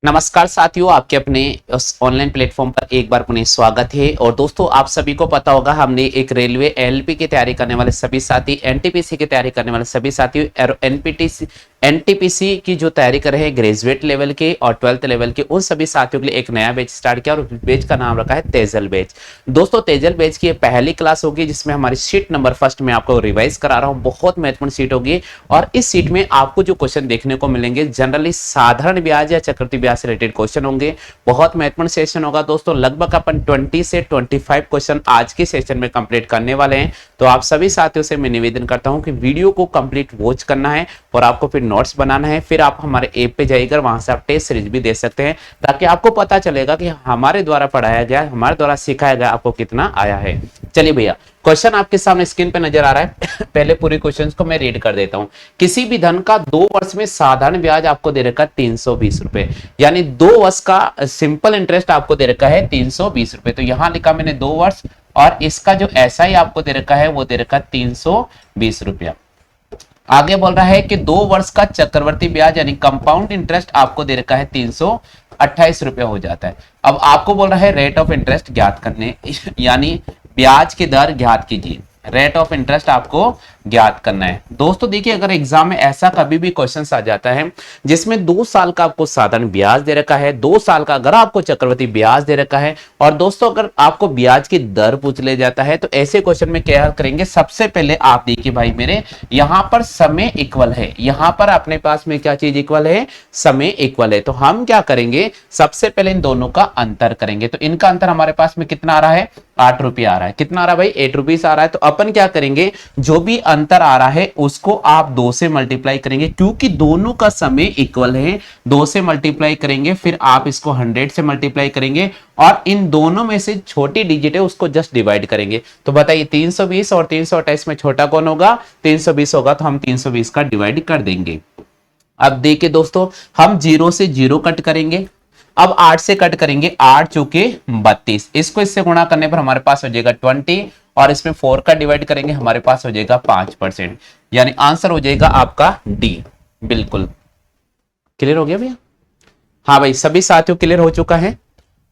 नमस्कार साथियों, आपके अपने ऑनलाइन प्लेटफॉर्म पर एक बार पुनः स्वागत है। और दोस्तों, आप सभी को पता होगा हमने एक रेलवे एलपी की तैयारी करने वाले सभी साथी, एनटीपीसी की तैयारी करने वाले सभी साथी और एनटीपीसी की जो तैयारी कर रहे हैं ग्रेजुएट लेवल के और 12th लेवल के, उन सभी साथियों के लिए एक नया बैच स्टार्ट किया और बैच का नाम रखा है तेजल बैच। दोस्तों, तेजल बैच की पहली क्लास होगी जिसमें हमारी सीट नंबर फर्स्ट में आपको रिवाइज करा रहा हूं। बहुत महत्वपूर्ण सीट होगी और इस सीट में आपको जो क्वेश्चन देखने को मिलेंगे जनरली साधारण ब्याज या चक्रवृद्धि ब्याज से रिलेटेड क्वेश्चन होंगे। बहुत महत्वपूर्ण सेशन होगा दोस्तों। लगभग अपन 20 से 25 क्वेश्चन आज के सेशन में कंप्लीट करने वाले हैं। तो आप सभी साथियों से मैं निवेदन करता हूं कि वीडियो को कंप्लीट वॉच करना है और आपको फिर नोट्स बनाना है। फिर आप हमारे ऐप पे जाइएगा, वहां से आप टेस्ट सीरीज भी दे सकते हैं ताकि आपको पता चलेगा कि हमारे द्वारा पढ़ाया गया, हमारे द्वारा सिखाया गया आपको कितना आया है। चलिए भैया, क्वेश्चन आपके सामने स्क्रीन पे नजर आ रहा है। पहले पूरे क्वेश्चंस को मैं रीड कर देता हूं। किसी भी धन का 2 वर्ष में साधारण ब्याज आपको दे रखा है 320 रुपए, यानी 2 वर्ष का सिंपल इंटरेस्ट आपको दे रखा है 320 रुपए। तो यहां लिखा मैंने 2 वर्ष और इसका जो एसआई आपको दे रखा है वो दे रखा है 320 रुपया। आगे बोल रहा है कि 2 वर्ष का चक्रवर्ती ब्याज यानी कंपाउंड इंटरेस्ट आपको दे रखा है 328 रुपया हो जाता है। अब आपको बोल रहा है रेट ऑफ इंटरेस्ट ज्ञात करने, यानी ब्याज की दर ज्ञात कीजिए। रेट ऑफ इंटरेस्ट आपको ज्ञात करना है। दोस्तों देखिए, अगर एग्जाम में ऐसा कभी भी क्वेश्चन आ जाता है जिसमें 2 साल का आपको साधारण ब्याज दे रखा है, 2 साल का अगर आपको चक्रवृद्धि ब्याज दे रखा है और दोस्तों अगर आपको ब्याज की दर पूछ ले जाता है, तो ऐसे क्वेश्चन में क्या करेंगे, सबसे पहले आप देखिए भाई मेरे, यहां पर समय इक्वल है, यहां पर अपने पास में क्या चीज इक्वल है, समय इक्वल है। तो हम क्या करेंगे, सबसे पहले इन दोनों का अंतर करेंगे। तो इनका अंतर हमारे पास में कितना आ रहा है, 8 रुपया आ रहा है। कितना आ रहा है भाई, 8 रुपीज आ रहा है। तो अपन क्या करेंगे, जो भी अंतर आ रहा है उसको आप 2 से मल्टीप्लाई करेंगे, क्योंकि दोनों का समय इक्वल है। 2 से मल्टीप्लाई करेंगे, फिर आप इसको 100 से मल्टीप्लाई करेंगे और इन दोनों में से छोटी डिजिट है उसको जस्ट डिवाइड करेंगे। तो बताइए 320 और 328 में छोटा कौन होगा, 320 होगा। तो हम 320 का डिवाइड कर देंगे। अब देखिए दोस्तों, हम 0 से 0 कट करेंगे, अब 8 से कट करेंगे, 8 चौके 32, इसको इससे गुणा करने पर हमारे पास हो जाएगा 20 और इसमें 4 का डिवाइड करेंगे, हमारे पास हो जाएगा 5%, यानी आंसर हो जाएगा आपका डी। बिल्कुल क्लियर हो गया भैया? हाँ भाई, सभी साथियों क्लियर हो चुका है।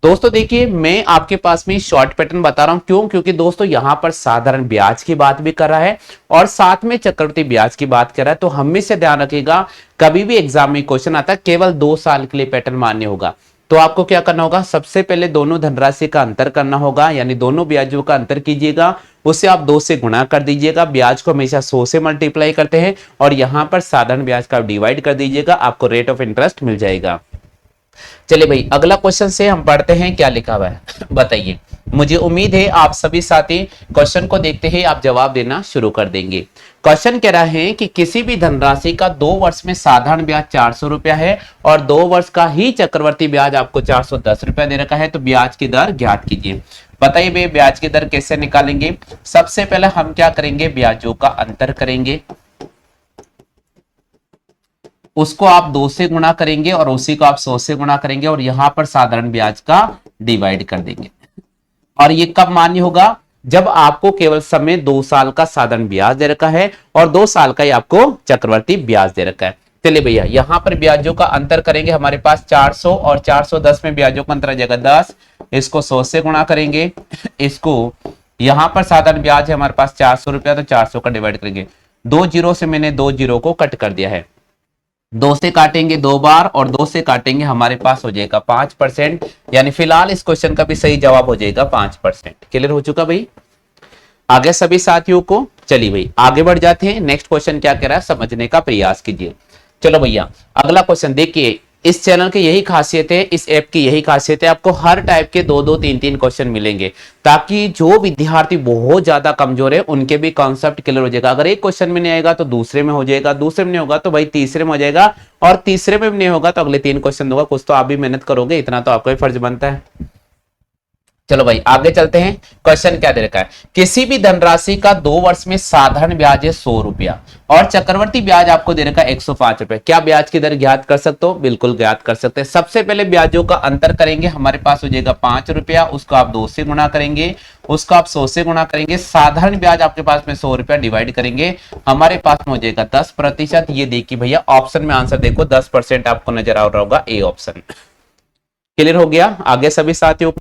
दोस्तों देखिए, मैं आपके पास में शॉर्ट पैटर्न बता रहा हूं, क्यों? क्योंकि दोस्तों यहां पर साधारण ब्याज की बात भी कर रहा है और साथ में चक्रवृद्धि ब्याज की बात कर रहा है। तो हमेशा ध्यान रखिएगा, कभी भी एग्जाम में क्वेश्चन आता है केवल 2 साल के लिए पैटर्न मान्य होगा। तो आपको क्या करना होगा, सबसे पहले दोनों धनराशि का अंतर करना होगा, यानी दोनों ब्याजों का अंतर कीजिएगा, उससे आप 2 से गुणा कर दीजिएगा। ब्याज को हमेशा 100 से मल्टीप्लाई करते हैं और यहां पर साधारण ब्याज का डिवाइड कर दीजिएगा, आपको रेट ऑफ इंटरेस्ट मिल जाएगा। चलिए भाई, अगला क्वेश्चन से हम पढ़ते हैं, क्या लिखा हुआ है बताइए। मुझे उम्मीद है आप सभी साथी क्वेश्चन को देखते ही आप जवाब देना शुरू कर देंगे। क्वेश्चन कह रहा है कि किसी भी धनराशि का 2 वर्ष में साधारण ब्याज 400 रुपया है और 2 वर्ष का ही चक्रवर्ती ब्याज आपको 410 रुपया दे रखा है। तो ब्याज की दर ज्ञात कीजिए। बताइए भाई, ब्याज की दर कैसे निकालेंगे? सबसे पहले हम क्या करेंगे, ब्याजों का अंतर करेंगे, उसको आप 2 से गुणा करेंगे और उसी को आप 100 से गुणा करेंगे और यहां पर साधारण ब्याज का डिवाइड कर देंगे। और ये कब मान्य होगा, जब आपको केवल समय 2 साल का साधारण ब्याज दे रखा है और 2 साल का ही आपको चक्रवर्ती ब्याज दे रखा है। चलिए भैया, यहां पर ब्याजों का अंतर करेंगे। हमारे पास 400 और 410 में ब्याजों का अंतर आ जाएगा 10, इसको 100 से गुणा करेंगे, इसको यहां पर साधारण ब्याज है हमारे पास 400 रुपया, तो 400 का डिवाइड करेंगे। 2 जीरो से मैंने 2 जीरो को कट कर दिया है, 2 से काटेंगे 2 बार और 2 से काटेंगे, हमारे पास हो जाएगा 5%, यानी फिलहाल इस क्वेश्चन का भी सही जवाब हो जाएगा 5%। क्लियर हो चुका भाई? आगे सभी साथियों को, चलिए भाई आगे बढ़ जाते हैं। नेक्स्ट क्वेश्चन क्या कह रहा है, समझने का प्रयास कीजिए। चलो भैया, अगला क्वेश्चन देखिए। इस चैनल की यही खासियत है, इस ऐप की यही खासियत है, आपको हर टाइप के 2-2, 3-3 क्वेश्चन मिलेंगे, ताकि जो विद्यार्थी बहुत ज्यादा कमजोर है उनके भी कॉन्सेप्ट क्लियर हो जाएगा। अगर एक क्वेश्चन में नहीं आएगा तो दूसरे में हो जाएगा, दूसरे में नहीं होगा तो भाई तीसरे में हो जाएगा, और तीसरे में भी नहीं होगा तो अगले 3 क्वेश्चन दूंगा। कुछ तो आप भी मेहनत करोगे, इतना तो आपका भी फर्ज बनता है। चलो भाई आगे चलते हैं। क्वेश्चन क्या दे रखा है, किसी भी धनराशि का 2 वर्ष में साधारण ब्याज है 100 रुपया और चक्रवर्ती ब्याज आपको दे रखा है 105 रुपए। क्या ब्याज की दर ज्ञात कर सकते हो? बिल्कुल ज्ञात कर सकते हैं। सबसे पहले ब्याजों का अंतर करेंगे, हमारे पास हो जाएगा 5 रुपया, उसको आप 2 से गुणा करेंगे, उसको आप 100 से गुणा करेंगे, साधारण ब्याज आपके पास में 100 रुपया डिवाइड करेंगे, हमारे पास में हो जाएगा 10%। ये देखिए भैया, ऑप्शन में आंसर देखो 10% आपको नजर आ रहा होगा, ए ऑप्शन। क्लियर हो गया? आगे सभी साथियों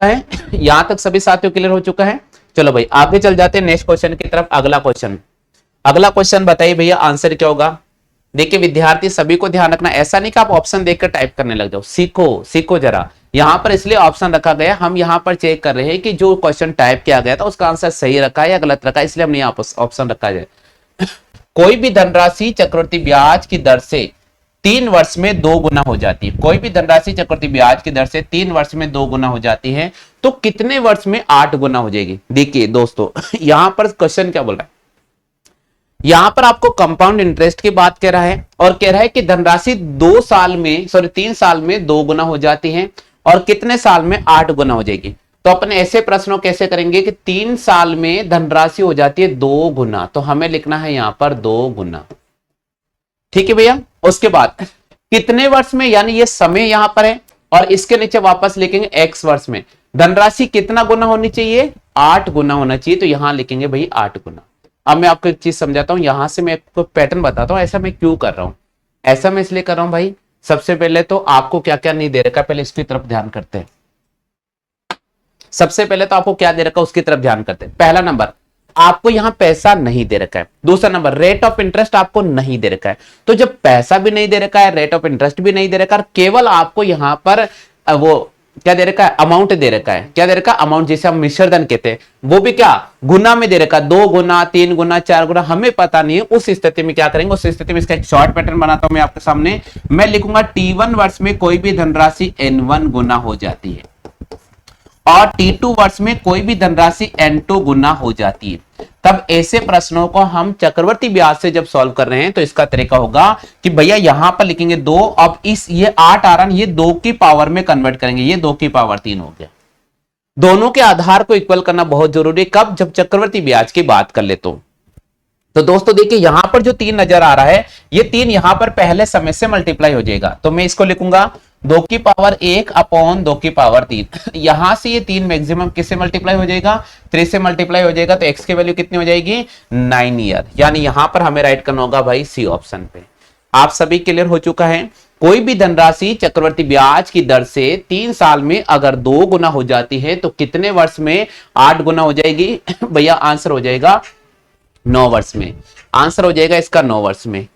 है, यहां तक सभी साथियों क्लियर हो चुका है? चलो भाई आगे चल जाते हैं नेक्स्ट क्वेश्चन की तरफ। अगला क्वेश्चन बताइए भैया, आंसर क्या होगा? देखिए विद्यार्थी सभी को ध्यान रखना, ऐसा नहीं कि आप ऑप्शन देखकर टाइप करने लग जाओ, सीखो सीखो जरा। यहां पर इसलिए ऑप्शन रखा गया, हम यहां पर चेक कर रहे हैं कि जो क्वेश्चन टाइप किया गया था उसका आंसर सही रखा है या गलत रखा है, इसलिए हमने यहाँ पर ऑप्शन रखा है। कोई भी धनराशि चक्रवृद्धि ब्याज की दर से 3 वर्ष में 2 गुना हो जाती है। कोई भी धनराशि चक्रवृद्धि ब्याज की दर से 3 वर्ष में 2 गुना हो जाती है, तो कितने वर्ष में 8 गुना हो जाएगी? देखिए दोस्तों यहां पर क्वेश्चन क्या बोल रहा है, यहां पर आपको कंपाउंड इंटरेस्ट की बात कह रहा है और कह रहा है कि धनराशि 2 साल में 3 साल में 2 गुना हो जाती है और कितने साल में 8 गुना हो जाएगी। तो अपने ऐसे प्रश्नों कैसे करेंगे कि 3 साल में धनराशि हो जाती है 2 गुना, तो हमें लिखना है यहां पर 2 गुना। ठीक है भैया, उसके बाद कितने वर्ष में, यानी ये समय यहां पर है और इसके नीचे वापस लिखेंगे x वर्ष में धनराशि कितना गुना होनी चाहिए? 8 गुना होना चाहिए, तो यहां लिखेंगे भाई 8 गुना। अब मैं आपको एक चीज समझाता हूं, यहां से मैं आपको पैटर्न बताता हूं, ऐसा मैं क्यों कर रहा हूं। ऐसा मैं इसलिए कर रहा हूं भाई, सबसे पहले तो आपको क्या क्या नहीं दे रखा, पहले इसकी तरफ ध्यान करते हैं। सबसे पहले तो आपको क्या दे रखा उसकी तरफ ध्यान करते हैं। पहला नंबर, आपको यहां पैसा नहीं दे रखा है। दूसरा नंबर, रेट ऑफ इंटरेस्ट आपको नहीं दे रखा है। तो जब पैसा भी नहीं दे रखा है, रेट ऑफ इंटरेस्ट भी नहीं दे रखा है, केवल आपको यहां पर वो क्या दे रखा है, अमाउंट दे रखा है। क्या दे रखा है? अमाउंट, जिसे हम मिश्रधन कहते हैं, वो भी क्या गुना में दे रखा है, 2 गुना 3 गुना 4 गुना, हमें पता नहीं है। उस स्थिति में क्या करेंगे, उस स्थिति में इसका एक शॉर्ट पैटर्न बनाता हूं मैं आपके सामने। मैं लिखूंगा T1 वर्ष में कोई भी धनराशि N1 गुना हो जाती है और T2 वर्ष में कोई भी धनराशि N2 गुना हो जाती है। तब ऐसे प्रश्नों को हम चक्रवर्ती ब्याज से जब सॉल्व कर रहे हैं तो इसका तरीका होगा कि भैया यहां पर लिखेंगे 2, अब इस ये 8 आ रहा है, ये 2 की पावर में कन्वर्ट करेंगे, ये 2 की पावर 3 हो गया। दोनों के आधार को इक्वल करना बहुत जरूरी है, कब? जब चक्रवर्ती ब्याज की बात कर ले तो दोस्तों देखिए यहां पर जो 3 नजर आ रहा है, ये 3 यहां पर पहले समय से मल्टीप्लाई हो जाएगा, तो मैं इसको लिखूंगा 2 की पावर 1 अपॉन 2 की पावर 3। यहां से ये 3 मैक्सिमम किससे मल्टीप्लाई हो जाएगा? 3 से मल्टीप्लाई हो जाएगा, तो x की वैल्यू कितनी हो जाएगी? 9 ईयर। यानी यहां पर हमें राइट करना होगा भाई सी ऑप्शन पे। आप सभी क्लियर हो चुका है? कोई भी धनराशि चक्रवर्ती ब्याज की दर से 3 साल में अगर 2 गुना हो जाती है तो कितने वर्ष में 8 गुना हो जाएगी? भैया आंसर हो जाएगा 9 वर्ष में। आंसर हो जाएगा इसका 9 वर्ष में।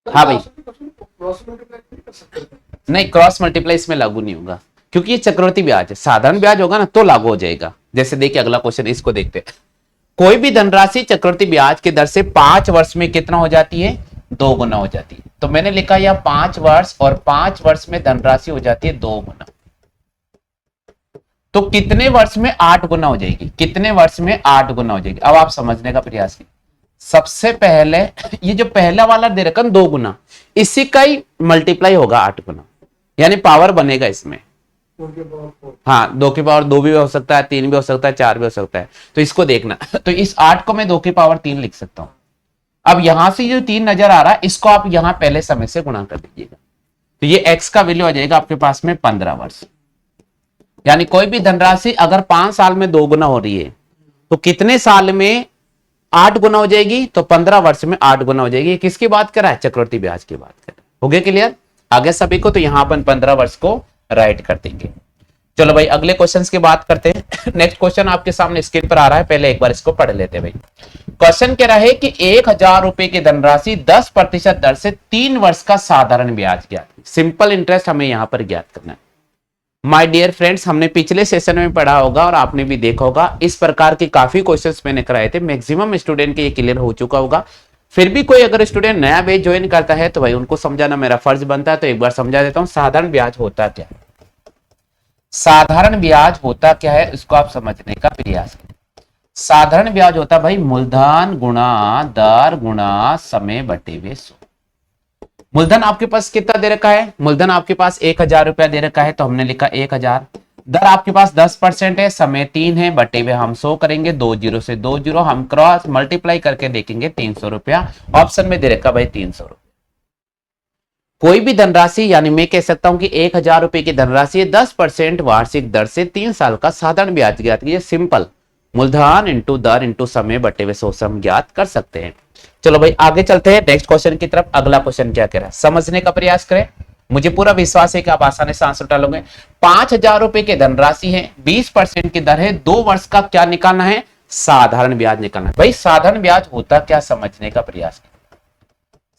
हाँ भाई, नहीं क्रॉस मल्टीप्लाई इसमें लागू नहीं होगा क्योंकि ये चक्रवर्ती ब्याज है। साधारण ब्याज होगा ना तो लागू हो जाएगा। जैसे देखिए अगला क्वेश्चन, इसको देखते हैं। कोई भी धनराशि चक्रवर्ती ब्याज की दर से 5 वर्ष में कितना हो जाती है? 2 गुना हो जाती है। तो मैंने लिखा यह 5 वर्ष और 5 वर्ष में धनराशि हो जाती है 2 गुना। तो कितने वर्ष में 8 गुना हो जाएगी? कितने वर्ष में 8 गुना हो जाएगी? अब आप समझने का प्रयास कीजिए। सबसे पहले ये जो पहला वाला दे रखा 2 गुना, इसी का ही मल्टीप्लाई होगा 8 गुना, यानी पावर बनेगा इसमें। हाँ 2 की पावर 2 भी हो सकता है, 3 भी हो सकता है, 4 भी हो सकता है। तो इसको देखना, तो इस 8 को मैं 2 की पावर 3 लिख सकता हूं। अब यहां से जो 3 नजर आ रहा है इसको आप यहां पहले समय से गुणा कर दीजिएगा, तो ये x का वैल्यू आ जाएगा आपके पास में 15 वर्ष। यानी कोई भी धनराशि अगर 5 साल में 2 गुना हो रही है तो कितने साल में 8 गुना हो जाएगी तो 15 वर्ष में 8 गुना हो जाएगी। किसकी बात कर रहा है? चक्रवृद्धि ब्याज की बात कर रहा है। हो गया क्लियर आगे सभी को? तो यहां अपन 15 वर्ष को राइट कर देंगे। चलो भाई अगले क्वेश्चन की बात करते हैं। नेक्स्ट क्वेश्चन आपके सामने स्क्रीन पर आ रहा है, पहले एक बार इसको पढ़ लेते हैं भाई। क्वेश्चन कह रहा है कि 1000 रुपए की धनराशि 10% दर से 3 वर्ष का साधारण ब्याज ज्ञात। सिंपल इंटरेस्ट हमें यहां पर ज्ञात करना है। माय डियर फ्रेंड्स, हमने पिछले सेशन में पढ़ा होगा और आपने भी देखा होगा, इस प्रकार के काफी क्वेश्चंस मैंने कराए थे। मैक्सिमम स्टूडेंट के ये क्लियर हो चुका होगा। फिर भी कोई अगर स्टूडेंट नया बैच ज्वाइन करता है तो भाई उनको समझाना मेरा फर्ज बनता है, तो एक बार समझा देता हूं साधारण ब्याज होता क्या है। साधारण ब्याज होता क्या है इसको आप समझने का प्रयास करें। साधारण ब्याज होता भाई मूलधन गुणा दर गुणा समय बटे हुए 100। मूलधन आपके पास कितना दे रखा है? मूलधन आपके पास 1000 रुपया दे रखा है, तो हमने लिखा 1000। दर आपके पास 10% है, समय 3 है, बटे हुए हम 100 करेंगे, 2 जीरो से 2 जीरो, हम क्रॉस मल्टीप्लाई करके देखेंगे 300 रुपया। ऑप्शन में दे रखा भाई 300 रुपया। कोई भी धनराशि, यानी मैं कह सकता हूं कि 1000 रुपए की धनराशि 10% वार्षिक दर से 3 साल का साधारण ब्याज ज्ञात कीजिए। सिंपल मूलधन इंटू दर इंटू समय बटे हुए 100 से हम ज्ञात कर सकते हैं। चलो भाई आगे चलते हैं नेक्स्ट क्वेश्चन की तरफ। अगला क्वेश्चन क्या कह रहा है समझने का प्रयास करें। मुझे पूरा विश्वास है कि आप आसानी से आंसर डालोगे। 5000 रुपए की धनराशि है, 20% की दर है, 2 वर्ष का क्या निकालना है? साधारण ब्याज निकालना है। भाई साधारण ब्याज होता क्या समझने का प्रयास करें।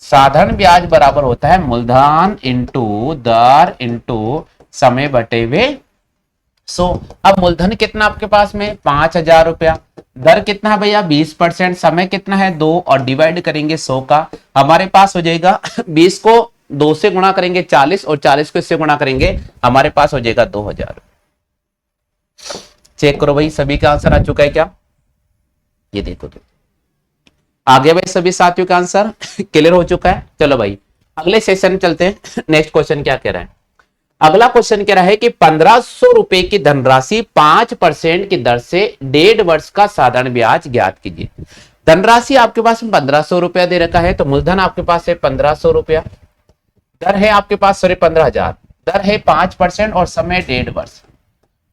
साधारण ब्याज बराबर होता है मूलधन इंटू दर इंटू समय बटे हुए 100। अब मूलधन कितना आपके पास में? 5000 रुपया। दर कितना है भैया? 20%। समय कितना है? 2, और डिवाइड करेंगे 100 का, हमारे पास हो जाएगा 20 को 2 से गुणा करेंगे 40, और 40 को इससे गुणा करेंगे, हमारे पास हो जाएगा 2000। चेक करो भाई सभी का आंसर आ चुका है क्या? ये देखो तो आ गया भाई सभी साथियों का आंसर क्लियर हो चुका है। चलो भाई अगले सेशन में चलते हैं। नेक्स्ट क्वेश्चन क्या कह रहा है? अगला क्वेश्चन कह रहा है कि 1500 रुपए की धनराशि 5% की दर से 1.5 वर्ष का साधारण ब्याज ज्ञात कीजिए। धनराशि आपके पास 1500 रुपया दे रखा है, तो मूलधन आपके पास है 1500 रुपया, दर है आपके पास 15,000, दर है 5% और समय 1.5 वर्ष,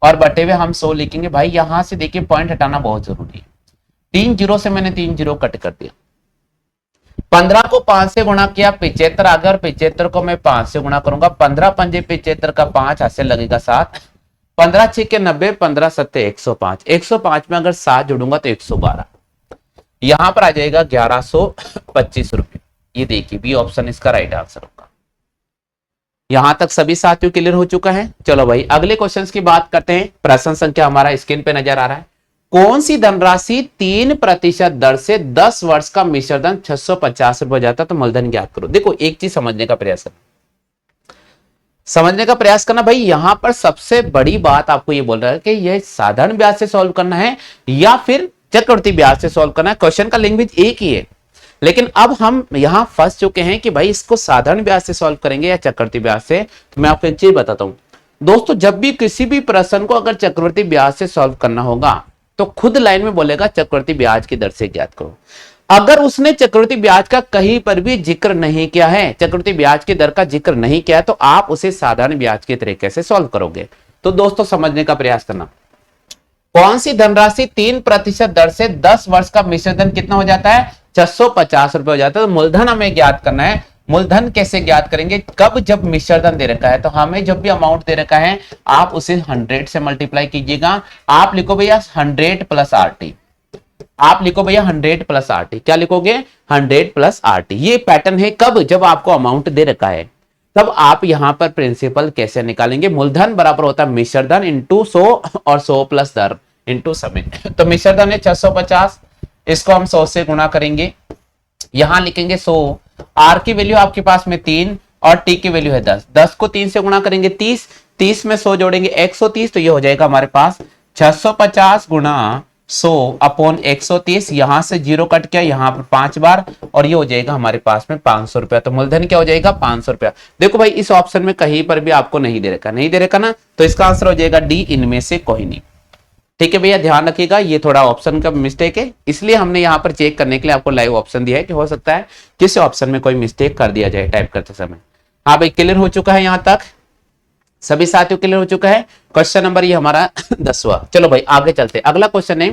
और बटे हुए हम 100 लिखेंगे। भाई यहां से देखिए पॉइंट हटाना बहुत जरूरी है। 3 जीरो से मैंने 3 जीरो कट कर दिया। 15 को 5 से गुणा किया 75 आ गया, और 75 को मैं 5 से गुणा करूंगा। 15 पंजे 75 का 5 हाथ से लगेगा 7, 15 6 के 90, 15 सत्ते 105, 105 में अगर 7 जोड़ूंगा तो 112, यहां पर आ जाएगा 1125 रुपए। ये देखिए बी ऑप्शन इसका राइट आंसर होगा। यहां तक सभी साथियों क्लियर हो चुका है। चलो भाई अगले क्वेश्चन की बात करते हैं। प्रश्न संख्या हमारा स्क्रीन पे नजर आ रहा है। कौन सी धनराशि 3% दर से 10 वर्ष का मिश्रधन 650 रुपए जाता? तो मूलधन ज्ञात करो। देखो एक चीज समझने का प्रयास करना, समझने का प्रयास करना भाई। यहां पर सबसे बड़ी बात आपको ये बोल रहा है कि यह साधारण ब्याज से सॉल्व करना है या फिर चक्रवृद्धि ब्याज से सॉल्व करना है। क्वेश्चन का लैंग्वेज एक ही है, लेकिन अब हम यहां फंस चुके हैं कि भाई इसको साधारण ब्याज से सॉल्व करेंगे या चक्रवृद्धि ब्याज से। तो मैं आपको एक चीज बताता हूं दोस्तों, जब भी किसी भी प्रश्न को अगर चक्रवृद्धि ब्याज से सॉल्व करना होगा तो खुद लाइन में बोलेगा चक्रवृद्धि ब्याज की दर से ज्ञात करो। अगर उसने चक्रवृद्धि ब्याज का कहीं पर भी जिक्र नहीं किया है, चक्रवृद्धि ब्याज की दर का जिक्र नहीं किया है, तो आप उसे साधारण ब्याज के तरीके से सॉल्व करोगे। तो दोस्तों समझने का प्रयास करना, कौन सी धनराशि 3% दर से 10 वर्ष का मिश्रधन कितना हो जाता है? 650 रुपए हो जाता है। तो मूलधन हमें ज्ञात करना है। मूलधन कैसे ज्ञात करेंगे? कब? जब मिश्रधन दे रखा है, तो हमें जब भी अमाउंट दे रखा है आप उसे 100 से मल्टीप्लाई कीजिएगा। आप लिखो भैया 100 प्लस RT, आप लिखो भैया 100 प्लस RT। क्या लिखोगे? 100 प्लस RT। ये पैटर्न है कब? जब आपको अमाउंट दे रखा है। तब आप यहां पर प्रिंसिपल कैसे निकालेंगे? मूलधन बराबर होता है मिश्रधन इंटू 100 और 100 प्लस दर इंटू समय। तो मिश्रधन है 650, इसको हम 100 से गुणा करेंगे, यहां लिखेंगे 100। R की वैल्यू आपके पास में 3 और T की वैल्यू है 10। 10 को 3 से गुणा करेंगे 30, 30 में 100 जोड़ेंगे 130, तो ये हो जाएगा हमारे पास 650 गुणा 100 अपॉन 130। यहां से 0 कट किया, यहां पर 5 बार, और ये हो जाएगा हमारे पास में 500 रुपया। तो मूलधन क्या हो जाएगा? 500 रुपया। देखो भाई इस ऑप्शन में कहीं पर भी आपको नहीं दे रखा, नहीं दे रखा ना, तो इसका आंसर हो जाएगा डी, इनमें से कोई नहीं। ठीक है भैया ध्यान रखिएगा, ये थोड़ा ऑप्शन का मिस्टेक है, इसलिए हमने यहाँ पर चेक करने के लिए आपको लाइव ऑप्शन दिया है कि हो सकता है किसी ऑप्शन में कोई मिस्टेक कर दिया जाए टाइप करते समय। हाँ भाई क्लियर हो चुका है, यहां तक सभी साथियों क्लियर हो चुका है। क्वेश्चन नंबर ये हमारा 10वां। चलो भाई आगे चलते, अगला क्वेश्चन है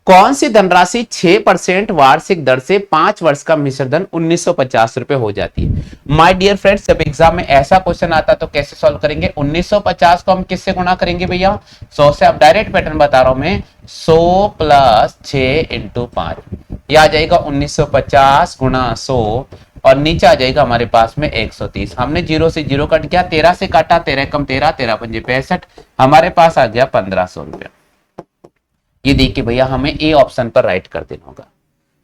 कौन सी धनराशि 6% वार्षिक दर से 5 वर्ष का मिश्र धन 1950 रुपए हो जाती है। माय डियर फ्रेंड्स, जब एग्जाम में ऐसा क्वेश्चन आता तो कैसे सॉल्व करेंगे? 1950 को हम किससे गुणा करेंगे भैया? 100 से। अब डायरेक्ट पैटर्न बता रहा हूं मैं, 100 प्लस 6 इंटू 5, यह आ जाएगा 1950 गुणा 100 और नीचे आ जाएगा हमारे पास में 130। हमने 0 से 0 कट गया, 13 से काटा, 13 कम 13, 13 पंजे 65, हमारे पास आ गया 1500 रुपया। ये देखिए भैया, हमें ए ऑप्शन पर राइट कर देना होगा।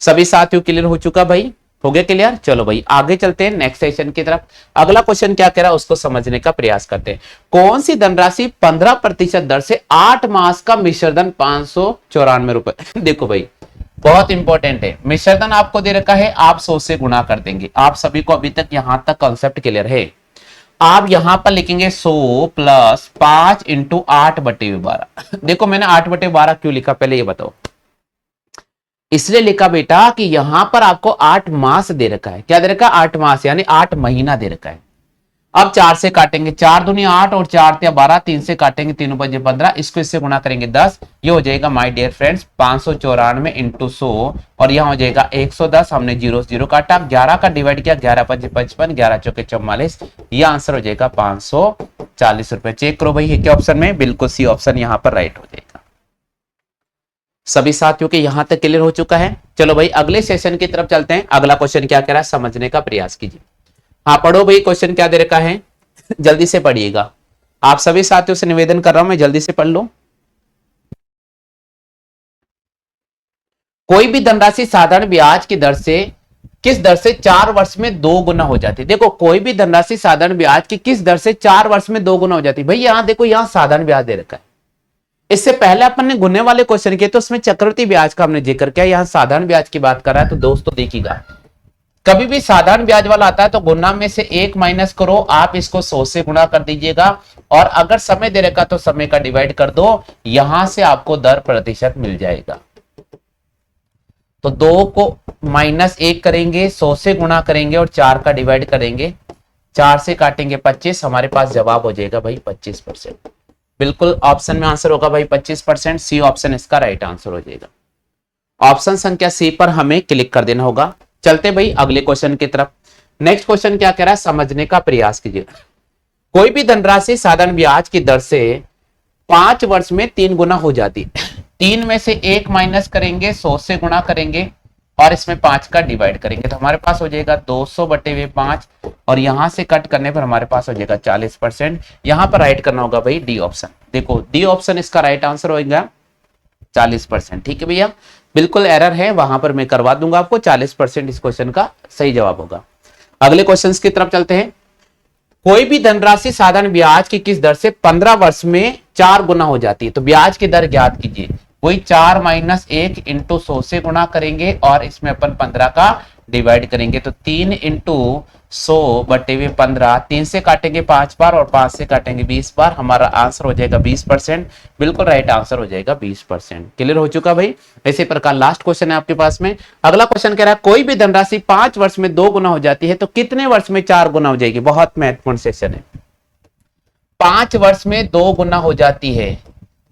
सभी साथियों क्लियर हो चुका भाई? हो गया क्लियर? चलो भाई आगे चलते हैं नेक्स्ट सेशन की तरफ। अगला क्वेश्चन क्या कह रहा है उसको समझने का प्रयास करते हैं। कौन सी धनराशि 15% दर से 8 मास का मिश्रधन 594 रुपए। देखो भाई बहुत इंपॉर्टेंट है, मिश्रधन आपको दे रखा है, आप 100 से गुणा कर देंगे। आप सभी को अभी तक यहां तक कॉन्सेप्ट क्लियर है? आप यहां पर लिखेंगे 100 प्लस 5 इंटू 8/12। देखो मैंने 8/12 क्यों लिखा पहले ये बताओ। इसलिए लिखा बेटा कि यहां पर आपको 8 मास दे रखा है। क्या दे रखा है? 8 मास, यानी 8 महीना दे रखा है। अब 4 से काटेंगे, 4 दूनी 8 और 4 या 12, 3 से काटेंगे, 3 बजे 15, इसको इससे गुणा करेंगे 10, ये हो जाएगा माय डियर फ्रेंड्स 594 इंटू 100 और यहां हो जाएगा 110। हमने 0 से 0 काटा, 11 का डिवाइड किया, 11 5 55, 11 चौके 44, यह आंसर हो जाएगा 540 रुपए। चेक करो भाई, क्या ऑप्शन में? बिल्कुल सी ऑप्शन यहां पर राइट हो जाएगा। सभी साथियों के यहां तक क्लियर हो चुका है? चलो भाई अगले सेशन की तरफ चलते हैं। अगला क्वेश्चन क्या कह रहा है समझने का प्रयास कीजिए। हाँ पढ़ो भाई, क्वेश्चन क्या दे रखा है, जल्दी से पढ़िएगा। आप सभी साथियों से निवेदन कर रहा हूं मैं, जल्दी से पढ़ लो। कोई भी धनराशि साधारण ब्याज की दर से किस दर से 4 वर्ष में 2 गुना हो जाती है? देखो कोई भी धनराशि साधारण ब्याज की किस दर से 4 वर्ष में 2 गुना हो जाती है? भाई यहां देखो, यहां साधारण ब्याज दे रखा है। इससे पहले अपन ने गुने वाले क्वेश्चन किए तो उसमें चक्रवृद्धि ब्याज का हमने जिक्र किया, यहां साधारण ब्याज की बात कर रहा है। तो दोस्तों देखिएगा, कभी भी साधारण ब्याज वाला आता है तो गुना में से 1 माइनस करो, आप इसको 100 से गुणा कर दीजिएगा और अगर समय दे रखा तो समय का डिवाइड कर दो, यहां से आपको दर प्रतिशत मिल जाएगा। तो 2 को -1 करेंगे, 100 से गुणा करेंगे और 4 का डिवाइड करेंगे, 4 से काटेंगे 25, हमारे पास जवाब हो जाएगा भाई 25%। बिल्कुल ऑप्शन में आंसर होगा भाई 25%। सी ऑप्शन इसका राइट आंसर हो जाएगा। ऑप्शन संख्या सी पर हमें क्लिक कर देना होगा। चलते भाई अगले क्वेश्चन की तरफ। नेक्स्ट क्वेश्चन क्या कह रहा है समझने का प्रयास कीजिए। कोई भी धनराशि साधारण ब्याज की दर से 5 वर्ष में 3 गुना हो जाती है। 3 में से 1 माइनस करेंगे, 100 से गुणा करेंगे और इसमें 5 का डिवाइड करेंगे, तो हमारे पास हो जाएगा 200/5 और यहां से कट करने पर हमारे पास हो जाएगा 40%। यहां पर राइट करना होगा भाई डी ऑप्शन। देखो डी ऑप्शन इसका राइट आंसर होगा 40%। ठीक है भैया, बिल्कुल एरर है, वहां पर मैं करवा दूंगा आपको। 40% इस क्वेश्चन का सही जवाब होगा। अगले क्वेश्चन की तरफ चलते हैं। कोई भी धनराशि साधारण ब्याज की किस दर से 15 वर्ष में 4 गुना हो जाती है? तो ब्याज की दर ज्ञात कीजिए। वही 4 - 1 इंटू 100 से गुणा करेंगे और इसमें अपन 15 का डिवाइड करेंगे, तो 3 इंटू 100/15, 3 से काटेंगे 5 बार और 5 से काटेंगे 20 बार, हमारा आंसर हो जाएगा 20%। बिल्कुल राइट आंसर हो जाएगा 20%। क्लियर हो चुका भाई? इसी प्रकार लास्ट क्वेश्चन है आपके पास में। अगला क्वेश्चन कह रहा है कोई भी धनराशि 5 वर्ष में 2 गुना हो जाती है तो कितने वर्ष में 4 गुना हो जाएगी? बहुत महत्वपूर्ण सेशन है। 5 वर्ष में 2 गुना हो जाती है,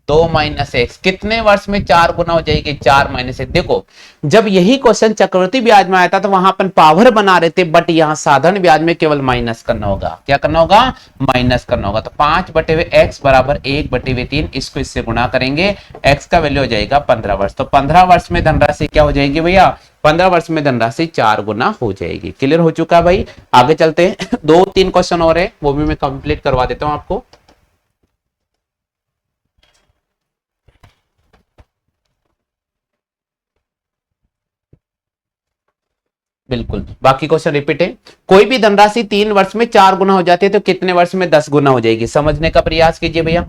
2 - 1 कितने वर्ष में 4 गुना हो जाएगी? 4 - 1। देखो जब यही क्वेश्चन चक्रवृद्धि ब्याज में आया था तो वहां अपन पावर बना रहे थे, बट यहां साधारण ब्याज में केवल माइनस करना होगा। क्या करना होगा? माइनस करना होगा। तो 5/x बराबर 1/3, इसको इससे गुणा करेंगे, x का वैल्यू हो जाएगा 15 वर्ष। तो 15 वर्ष में धनराशि क्या हो जाएगी भैया? 15 वर्ष में धनराशि 4 गुना हो जाएगी। क्लियर हो चुका भाई? आगे चलते हैं। 2-3 क्वेश्चन और है, वो भी मैं कंप्लीट करवा देता हूं आपको। बिल्कुल बाकी क्वेश्चन रिपीट है। कोई भी धनराशि 3 वर्ष में 4 गुना हो जाती है तो कितने वर्ष में 10 गुना हो जाएगी? समझने का प्रयास कीजिए भैया।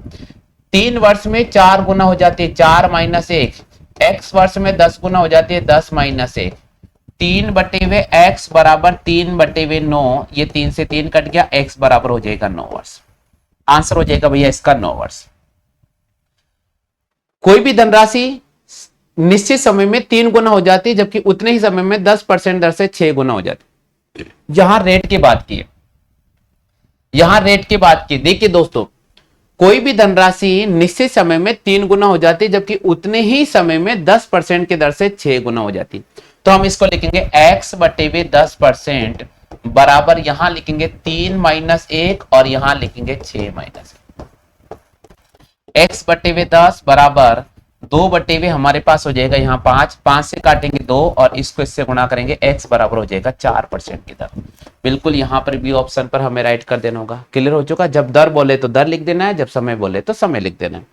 3 वर्ष में 4 गुना हो जाती है, 4 - 1। x वर्ष में 10 गुना हो जाती है, 10 - 1। 3/x बराबर 3/9, ये 3 से 3 कट गया, x बराबर हो जाएगा 9 वर्ष। आंसर हो जाएगा भैया इसका 9 वर्ष। कोई भी धनराशि निश्चित समय में 3 गुना हो जाती है जबकि उतने ही समय में 10% दर से 6 गुना हो जाती है। यहां रेट की बात की है, यहां रेट की बात की। देखिए दोस्तों, कोई भी धनराशि निश्चित समय में 3 गुना हो जाती है, जबकि उतने ही समय में 10% की दर से 6 गुना हो जाती है। तो हम इसको लिखेंगे x बटे में 10% बराबर, यहां लिखेंगे 3 माइनस 1 और यहां लिखेंगे 6 माइनस 1। x बटे में 10 बराबर 2 बटे में हमारे पास हो जाएगा यहाँ 5, 5 से काटेंगे 2 और इसको इससे गुणा करेंगे, x बराबर हो जाएगा 4% की दर। बिल्कुल यहाँ पर भी ऑप्शन पर हमें राइट कर देना होगा। क्लियर हो चुका। जब दर बोले तो दर लिख देना है, जब समय बोले तो समय लिख देना है।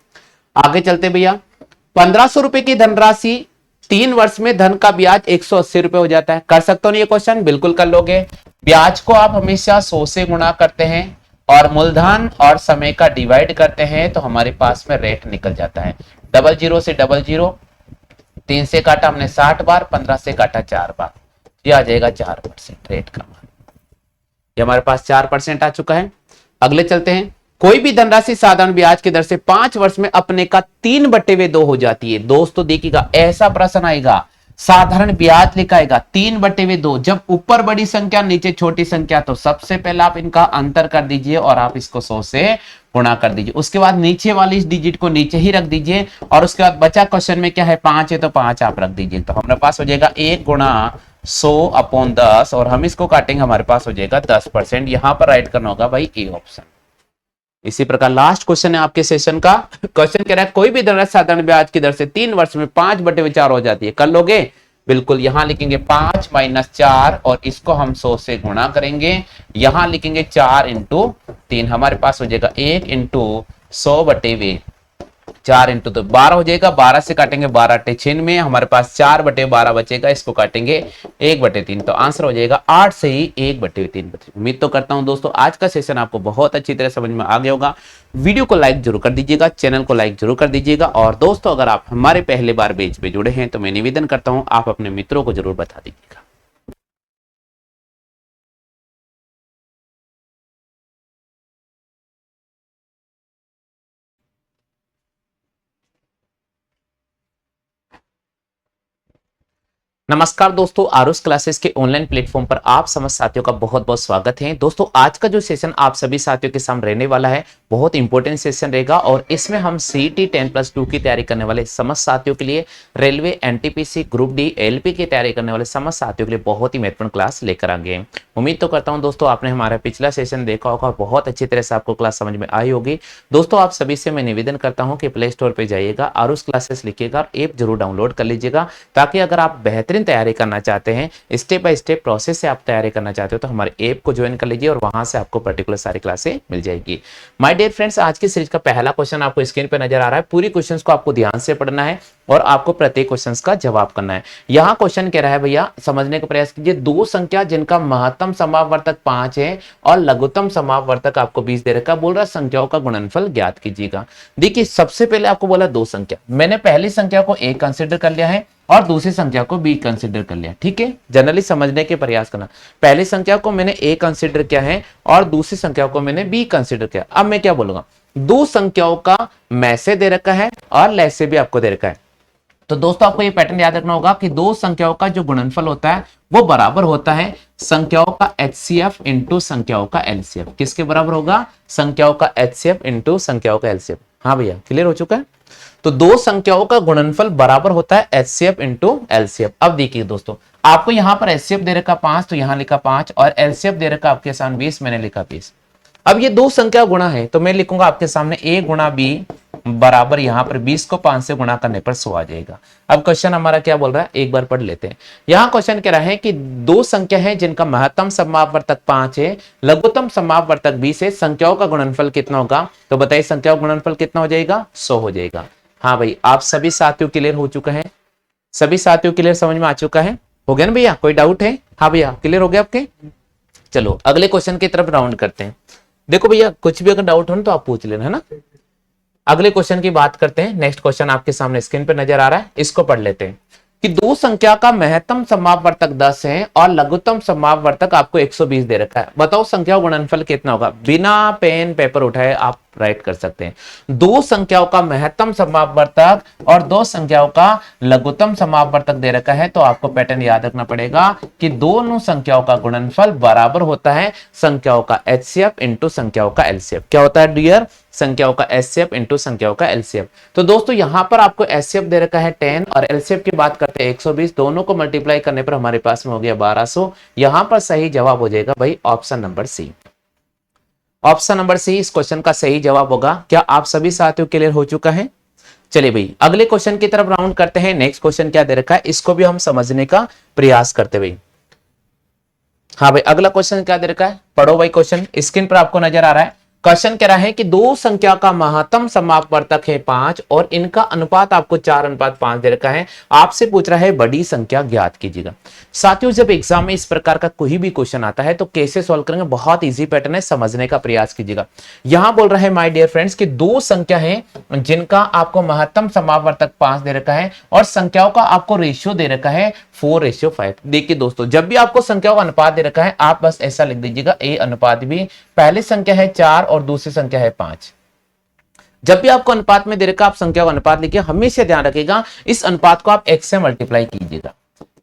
आगे चलते भैया, 1500 रुपए की धनराशि 3 वर्ष में धन का ब्याज 180 रुपए हो जाता है। कर सकते हो ना ये क्वेश्चन? बिल्कुल कर लोगे। ब्याज को आप हमेशा 100 से गुणा करते हैं और मूलधन और समय का डिवाइड करते हैं तो हमारे पास में रेट निकल जाता है। 00 से 00, 3 से काटा हमने 60 बार, 15 से काटा 4 बार, ये आ जाएगा 4% रेट का मान। ये हमारे पास 4% आ चुका है। अगले चलते हैं। कोई भी धनराशि साधारण ब्याज की दर से 5 वर्ष में अपने का 3/2 हो जाती है। दोस्तों देखिएगा, ऐसा प्रश्न आएगा, साधारण ब्याज लिखाएगा 3/2, जब ऊपर बड़ी संख्या नीचे छोटी संख्या, तो सबसे पहले आप इनका अंतर कर दीजिए और आप इसको 100 से गुणा कर दीजिए। उसके बाद नीचे वाली इस डिजिट को नीचे ही रख दीजिए और उसके बाद बचा क्वेश्चन में क्या है, 5 है तो 5 आप रख दीजिए। तो हमारे पास हो जाएगा 1 गुणा 100/10 और हम इसको काटेंगे, हमारे पास हो जाएगा 10%। यहां पर राइट करना होगा भाई ए ऑप्शन। इसी प्रकार लास्ट क्वेश्चन है आपके सेशन का। क्वेश्चन कह रहा है कोई भी धनराशि साधारण ब्याज की दर से 3 वर्ष में 5/4 हो जाती है। कर लोगे? बिल्कुल। यहां लिखेंगे 5 माइनस 4 और इसको हम 100 से गुणा करेंगे। यहां लिखेंगे 4 इंटू 3, हमारे पास हो जाएगा 1 इंटू 100/4 इंटू 2 12 हो जाएगा। 12 से काटेंगे 12 × 6 में, हमारे पास 4/12 बचेगा, इसको काटेंगे 1/3, तो आंसर हो जाएगा 8 से ही 1/3। उम्मीद तो करता हूं दोस्तों आज का सेशन आपको बहुत अच्छी तरह समझ में आ गया होगा। वीडियो को लाइक जरूर कर दीजिएगा, चैनल को लाइक जरूर कर दीजिएगा और दोस्तों अगर आप हमारे पहले बार बैच पे जुड़े हैं तो मैं निवेदन करता हूं आप अपने मित्रों को जरूर बता दीजिएगा। नमस्कार दोस्तों, आरुष क्लासेस के ऑनलाइन प्लेटफॉर्म पर आप समस्त साथियों का बहुत बहुत स्वागत है। दोस्तों आज का जो सेशन आप सभी साथियों के सामने रहने वाला है बहुत इंपॉर्टेंट सेशन रहेगा और इसमें हम सीईटी 10+2 की तैयारी करने वाले समस्त साथियों के लिए, railway, NTPC, group D, LP की तैयारी करने वाले समस्त साथियों के लिए बहुत ही महत्वपूर्ण क्लास लेकर आ गए। उम्मीद तो करता हूं दोस्तों आपने हमारा पिछला सेशन देखा होगा और बहुत अच्छी तरह से आपको क्लास समझ में आई होगी। दोस्तों आप सभी से मैं निवेदन करता हूं कि प्ले स्टोर पर जाइएगा, आरुष क्लासेस लिखिएगा और ऐप जरूर डाउनलोड कर लीजिएगा, ताकि अगर आप बेहतरीन तैयारी करना चाहते हैं, स्टेप बाय स्टेप प्रोसेस से आप तैयारी करना चाहते हो तो हमारे ऐप को ज्वाइन कर लीजिए और वहां से आपको पर्टिकुलर सारी क्लासें मिल जाएगी। माय डियर फ्रेंड्स, आज की सीरीज का पहला क्वेश्चन आपको स्क्रीन पे नजर आ रहा है। पूरी क्वेश्चंस को आपको ध्यान से पढ़ना है और आपको प्रत्येक क्वेश्चंस का जवाब करना है। यहां क्वेश्चन कह रहा है भैया, समझने का प्रयास कीजिए, दो संख्या जिनका महत्तम समापवर्तक 5 है और लघुत्तम समापवर्तक आपको 20 दे रखा है, बोल रहा संख्याओं का गुणनफल ज्ञात कीजिएगा। देखिए सबसे पहले आपको बोला दो संख्या, मैंने पहली संख्या को A कंसिडर कर लिया है और दूसरी संख्या को B कंसिडर कर लिया। ठीक है, जनरली समझने के प्रयास करना। पहली संख्या को मैंने A कंसिडर किया है और दूसरी संख्या को मैंने B कंसिडर किया। अब मैं क्या बोलूंगा, दो संख्याओं का मैसे दे रखा है और लैसे भी आपको दे रखा है। तो दोस्तों आपको ये पैटर्न याद रखना होगा कि दो संख्याओं का जो गुणनफल होता है वो बराबर होता है संख्याओं का HCF इंटू संख्याओं का LCF। किसके बराबर होगा? संख्याओं का HCF इंटू संख्याओं का LCF। हाँ भैया, क्लियर हो चुका है। तो दो संख्याओं का गुणनफल बराबर होता है HCF इंटू LCF। अब देखिए दोस्तों, आपको यहां पर HCF दे रखा 5 तो यहां लिखा 5 और LCF दे रखा आपके सामने 20, मैंने लिखा 20। अब ये दो संख्या गुणा है तो मैं लिखूंगा आपके सामने A गुणा B बराबर यहां पर 20 को 5 से गुणा करने पर 100 आ जाएगा। अब क्वेश्चन हमारा क्या बोल रहा है, एक बार पढ़ लेते हैं। यहां क्वेश्चन कह रहा है कि दो संख्या है जिनका महत्तम समापवर्तक 5 है, लघुत्तम समापवर्तक 20 है, संख्याओं का गुणनफल कितना होगा? तो बताइए संख्याओं का गुणनफल कितना हो जाएगा? 100 हो जाएगा। हाँ भाई, आप सभी साथियों क्लियर हो चुका है? सभी साथियों क्लियर समझ में आ चुका है? हो गया ना भैया, कोई डाउट है? हाँ भैया, क्लियर हो गया आपके? चलो अगले क्वेश्चन की तरफ राउंड करते हैं। देखो भैया, कुछ भी अगर डाउट हो ना तो आप पूछ लेना, है ना। अगले क्वेश्चन की बात करते हैं। नेक्स्ट क्वेश्चन आपके सामने स्क्रीन पे नजर आ रहा है, इसको पढ़ लेते हैं कि दो संख्या का महत्तम समापवर्तक 10 है और लघुत्तम समापवर्तक आपको 120 दे रखा है। बताओ संख्या गुणनफल कितना होगा? बिना पेन पेपर उठाए आप राइट कर सकते हैं। दो संख्याओं का महत्तम समापवर्तक और दो संख्याओं का लघुत्तम समापवर्तक दे रखा है, तो आपको पैटर्न याद रखना पड़ेगा कि दोनों संख्याओं का गुणनफल बराबर होता है संख्याओं का एचसीएफ इंटू संख्याओं का एलसीएफ। क्या होता है डियर? संख्याओं का एचसीएफ इंटू संख्याओं का एलसीएफ। तो दोस्तों यहां पर आपको एचसीएफ दे रखा है 10 और एलसीएफ की बात करते हैं 120, दोनों को मल्टीप्लाई करने पर हमारे पास में हो गया 1200। यहां पर सही जवाब हो जाएगा भाई option number C. Option number C इस क्वेश्चन का सही जवाब होगा। क्या आप सभी साथियों क्लियर हो चुका है? चलिए भाई अगले क्वेश्चन की तरफ राउंड करते हैं। नेक्स्ट क्वेश्चन क्या दे रखा है इसको भी हम समझने का प्रयास करते भाई। हाँ भाई अगला क्वेश्चन क्या दे रखा है, पढ़ो भाई। क्वेश्चन स्क्रीन पर आपको नजर आ रहा है। क्वेश्चन कह रहा है कि दो संख्या का महत्तम समापवर्तक है 5 और इनका अनुपात आपको 4:5 दे रखा है। आपसे पूछ रहा है बड़ी संख्या ज्ञात कीजिएगा। साथियों जब एग्जाम में इस प्रकार का कोई भी क्वेश्चन आता है तो कैसे सॉल्व करेंगे, बहुत इजी पैटर्न है, समझने का प्रयास कीजिएगा। यहां बोल रहे हैं माय डियर फ्रेंड्स कि दो संख्या है जिनका आपको महत्तम समापवर्तक 5 दे रखा है और संख्याओं का आपको रेशियो दे रखा है 4:5। देखिए दोस्तों जब भी आपको संख्याओं का अनुपात दे रखा है आप बस ऐसा लिख दीजिएगा ए अनुपात भी, पहली संख्या है 4 और दूसरी संख्या है 5। जब भी आपको अनुपात में दे रखा आप संख्या का अनुपात लिखिए, हमेशा ध्यान रखिएगा इस अनुपात को आप x से मल्टीप्लाई कीजिएगा।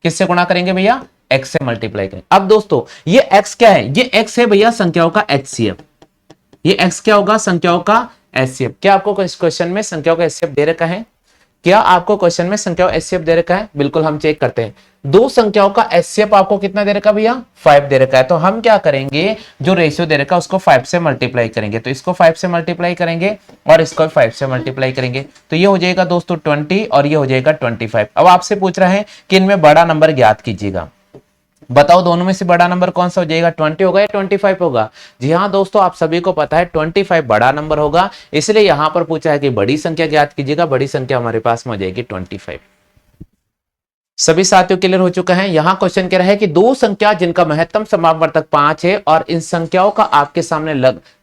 किससे गुणा करेंगे भैया? x से मल्टीप्लाई करेंगे। अब दोस्तों ये x क्या है? ये x है भैया संख्याओं का एचसीएफ। ये x क्या होगा? संख्याओं का एचसीएफ। क्या आपको इस क्वेश्चन में संख्याओं का एचसीएफ दे रखा है? क्या आपको क्वेश्चन में संख्याओं एचसीएफ दे रखा है? बिल्कुल हम चेक करते हैं। दो संख्याओं का एचसीएफ आपको कितना दे रखा भैया? 5 दे रखा है। तो हम क्या करेंगे, जो रेशियो दे रखा है उसको 5 से मल्टीप्लाई करेंगे। तो इसको 5 से मल्टीप्लाई करेंगे और इसको 5 से मल्टीप्लाई करेंगे, तो ये हो जाएगा दोस्तों 20 और ये हो जाएगा 25। अब आपसे पूछ रहा है कि इनमें बड़ा नंबर ज्ञात कीजिएगा। बताओ दोनों में से बड़ा नंबर कौन सा हो जाएगा? 20 होगा या 25 होगा? जी हाँ दोस्तों आप सभी को पता है 25 बड़ा नंबर होगा, इसलिए यहां पर पूछा है कि बड़ी संख्या ज्ञात कीजिएगा। बड़ी संख्या हमारे पास में हो जाएगी 25। सभी साथियों क्लियर हो चुका है। यहां क्वेश्चन कह रहा है कि दो संख्या जिनका महत्तम समापवर्तक 5 है और इन संख्याओं का आपके सामने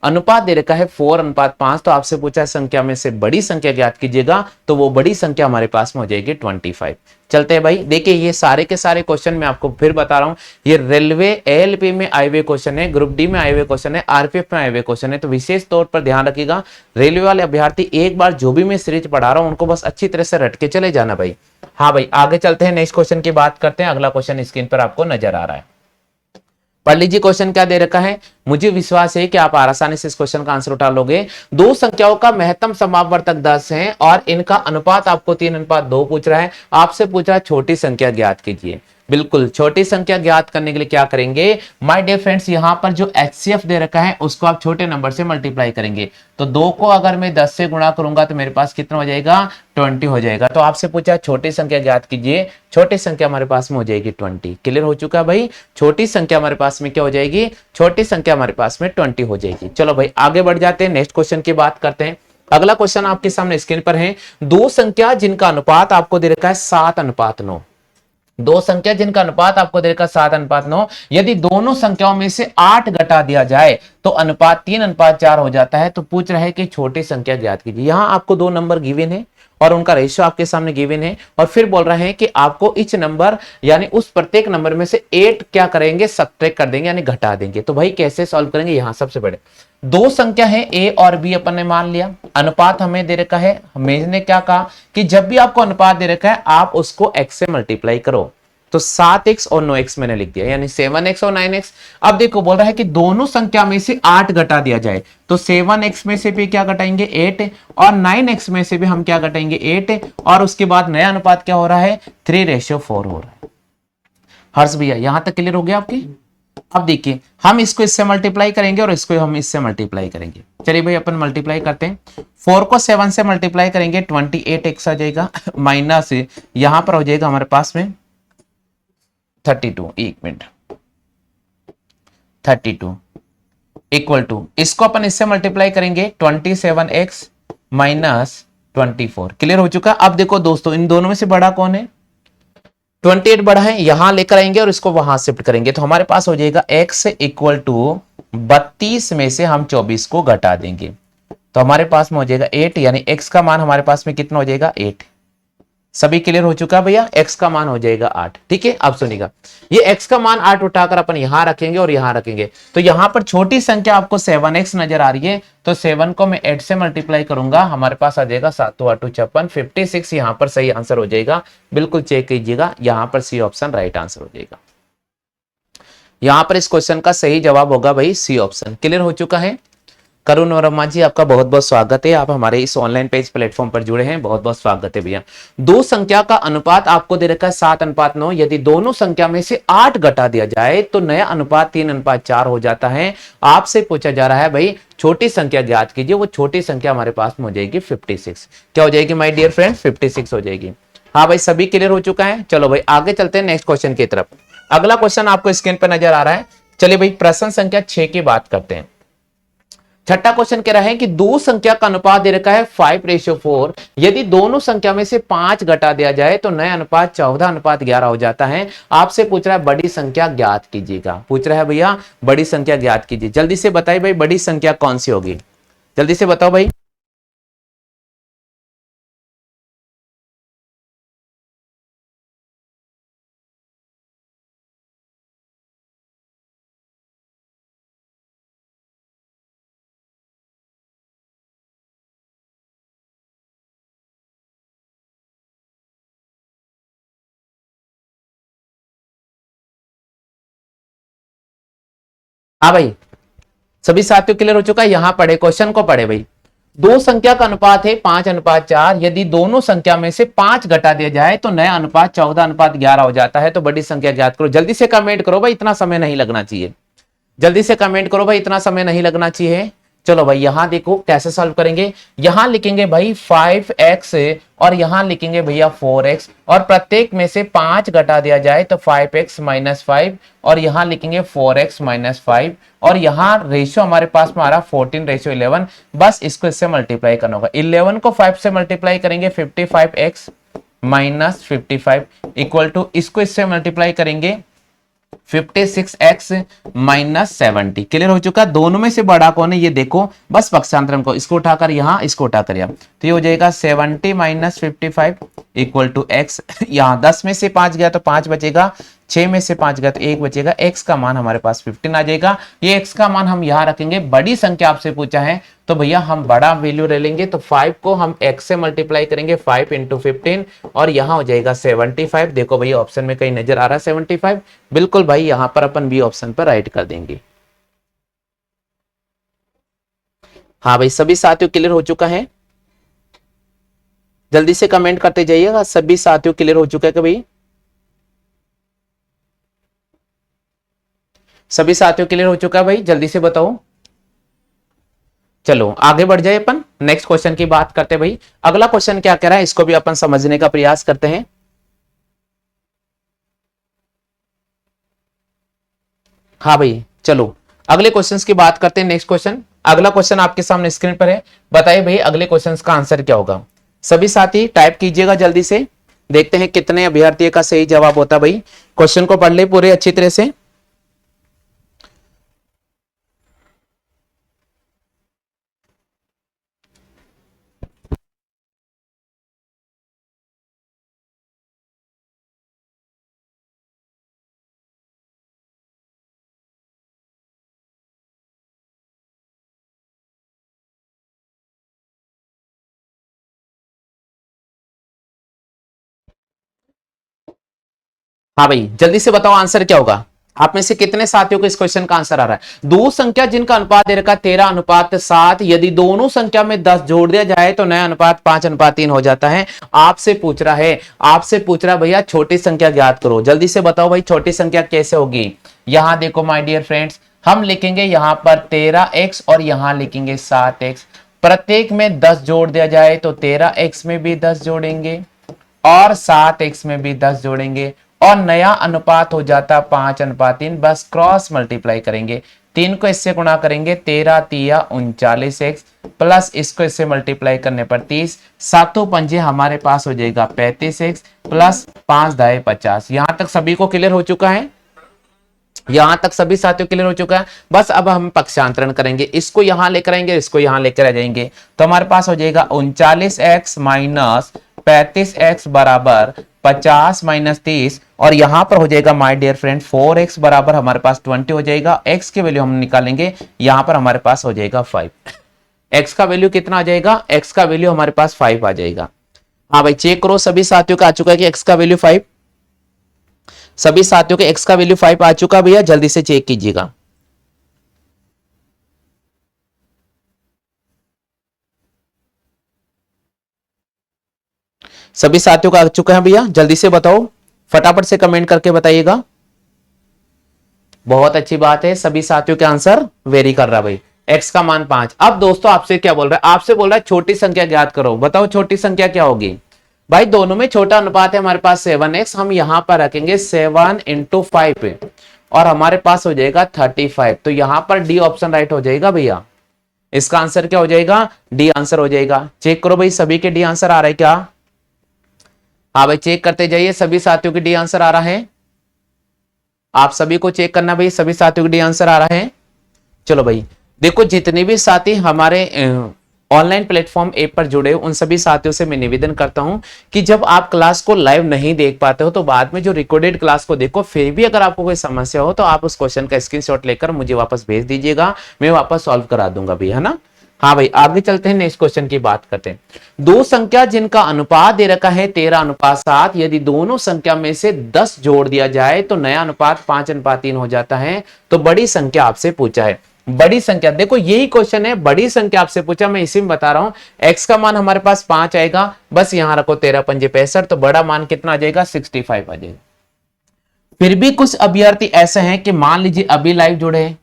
अनुपात दे रखा है 4:5। तो आपसे पूछा है संख्या में से बड़ी संख्या ज्ञात कीजिएगा, तो वो बड़ी संख्या हमारे पास में हो जाएगी 25। चलते हैं भाई। देखिए ये सारे के सारे क्वेश्चन मैं आपको फिर बता रहा हूं, ये रेलवे एएलपी में आए हुए क्वेश्चन है, ग्रुप डी में आए हुए क्वेश्चन है, आरपीएफ में आए हुए क्वेश्चन है। तो विशेष तौर पर ध्यान रखिएगा रेलवे वाले अभ्यर्थी, एक बार जो भी मैं सीरीज पढ़ा रहा हूं उनको बस अच्छी तरह से रट के चले जाना भाई। हाँ भाई आगे चलते हैं, नेक्स्ट क्वेश्चन की बात करते हैं। अगला क्वेश्चन स्क्रीन पर आपको नजर आ रहा है, पढ़ लीजिए। क्वेश्चन क्या दे रखा है, मुझे विश्वास है कि आप आसानी से इस क्वेश्चन का आंसर उठा लोगे। दो संख्याओं का महत्तम समापवर्तक 10 है और इनका अनुपात आपको 3:2 पूछ रहा है। आपसे पूछ रहा है छोटी संख्या ज्ञात कीजिए। बिल्कुल छोटी संख्या ज्ञात करने के लिए क्या करेंगे माय डियर फ्रेंड्स, यहां पर जो एचसीएफ दे रखा है उसको आप छोटे नंबर से मल्टीप्लाई करेंगे। तो 2 को अगर मैं 10 से गुणा करूंगा तो मेरे पास कितना हो जाएगा? 20 हो जाएगा। तो आपसे पूछा छोटी संख्या ज्ञात कीजिए, छोटी संख्या हमारे पास में हो जाएगी 20। क्लियर हो चुका भाई? छोटी संख्या हमारे पास में क्या हो जाएगी? छोटी संख्या हमारे पास में 20 हो जाएगी। चलो भाई आगे बढ़ जाते हैं, नेक्स्ट क्वेश्चन की बात करते हैं। अगला क्वेश्चन आपके सामने स्क्रीन पर है। दो संख्या जिनका अनुपात आपको दे रखा है 7:9। दो संख्या जिनका अनुपात आपको दे रखा 7:9, यदि दोनों संख्याओं में से 8 घटा दिया जाए तो अनुपात 3:4 हो जाता है। तो पूछ रहे हैं कि छोटी संख्या ज्ञात कीजिए। यहां आपको दो नंबर गिवन है और उनका रेशियो आपके सामने गिवन है और फिर बोल रहे हैं कि आपको इच नंबर यानी उस प्रत्येक नंबर में से 8 क्या करेंगे? सब्ट्रैक्ट कर देंगे यानी घटा देंगे। तो भाई कैसे सॉल्व करेंगे? यहां सबसे बड़े दो संख्या है ए और बी, अपन ने मान लिया। अनुपात हमें दे रखा है, हमने क्या कहा कि जब भी आपको अनुपात दे रखा है आप उसको x से मल्टीप्लाई करो। तो 7x और 9x मैंने लिख दिया यानी 7x और 9x। अब देखो बोल रहा है कि दोनों संख्या में से 8 घटा दिया जाए, तो 7x में से भी क्या घटाएंगे? 8 और 9x में से भी हम क्या घटाएंगे? 8 और उसके बाद नया अनुपात क्या हो रहा है? 3:4 हो रहा है। हर्ष भैया यहां तक क्लियर हो गया आपकी? अब देखिए हम इसको इससे मल्टीप्लाई करेंगे और इसको हम इससे मल्टीप्लाई करेंगे। चलिए भाई अपन मल्टीप्लाई करते हैं। 4 को 7 से मल्टीप्लाई करेंगे 28x आ जाएगा, माइनस यहां पर हो जाएगा हमारे पास में 32। एक मिनट, 32 इक्वल टू इसको अपन इससे मल्टीप्लाई करेंगे 27x माइनस 24। क्लियर हो चुका? अब देखो दोस्तों इन दोनों में से बड़ा कौन है? 28 बड़ा है, यहां लेकर आएंगे और इसको वहां शिफ्ट करेंगे तो हमारे पास हो जाएगा x इक्वल टू 32 में से हम 24 को घटा देंगे तो हमारे पास में हो जाएगा 8 यानी x का मान हमारे पास में कितना हो जाएगा? 8। सभी क्लियर हो चुका है भैया। x का मान हो जाएगा 8। ठीक है, अब सुनिएगा, ये x का मान 8 उठाकर अपन यहां रखेंगे और यहां रखेंगे, तो यहां पर छोटी संख्या आपको 7x नजर आ रही है, तो 7 को मैं 8 से मल्टीप्लाई करूंगा, हमारे पास आ जाएगा 7 8 56, 56 यहां पर सही आंसर हो जाएगा। बिल्कुल चेक कीजिएगा, यहां पर सी ऑप्शन राइट आंसर हो जाएगा। यहां पर इस क्वेश्चन का सही जवाब होगा भाई सी ऑप्शन। क्लियर हो चुका है। करुण वर्मा जी, आपका बहुत बहुत स्वागत है, आप हमारे इस ऑनलाइन पेज प्लेटफॉर्म पर जुड़े हैं, बहुत बहुत स्वागत है भैया। दो संख्या का अनुपात आपको दे रखा है 7:9, यदि दोनों संख्या में से 8 घटा दिया जाए तो नया अनुपात 3:4 हो जाता है। आपसे पूछा जा रहा है भाई छोटी संख्या ज्ञात कीजिए, वो छोटी संख्या हमारे पास में हो जाएगी 56। क्या हो जाएगी माय डियर फ्रेंड? 56 हो जाएगी। हाँ भाई, सभी क्लियर हो चुका है। चलो भाई आगे चलते हैं नेक्स्ट क्वेश्चन की तरफ। अगला क्वेश्चन आपको स्क्रीन पर नजर आ रहा है। चलिए भाई प्रश्न संख्या 6 की बात करते हैं। छठा क्वेश्चन कह रहा है कि दो संख्या का अनुपात दे रखा है 5:4, यदि दोनों संख्या में से 5 घटा दिया जाए तो नया अनुपात 14:11 हो जाता है। आपसे पूछ रहा है बड़ी संख्या ज्ञात कीजिएगा, पूछ रहा है भैया बड़ी संख्या ज्ञात कीजिए। जल्दी से बताइए भाई बड़ी संख्या कौन सी होगी, जल्दी से बताओ भाई। हाँ भाई, सभी साथियों क्लियर हो चुका है। यहां पढ़े क्वेश्चन को, पढ़े भाई। दो संख्या का अनुपात है 5:4, यदि दोनों संख्या में से 5 घटा दिया जाए तो नया अनुपात 14:11 हो जाता है। तो बड़ी संख्या ज्ञात करो। जल्दी से कमेंट करो भाई, इतना समय नहीं लगना चाहिए। जल्दी से कमेंट करो भाई, इतना समय नहीं लगना चाहिए। चलो भाई यहां देखो कैसे सॉल्व करेंगे। यहां लिखेंगे भाई 5x और यहां लिखेंगे भैया 4x, और प्रत्येक में से 5 घटा दिया जाए तो 5x - 5, और यहां लिखेंगे 4x - 5, और यहां रेशियो हमारे पास में आ रहा 14:11। बस इसको इससे मल्टीप्लाई करना होगा। 11 को 5 से मल्टीप्लाई करेंगे 55x - 55 इक्वल टू, इसको इससे मल्टीप्लाई करेंगे 56x - 70। क्लियर हो चुका। दोनों में से बड़ा कौन है ये देखो, बस पक्षांतरण को, इसको उठाकर यहां, इसको उठाकर यहां, तो ये हो जाएगा 70 - 55 इक्वल टू x। यहां 10 में से 5 गया तो 5 बचेगा, 6 में से 5 गया तो 1 बचेगा। x का मान हमारे पास 15 आ जाएगा। ये x का मान हम यहां रखेंगे। बड़ी संख्या आपसे पूछा है तो भैया हम बड़ा वैल्यू ले लेंगे, तो 5 को हम x से मल्टीप्लाई करेंगे 5 × 15, और यहां हो जाएगा 75। देखो भैया ऑप्शन में कहीं नजर आ रहा है 75, बिल्कुल भाई यहां पर अपन बी ऑप्शन पर राइट कर देंगे। हाँ भाई सभी साथियों क्लियर हो चुका है। जल्दी से कमेंट करते जाइएगा, सभी साथियों क्लियर हो चुका है कि भाई सभी साथियों क्लियर हो चुका है भाई, जल्दी से बताओ। चलो आगे बढ़ जाए, अपन नेक्स्ट क्वेश्चन की बात करते हैं भाई। अगला क्वेश्चन क्या कह रहा है इसको भी अपन समझने का प्रयास करते हैं। हाँ भाई चलो अगले क्वेश्चंस की बात करते हैं। नेक्स्ट क्वेश्चन, अगला क्वेश्चन आपके सामने स्क्रीन पर है। बताइए भाई अगले क्वेश्चंस का आंसर क्या होगा। सभी साथी टाइप कीजिएगा जल्दी से, देखते हैं कितने अभ्यर्थी का सही जवाब होता भाई। क्वेश्चन को पढ़ ले पूरे अच्छी तरह से। हाँ भाई जल्दी से बताओ आंसर क्या होगा। आप में से कितने साथियों को इस क्वेश्चन का आंसर आ रहा है। दो संख्या जिनका अनुपात दे रखा 13:7, यदि दोनों संख्या में 10 जोड़ दिया जाए तो नया अनुपात 5:3 हो जाता है। आपसे पूछ रहा है, आपसे पूछ रहा है भैया छोटी संख्या ज्ञात करो। जल्दी से बताओ भाई छोटी संख्या कैसे होगी। यहां देखो माय डियर फ्रेंड्स, हम लिखेंगे यहां पर 13x और यहां लिखेंगे 7x। प्रत्येक में 10 जोड़ दिया जाए तो 13x में भी 10 जोड़ेंगे और 7x में भी 10 जोड़ेंगे, और नया अनुपात हो जाता 5:3। बस क्रॉस मल्टीप्लाई करेंगे, 3 को इससे गुणा करेंगे 13 तिया 39x, प्लस इसको इससे मल्टीप्लाई करने पर 30, सातों पंजे हमारे पास हो जाएगा 35x, प्लस 5 दाए 50। यहां तक सभी को क्लियर हो चुका है। यहां तक सभी साथियों क्लियर हो चुका है। बस अब हम पक्षांतरण करेंगे, इसको यहां लेकर आएंगे, इसको यहां लेकर आ जाएंगे, तो हमारे पास हो जाएगा 39x - 35x बराबर 50 माइनस 30, और यहां पर हो जाएगा माय डियर फ्रेंड 4x बराबर हमारे पास 20 हो जाएगा। x की वैल्यू हम निकालेंगे, यहां पर हमारे पास हो जाएगा 5। x का वैल्यू कितना आ जाएगा? x का वैल्यू हमारे पास 5 आ जाएगा। हाँ भाई चेक करो, सभी साथियों का आ चुका है कि x का वैल्यू 5, सभी साथियों के x का वैल्यू 5 आ चुका भैया, जल्दी से चेक कीजिएगा। सभी साथियों का आ चुका है भैया, जल्दी से बताओ, फटाफट से कमेंट करके बताइएगा। बहुत अच्छी बात है, सभी साथियों के आंसर वेरी कर रहा भाई। x का मान 5। अब दोस्तों आपसे क्या बोल रहा है? आपसे बोल रहा है छोटी संख्या ज्ञात करो। बताओ छोटी संख्या क्या होगी भाई? दोनों में छोटा अनुपात है हमारे पास 7x, हम यहां पर रखेंगे 7 इंटू 5 और हमारे पास हो जाएगा 35। तो यहां पर डी ऑप्शन राइट हो जाएगा भैया। इसका आंसर क्या हो जाएगा? डी आंसर हो जाएगा। चेक करो भाई, सभी के डी आंसर आ रहा है क्या? हाँ भाई चेक करते जाइए, सभी साथियों के डी आंसर आ रहा है। आप सभी को चेक करना भाई, सभी साथियों के डी आंसर आ रहा है। चलो भाई देखो, जितने भी साथी हमारे ऑनलाइन प्लेटफॉर्म ऐप पर जुड़े उन सभी साथियों से मैं निवेदन करता हूं कि जब आप क्लास को लाइव नहीं देख पाते हो तो बाद में जो रिकॉर्डेड क्लास को देखो। फिर भी अगर आपको कोई समस्या हो तो आप उस क्वेश्चन का स्क्रीनशॉट लेकर मुझे वापस भेज दीजिएगा, मैं वापस सॉल्व करा दूंगा भी, है ना। हाँ भाई आगे चलते हैं, नेक्स्ट क्वेश्चन की बात करते हैं। दो संख्या जिनका अनुपात दे रखा है 13:7, यदि दोनों संख्या में से 10 जोड़ दिया जाए तो नया अनुपात 5:3 हो जाता है। तो बड़ी संख्या आपसे पूछा है। बड़ी संख्या देखो, यही क्वेश्चन है, बड़ी संख्या आपसे पूछा, मैं इसी में बता रहा हूं। x का मान हमारे पास 5 आएगा, बस यहां रखो 13 पंजे 65, तो बड़ा मान कितना आ जाएगा? 65 आ जाएगा। फिर भी कुछ अभ्यर्थी ऐसे हैं कि मान लीजिए अभी लाइव जुड़े हैं,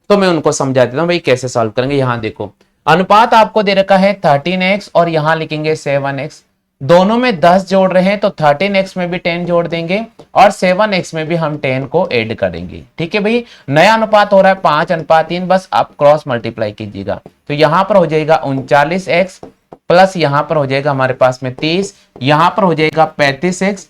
तो मैं उनको समझा देता हूं भाई कैसे सॉल्व करेंगे। यहां देखो, अनुपात आपको दे रखा है 13x और यहां लिखेंगे 7x। दोनों में 10 जोड़ रहे हैं तो 13x में भी 10 जोड़ देंगे और 7x में भी हम 10 को ऐड करेंगे। ठीक है भाई, नया अनुपात हो रहा है 5:3, बस आप क्रॉस मल्टीप्लाई कीजिएगा। तो यहां पर हो जाएगा 39x प्लस यहां पर हो जाएगा हमारे पास में 30, यहां पर हो जाएगा 35x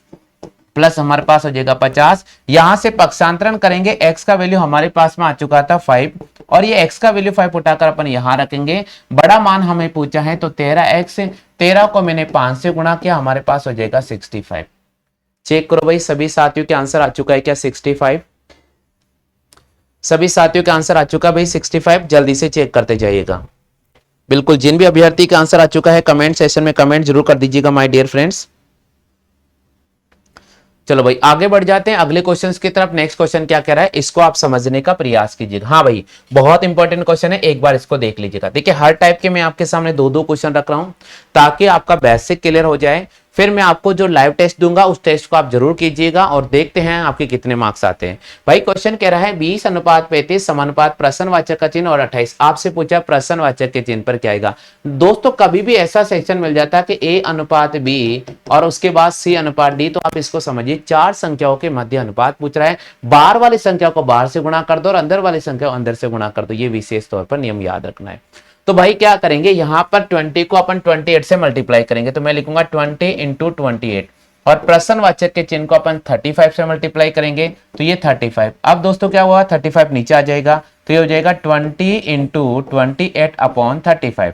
प्लस हमारे पास हो जाएगा 50। यहां से पक्षांतरण करेंगे, x का वैल्यू हमारे पास में आ चुका था 5 और ये x का वैल्यू 5 उठाकर अपन यहां रखेंगे। बड़ा मान हमें पूछा है तो 13x, 13 को मैंने 5 से गुणा किया, हमारे पास हो जाएगा 65। चेक करो भाई, सभी साथियों के आंसर आ चुका है क्या? 65। सभी साथियों का आंसर आ चुका भाई 65, जल्दी से चेक करते जाइएगा। बिल्कुल, जिन भी अभ्यर्थी का आंसर आ चुका है कमेंट सेशन में कमेंट जरूर कर दीजिएगा माय डियर फ्रेंड्स। चलो भाई आगे बढ़ जाते हैं अगले क्वेश्चन की तरफ। नेक्स्ट क्वेश्चन क्या कह रहा है, इसको आप समझने का प्रयास कीजिएगा। हाँ भाई बहुत इंपॉर्टेंट क्वेश्चन है, एक बार इसको देख लीजिएगा। देखिए हर टाइप के मैं आपके सामने दो क्वेश्चन रख रहा हूं ताकि आपका बेसिक क्लियर हो जाए। फिर मैं आपको जो लाइव टेस्ट दूंगा उस टेस्ट को आप जरूर कीजिएगा और देखते हैं आपके कितने मार्क्स आते हैं। भाई क्वेश्चन कह रहा है 20:35 समानुपात प्रश्नवाचक का चिन्ह और 28। आपसे पूछा प्रश्नवाचक के चिन्ह पर क्या आएगा। दोस्तों कभी भी ऐसा सेक्शन मिल जाता है कि A/B और उसके बाद C/D, तो आप इसको समझिए 4 संख्याओं के मध्य अनुपात पूछ रहा है। बाहर वाली संख्या को बाहर से गुणा कर दो और अंदर वाली संख्या को अंदर से गुणा कर दो, ये विशेष तौर पर नियम याद रखना है। तो भाई क्या करेंगे, यहां पर 20 को अपन 28 से मल्टीप्लाई करेंगे, तो मैं लिखूंगा 20 इंटू 28 और प्रश्नवाचक के चिन्ह को अपन 35 से मल्टीप्लाई करेंगे तो ये 35। अब दोस्तों क्या हुआ, 35 नीचे आ जाएगा तो ये हो जाएगा 20 इंटू 28 अपॉन 35।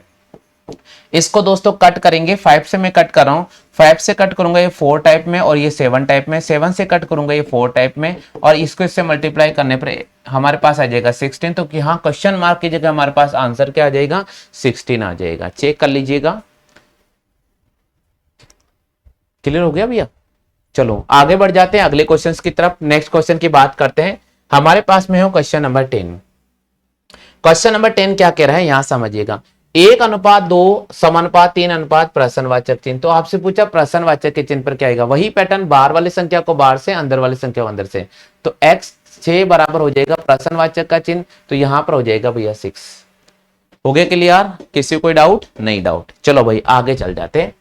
इसको दोस्तों कट करेंगे, 5 से मैं कट कर रहा हूं, 5 से कट करूंगा ये 4 टाइप में और ये 7 टाइप में, 7 से कट करूंगा ये 4 टाइप में और इसको इससे मल्टीप्लाई करने पर हमारे पास आ जाएगा 16। तो यहाँ क्वेश्चन मार्क की जगह हमारे पास आंसर क्या आ जाएगा, 16 आ जाएगा। चेक कर लीजिएगा। क्लियर हो गया भैया। चलो आगे बढ़ जाते हैं अगले क्वेश्चन की तरफ। नेक्स्ट क्वेश्चन की बात करते हैं। हमारे पास में हो क्वेश्चन नंबर 10। क्वेश्चन नंबर 10 क्या कह रहा है, यहां समझिएगा। 1:2 समानुपात 3 प्रश्नवाचक चिन्ह। तो आपसे पूछा प्रश्नवाचक के चिन्ह पर क्या आएगा, वही पैटर्न, बाहर वाली संख्या को बाहर से, अंदर वाली संख्या को अंदर से। तो x 6 बराबर हो जाएगा प्रश्नवाचक का चिन्ह, तो यहां पर हो जाएगा भैया 6। हो गया क्लियर, किसी कोई डाउट? नहीं डाउट। चलो भाई आगे चल जाते हैं,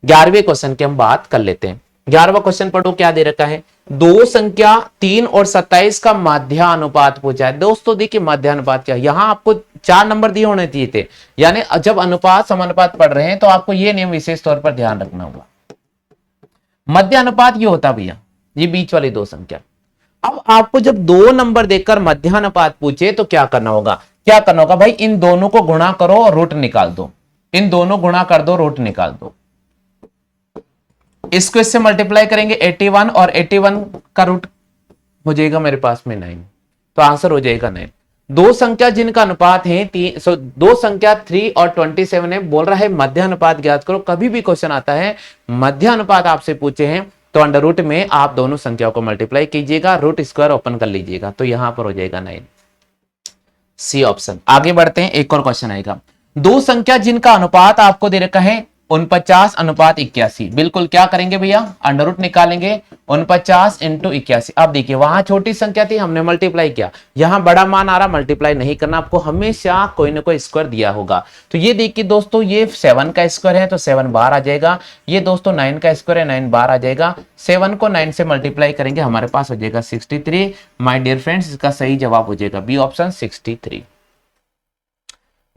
11वें क्वेश्चन की हम बात कर लेते हैं। 11वां क्वेश्चन पढ़ो क्या दे रखा है, दो संख्या 3 और 27 का मध्यानुपात पूछा है। दोस्तों देखिए मध्यानुपात क्या है, यहां आपको 4 नंबर दिए होने चाहिए थे, यानी जब अनुपात समानुपात पढ़ रहे हैं तो आपको यह नियम विशेष तौर पर ध्यान रखना होगा। मध्यानुपात ये होता भैया, ये बीच वाली दो संख्या। अब आपको जब 2 नंबर देकर मध्यानुपात पूछे तो क्या करना होगा, क्या करना होगा भाई, इन दोनों को गुणा करो और रूट निकाल दो, इन दोनों गुणा कर दो, रूट निकाल दो। इसको इससे मल्टीप्लाई करेंगे 81 और 81 का रूट हो जाएगा मेरे पास में 9, तो आंसर हो जाएगा 9। दो संख्या जिनका अनुपात है दो संख्या 3 और 27 है, बोल रहा है मध्य अनुपात ज्ञात करो। कभी भी क्वेश्चन आता है मध्य अनुपात आपसे पूछे हैं तो अंडर रूट में आप दोनों संख्याओं को मल्टीप्लाई कीजिएगा, रूट स्क्वायर ओपन कर लीजिएगा, तो यहां पर हो जाएगा 9, सी ऑप्शन। आगे बढ़ते हैं, एक और क्वेश्चन आएगा। दो संख्या जिनका अनुपात आपको दे रखा है 49:81, बिल्कुल क्या करेंगे भैया, अंडर रूट निकालेंगे 49 × 81। अब देखिए वहां छोटी संख्या थी, हमने मल्टीप्लाई किया, यहां बड़ा मान आ रहा, मल्टीप्लाई नहीं करना, आपको हमेशा कोई ना कोई स्क्वायर दिया होगा। तो ये देखिए दोस्तों, ये 7 का स्क्वायर है तो 7 बाहर आ जाएगा, ये दोस्तों 9 का स्क्वायर है, 9 बाहर आ जाएगा। 7 को 9 से मल्टीप्लाई करेंगे, हमारे पास हो जाएगा 63। माय डियर फ्रेंड्स, इसका सही जवाब हो जाएगा बी ऑप्शन 63।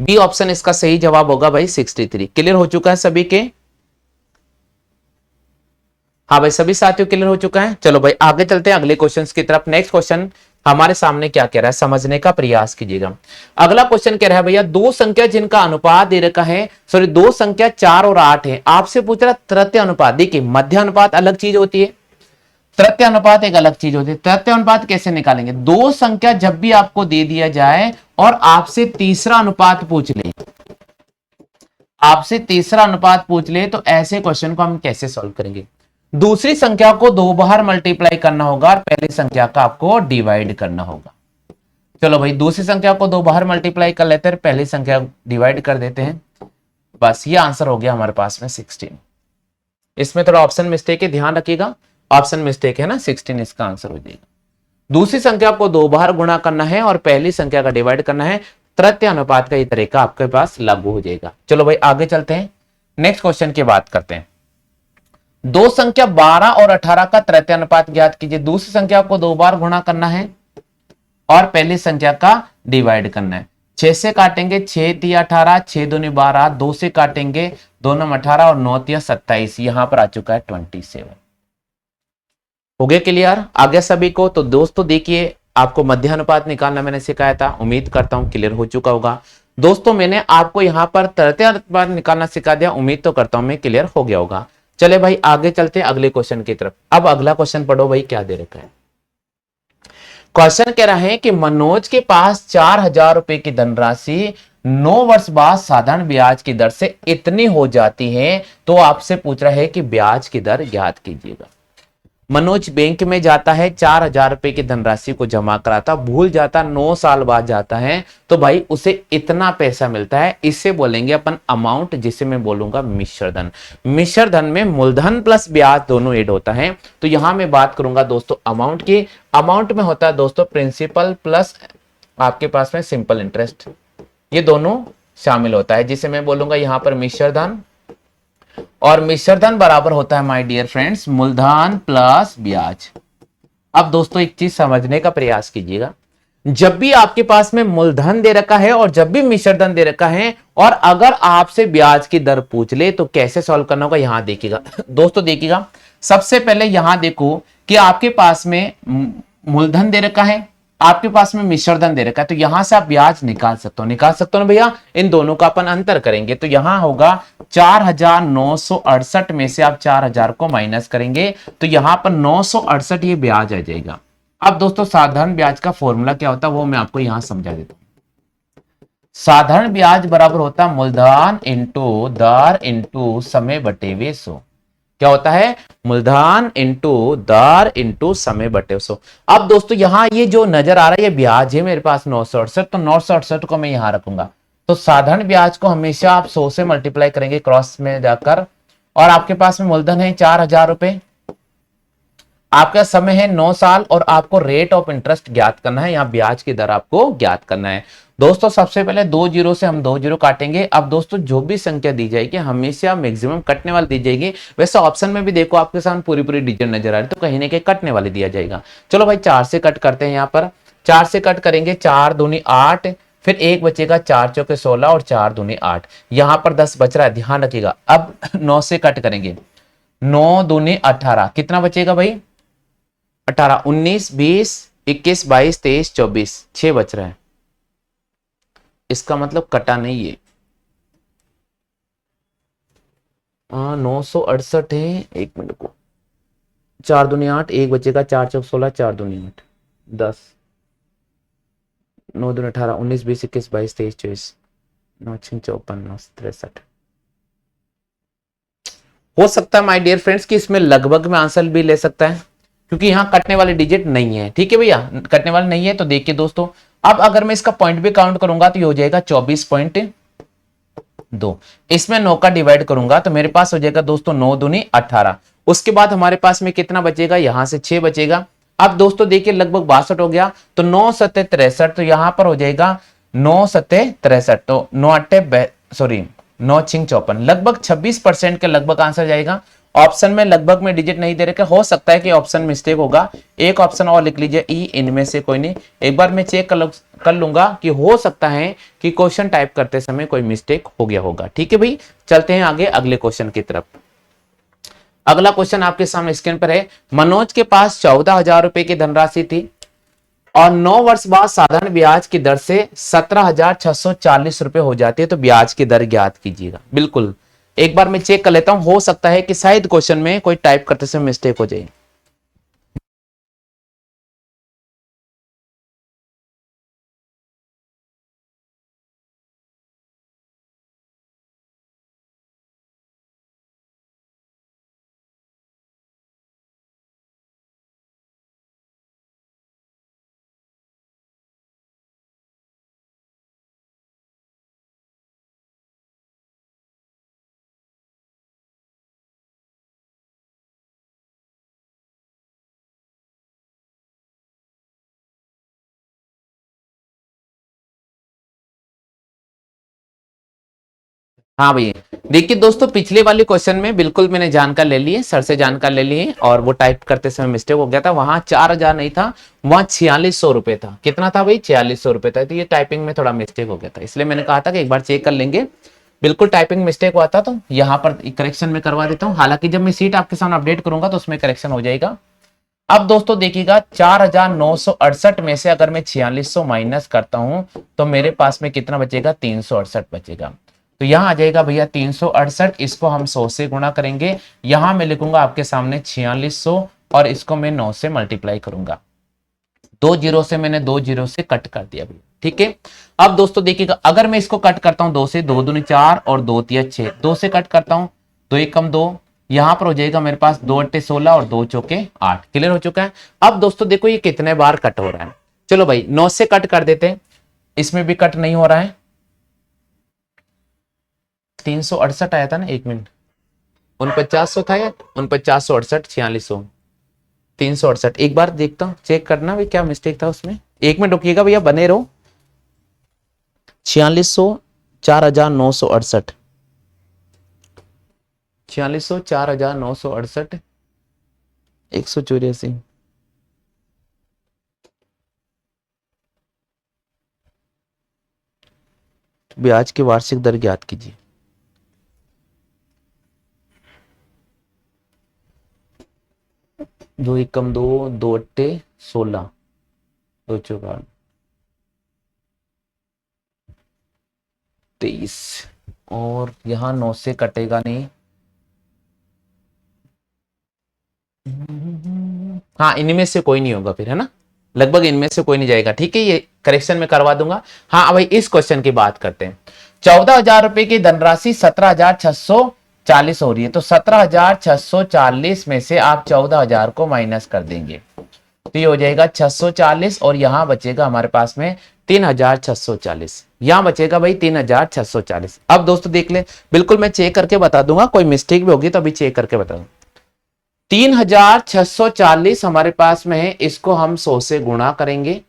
बी ऑप्शन इसका सही जवाब होगा भाई 63। क्लियर हो चुका है सभी के? हाँ भाई, सभी साथियों क्लियर हो चुका है। चलो भाई आगे चलते हैं अगले क्वेश्चन की तरफ। नेक्स्ट क्वेश्चन हमारे सामने क्या कह रहा है, समझने का प्रयास कीजिएगा। अगला क्वेश्चन कह रहा है भैया, दो संख्या जिनका अनुपात दे रखा है, सॉरी दो संख्या 4 और 8 है, आपसे पूछ रहा तृतीय अनुपात। देखिए मध्य अनुपात अलग चीज होती है, तृतीय अनुपात एक अलग चीज होती है। तृतीय अनुपात कैसे निकालेंगे, दो संख्या जब भी आपको दे दिया जाए और आपसे तीसरा अनुपात पूछ ले, आपसे तीसरा अनुपात पूछ ले, तो ऐसे क्वेश्चन को हम कैसे सॉल्व करेंगे। दूसरी संख्या को दो बार मल्टीप्लाई करना होगा और पहली संख्या का आपको डिवाइड करना होगा। चलो भाई दूसरी संख्या को दो बार मल्टीप्लाई कर लेते हैं, पहली संख्या डिवाइड कर देते हैं, बस ये आंसर हो गया हमारे पास में 16। इसमें थोड़ा ऑप्शन मिस्टेक है, ध्यान रखिएगा, ऑप्शन मिस्टेक है ना, 16 इसका आंसर हो जाएगा। दूसरी संख्या को दो बार गुणा करना है और पहली संख्या का डिवाइड करना है, तृतीय अनुपात का ये तरीका आपके पास लागू हो जाएगा। चलो भाई आगे चलते हैं, नेक्स्ट क्वेश्चन की बात करते हैं। दो संख्या 12 और 18 का तृतीय अनुपात ज्ञात कीजिए। दूसरी संख्या को दो बार गुणा करना है और पहली संख्या का डिवाइड करना है। 6 से काटेंगे, 6 3 18, 6 दूनी 12, 2 से काटेंगे, 2 9 18 और 9 3 27, यहां पर आ चुका है 27। हो गया क्लियर आगे सभी को? तो दोस्तों देखिए, आपको मध्य अनुपात निकालना मैंने सिखाया था, उम्मीद करता हूं क्लियर हो चुका होगा। दोस्तों मैंने आपको यहां पर तृतीय अनुपात निकालना सिखा दिया, उम्मीद तो करता हूं मैं क्लियर हो गया होगा। चले भाई आगे चलते हैं अगले क्वेश्चन की तरफ। अब अगला क्वेश्चन पढ़ो भाई, क्या दे रखा है। क्वेश्चन कह रहा है कि मनोज के पास 4000 रुपए की धनराशि 9 वर्ष बाद साधारण ब्याज की दर से इतनी हो जाती है, तो आपसे पूछ रहा है कि ब्याज की दर ज्ञात कीजिएगा। मनोज बैंक में जाता है, 4000 रुपए की धनराशि को जमा कराता, भूल जाता, 9 साल बाद जाता है, तो भाई उसे इतना पैसा मिलता है। इससे बोलेंगे अपन अमाउंट, जिसे मैं बोलूंगा मिश्र धन। मिश्र धन में मूलधन प्लस ब्याज दोनों ऐड होता है। तो यहां मैं बात करूंगा दोस्तों अमाउंट की। अमाउंट में होता है दोस्तों प्रिंसिपल प्लस आपके पास में सिंपल इंटरेस्ट, ये दोनों शामिल होता है, जिसे मैं बोलूंगा यहां पर मिश्र धन। और मिश्र धन बराबर होता है माय डियर फ्रेंड्स मूलधन प्लस ब्याज। अब दोस्तों एक चीज समझने का प्रयास कीजिएगा, जब भी आपके पास में मूलधन दे रखा है और जब भी मिश्र धन दे रखा है और अगर आपसे ब्याज की दर पूछ ले, तो कैसे सॉल्व करना होगा, यहां देखिएगा दोस्तों। देखिएगा सबसे पहले यहां देखो कि आपके पास में मूलधन दे रखा है, आपके पास में मिश्र धन दे रखा है, तो यहां से आप ब्याज निकाल सकते हो, निकाल सकते हो ना भैया। इन दोनों का अपन अंतर करेंगे, तो यहां होगा 4968 में से आप 4000 को माइनस करेंगे, तो यहां पर 968 ये ब्याज आ जाएगा। अब दोस्तों साधारण ब्याज का फॉर्मूला क्या होता है वो मैं आपको यहां समझा देता हूं। साधारण ब्याज बराबर होता है मूलधन इंटू दर इंटू समय बटे वे 100। क्या होता है, मूलधन इंटू दर इंटू समय बटे 100। अब दोस्तों यहां ये जो नजर आ रहा है ये ब्याज है मेरे पास 968, तो 968 को मैं यहां रखूंगा। तो साधारण ब्याज को हमेशा आप 100 से मल्टीप्लाई करेंगे क्रॉस में जाकर, और आपके पास में मूलधन है 4000 रुपए, आपका समय है 9 साल, और आपको रेट ऑफ इंटरेस्ट ज्ञात करना है, यहां ब्याज की दर आपको ज्ञात करना है। दोस्तों सबसे पहले 2 जीरो से हम 2 जीरो काटेंगे। अब दोस्तों जो भी संख्या दी जाएगी हमेशा मैक्सिमम कटने वाली दी जाएगी। वैसे ऑप्शन में भी देखो आपके सामने पूरी पूरी डिजिट नजर आ रही है, तो कहीं ना कहीं कटने वाली दिया जाएगा। चलो भाई 4 से कट करते हैं, यहाँ पर 4 से कट करेंगे, 4 दूनी 8, फिर एक बचेगा 4 चौके 16 और 4 दूनी 8, यहां पर 10 बच रहा है, ध्यान रखिएगा। अब 9 से कट करेंगे, 9 दूनी 18, कितना बचेगा भाई 18, 19 20 21 22 23 24, 6 बच रहा है। इसका मतलब कटा नहीं है, हाँ 968 है, एक मिनट को, 4 दूनी 8, एक बचेगा, 4 चौक 16, 4 दूनी 8, 10, 9 दूनी 18, 19 20 21 22 23 24, 9 6 54 9 63। हो सकता है माय डियर फ्रेंड्स कि इसमें लगभग में आंसर भी ले सकता है, क्योंकि यहाँ कटने वाले डिजिट नहीं है। ठीक है भैया, कटने वाले नहीं है। तो देखिए दोस्तों, अब अगर मैं इसका पॉइंट भी काउंट करूंगा तो ये हो जाएगा 24.2। इसमें 9 का डिवाइड करूंगा तो मेरे पास हो जाएगा दोस्तों 9 दूनी 18। उसके बाद हमारे पास में कितना बचेगा, यहां से 6 बचेगा। अब दोस्तों देखिए लगभग 62 हो गया, तो 9 7 63, तो यहां पर हो जाएगा 9 7 63, तो 9 8 सॉरी 9 6 54, लगभग 26% के लगभग आंसर जाएगा। ऑप्शन में लगभग में डिजिट नहीं दे रखे, हो सकता है कि ऑप्शन मिस्टेक होगा। एक ऑप्शन और लिख लीजिए ई, इनमें से कोई नहीं। एक बार मैं चेक कर लूंगा कि हो सकता है कि क्वेश्चन टाइप करते समय कोई मिस्टेक हो गया होगा। ठीक है भाई, चलते हैं आगे अगले क्वेश्चन की तरफ। अगला क्वेश्चन आपके सामने स्क्रीन पर है। मनोज के पास 14,000 रुपए की धनराशि थी और 9 वर्ष बाद साधारण ब्याज की दर से 17,640 रुपए हो जाती है, तो ब्याज की दर ज्ञात कीजिएगा। बिल्कुल, एक बार मैं चेक कर लेता हूं, हो सकता है कि शायद क्वेश्चन में कोई टाइप करते समय मिस्टेक हो जाए। हाँ भैया, देखिए दोस्तों पिछले वाले क्वेश्चन में बिल्कुल मैंने जानकारी ले ली है, सर से जानकारी ले ली है, और वो टाइप करते समय मिस्टेक हो गया था। वहां 4,000 नहीं था, वहां 4600 रुपए था। कितना था भाई, 4600 रुपए था। तो ये टाइपिंग में थोड़ा मिस्टेक हो गया था, इसलिए मैंने कहा था कि एक बार चेक कर लेंगे। बिल्कुल टाइपिंग मिस्टेक हुआ था, तो यहाँ पर करेक्शन में करवा देता हूँ। हालांकि जब मैं सीट आपके सामने अपडेट करूंगा तो उसमें करेक्शन हो जाएगा। अब दोस्तों देखिएगा, 4,968 में से अगर मैं 4600 माइनस करता हूं तो मेरे पास में कितना बचेगा, 368 बचेगा। तो यहां आ जाएगा भैया 368, इसको हम 100 से गुणा करेंगे। यहां मैं लिखूंगा आपके सामने 4600 और इसको मैं 9 से मल्टीप्लाई करूंगा। 2 जीरो से मैंने 2 जीरो से कट कर दिया भैया। ठीक है, अब दोस्तों देखिएगा, अगर मैं इसको कट करता हूं 2 से, 2 दूनी 4 और 2 तिया 6, 2 से कट करता हूं, 2 1 कम 2, यहां पर हो जाएगा मेरे पास 2 8 16 और 2 चौके 8। क्लियर हो चुका है। अब दोस्तों देखो ये कितने बार कट हो रहा है। चलो भाई 9 से कट कर देते हैं, इसमें भी कट नहीं हो रहा है। 368 आया था ना, 1 मिनट, 4900 था या 4968, 4600, 368। एक बार देखता हूँ, चेक करना भाई क्या मिस्टेक था उसमें। 1 मिनट रुकिएगा भैया, बने रहो। 4600, 4,968, 4600, 4,968, 184। ब्याज की वार्षिक दर ज्ञात कीजिए। दो एक कम 2, 2 8 16, 2 चौका 23, और यहाँ 9 से कटेगा नहीं। हाँ इनमें से कोई नहीं होगा फिर, है ना, लगभग इनमें से कोई नहीं जाएगा। ठीक है, ये करेक्शन में करवा दूंगा। हाँ भाई इस क्वेश्चन की बात करते हैं। 14,000 रुपए की धनराशि 17,640 हो रही है, तो 17,640 में से आप 14,000 को माइनस कर देंगे, तो ये हो जाएगा 640, और यहां बचेगा हमारे पास में 3,640। यहां बचेगा भाई 3,640। अब दोस्तों देख ले, बिल्कुल मैं चेक करके बता दूंगा, कोई मिस्टेक भी होगी तो अभी चेक करके बता दूंगा। 3,640 हमारे पास में है, इसको हम 100 से गुणा करेंगे,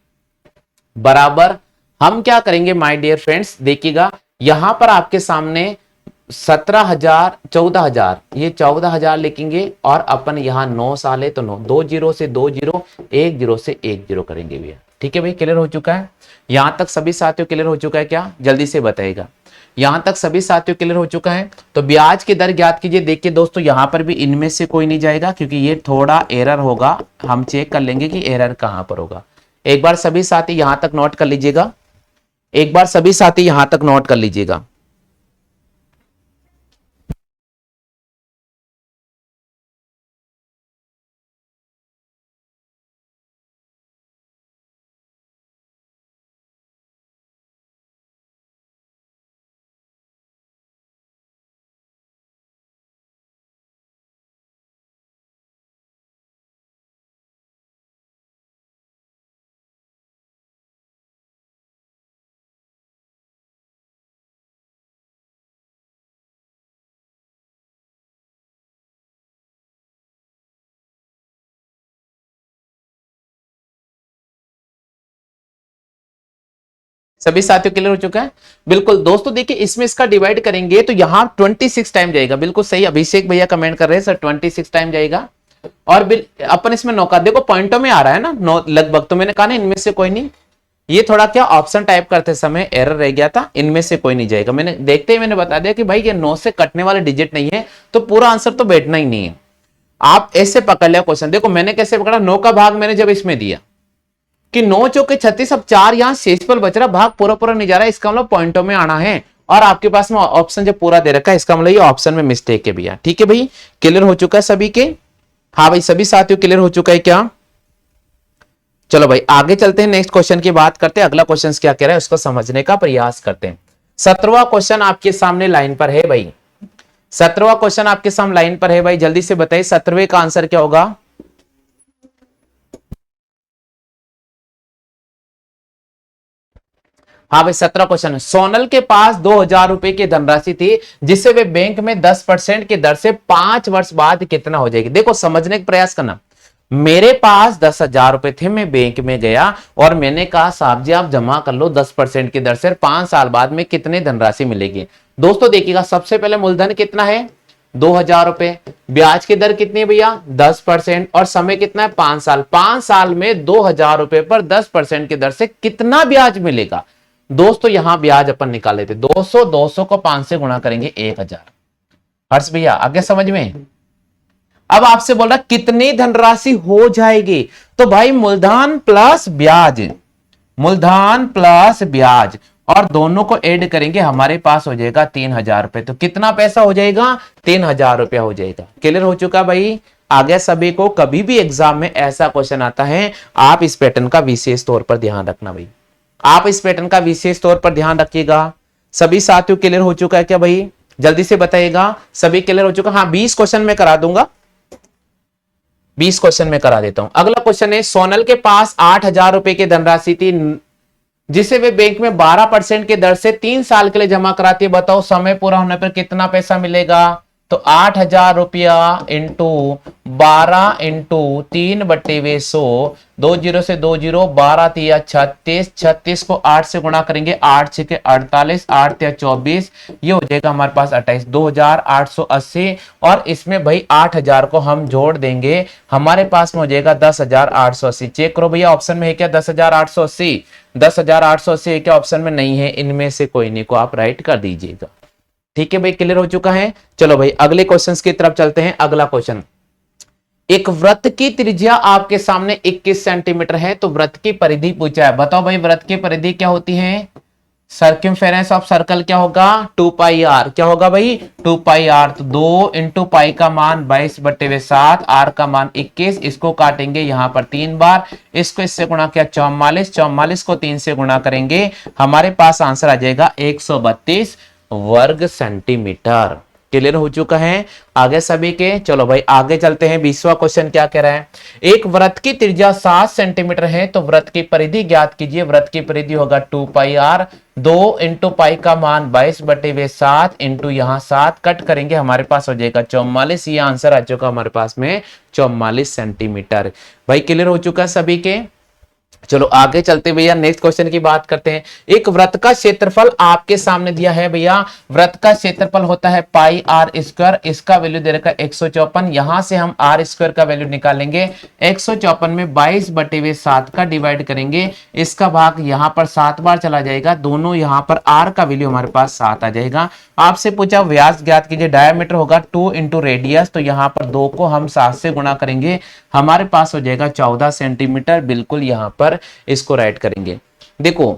बराबर हम क्या करेंगे माय डियर फ्रेंड्स, देखिएगा यहां पर आपके सामने 17,000 14,000, ये 14,000 लिखेंगे, और अपन यहां 9 साल है तो 9, 2 जीरो से 2 जीरो, 1 जीरो से 1 जीरो करेंगे भैया। ठीक है भाई, क्लियर हो चुका है। यहां तक सभी साथियों क्लियर हो चुका है क्या, जल्दी से बताइएगा। यहां तक सभी साथियों क्लियर हो चुका है। तो ब्याज की दर ज्ञात कीजिए। देखिए दोस्तों यहां पर भी इनमें से कोई नहीं जाएगा, क्योंकि ये थोड़ा एरर होगा, हम चेक कर लेंगे कि एरर कहां पर होगा। एक बार सभी साथी यहां तक नोट कर लीजिएगा, एक बार सभी साथी यहां तक नोट कर लीजिएगा। सभी साथियों क्लियर हो चुका है? बिल्कुल दोस्तों, देखिए इसमें इसका डिवाइड करेंगे तो यहाँ 26 टाइम जाएगा। बिल्कुल सही, अभिषेक भैया कमेंट कर रहे हैं सर 26 टाइम जाएगा। और अपन इसमें 9 का देखो पॉइंटों में आ रहा है ना 9 लगभग, तो मैंने कहा ना इनमें से कोई नहीं। ये थोड़ा क्या ऑप्शन टाइप करते समय एरर रह गया था, इनमें से कोई नहीं जाएगा। मैंने देखते ही मैंने बता दिया कि भाई ये 9 से कटने वाले डिजिट नहीं है, तो पूरा आंसर तो बैठना ही नहीं है। आप ऐसे पकड़ लिया क्वेश्चन। देखो मैंने कैसे पकड़ा, 9 का भाग मैंने जब इसमें दिया कि 9 चौके 36, अब 4 यहां शेषफल बच रहा, भाग पूरा पूरा नहीं जा रहा, इसका मतलब पॉइंटों में आना है। और आपके पास में ऑप्शन जब पूरा दे रखा है, इसका मतलब ये ऑप्शन में मिस्टेक है भैया। ठीक है भाई, क्लियर हो चुका है सभी के? हाँ भाई सभी साथियों क्लियर हो चुका है क्या? चलो भाई आगे चलते हैं, नेक्स्ट क्वेश्चन की बात करते हैं। अगला क्वेश्चन क्या कह रहा है उसको समझने का प्रयास करते हैं। 17वां क्वेश्चन आपके सामने लाइन पर है भाई। 17वां क्वेश्चन आपके सामने लाइन पर है भाई, जल्दी से बताइए 17वें का आंसर क्या होगा? हाँ भाई 17 क्वेश्चन है। सोनल के पास 2000 रुपए की धनराशि थी, जिसे वे बैंक में 10% की दर से 5 वर्ष बाद कितना हो जाएगी। देखो समझने का प्रयास करना। मेरे पास 10,000 रुपए थे, मैं बैंक में गया और मैंने कहा साहब जी आप जमा कर लो 10% की दर से, 5 साल बाद में कितने धनराशि मिलेगी। दोस्तों देखिएगा, सबसे पहले मूलधन कितना है 2000 रुपए, ब्याज की दर कितनी है भैया 10%, और समय कितना है 5 साल। 5 साल में 2000 रुपए पर 10% की दर से कितना ब्याज मिलेगा। दोस्तों यहां ब्याज अपन निकाल लेते, 200 को 5 से गुणा करेंगे 1000। हर्ष भैया आगे समझ में? अब आपसे बोल रहा कितनी धनराशि हो जाएगी, तो भाई मूलधन प्लस ब्याज, मूलधन प्लस ब्याज, और दोनों को ऐड करेंगे हमारे पास हो जाएगा 3000 रुपए। तो कितना पैसा हो जाएगा 3000 रुपया हो जाएगा। क्लियर हो चुका भाई? आगे सभी को कभी भी एग्जाम में ऐसा क्वेश्चन आता है, आप इस पैटर्न का विशेष तौर पर ध्यान रखना भाई, आप इस पैटर्न का विशेष तौर पर ध्यान रखिएगा। सभी साथियों क्लियर हो चुका है क्या भाई? जल्दी से बताइएगा, सभी क्लियर हो चुका? हाँ 20 क्वेश्चन में करा दूंगा, 20 क्वेश्चन में करा देता हूं। अगला क्वेश्चन है, सोनल के पास 8000 रुपए की धनराशि थी, जिसे वे बैंक में 12% की दर से 3 साल के लिए जमा कराती है। बताओ समय पूरा होने पर कितना पैसा मिलेगा। तो 8000 रुपया इंटू 12 इंटू 3/100, 2 जीरो से 2 जीरो, 12 तिया 36, 36 को 8 से गुणा करेंगे, 8 छके 48, 8 तिया 24, ये हो जाएगा हमारे पास 28, 2880। और इसमें भाई 8000 को हम जोड़ देंगे, हमारे पास में हो जाएगा 10,880। चेक करो भैया ऑप्शन में है क्या 10,880? 10,880 है क्या ऑप्शन में? नहीं है, इनमें से कोई नहीं को आप राइट कर दीजिएगा। ठीक है भाई, क्लियर हो चुका है? चलो भाई अगले क्वेश्चंस की तरफ चलते हैं। अगला क्वेश्चन, एक वृत्त की त्रिज्या आपके सामने 21 सेंटीमीटर है, तो वृत्त की परिधि पूछा है। बताओ भाई वृत्त की परिधि क्या होती है? सर्कमफेरेंस ऑफ सर्कल क्या होगा 2 पाई आर। क्या होगा भाई 2 पाई आर। तो 2 इंटू पाई का मान 22/7, आर का मान 21, इसको काटेंगे यहां पर 3 बार, इसको इससे गुणा किया 44, 44 को 3 से गुणा करेंगे, हमारे पास आंसर आ जाएगा 132 वर्ग सेंटीमीटर। क्लियर हो चुका है आगे सभी के? चलो भाई आगे चलते हैं। 20वां क्वेश्चन क्या कह रहा है, एक वृत्त की त्रिज्या 7 सेंटीमीटर है, तो वृत्त की परिधि ज्ञात कीजिए। वृत्त की परिधि होगा 2 पाई आर, 2 इंटू पाई का मान 22/7 इंटू यहां 7 कट करेंगे, हमारे पास हो जाएगा 44। ये आंसर आ चुका हमारे पास में 44 सेंटीमीटर। भाई क्लियर हो चुका है सभी के? चलो आगे चलते भैया, नेक्स्ट क्वेश्चन की बात करते हैं। एक वृत्त का क्षेत्रफल आपके सामने दिया है भैया, वृत्त का क्षेत्रफल होता है पाई आर स्क्वायर, इसका वैल्यू दे रखा है 154। यहां से हम आर स्क्वायर का वैल्यू निकालेंगे, 154 में 22/7 का डिवाइड करेंगे, इसका भाग यहां पर 7 बार चला जाएगा, दोनों यहां पर आर का वैल्यू हमारे पास 7 आ जाएगा। आपसे पूछा व्यास ज्ञात कीजिए, डायमीटर होगा 2 इंटू रेडियस, तो यहां पर 2 को हम 7 से गुणा करेंगे, हमारे पास हो जाएगा 14 सेंटीमीटर। बिल्कुल यहां पर इसको राइट करेंगे। देखो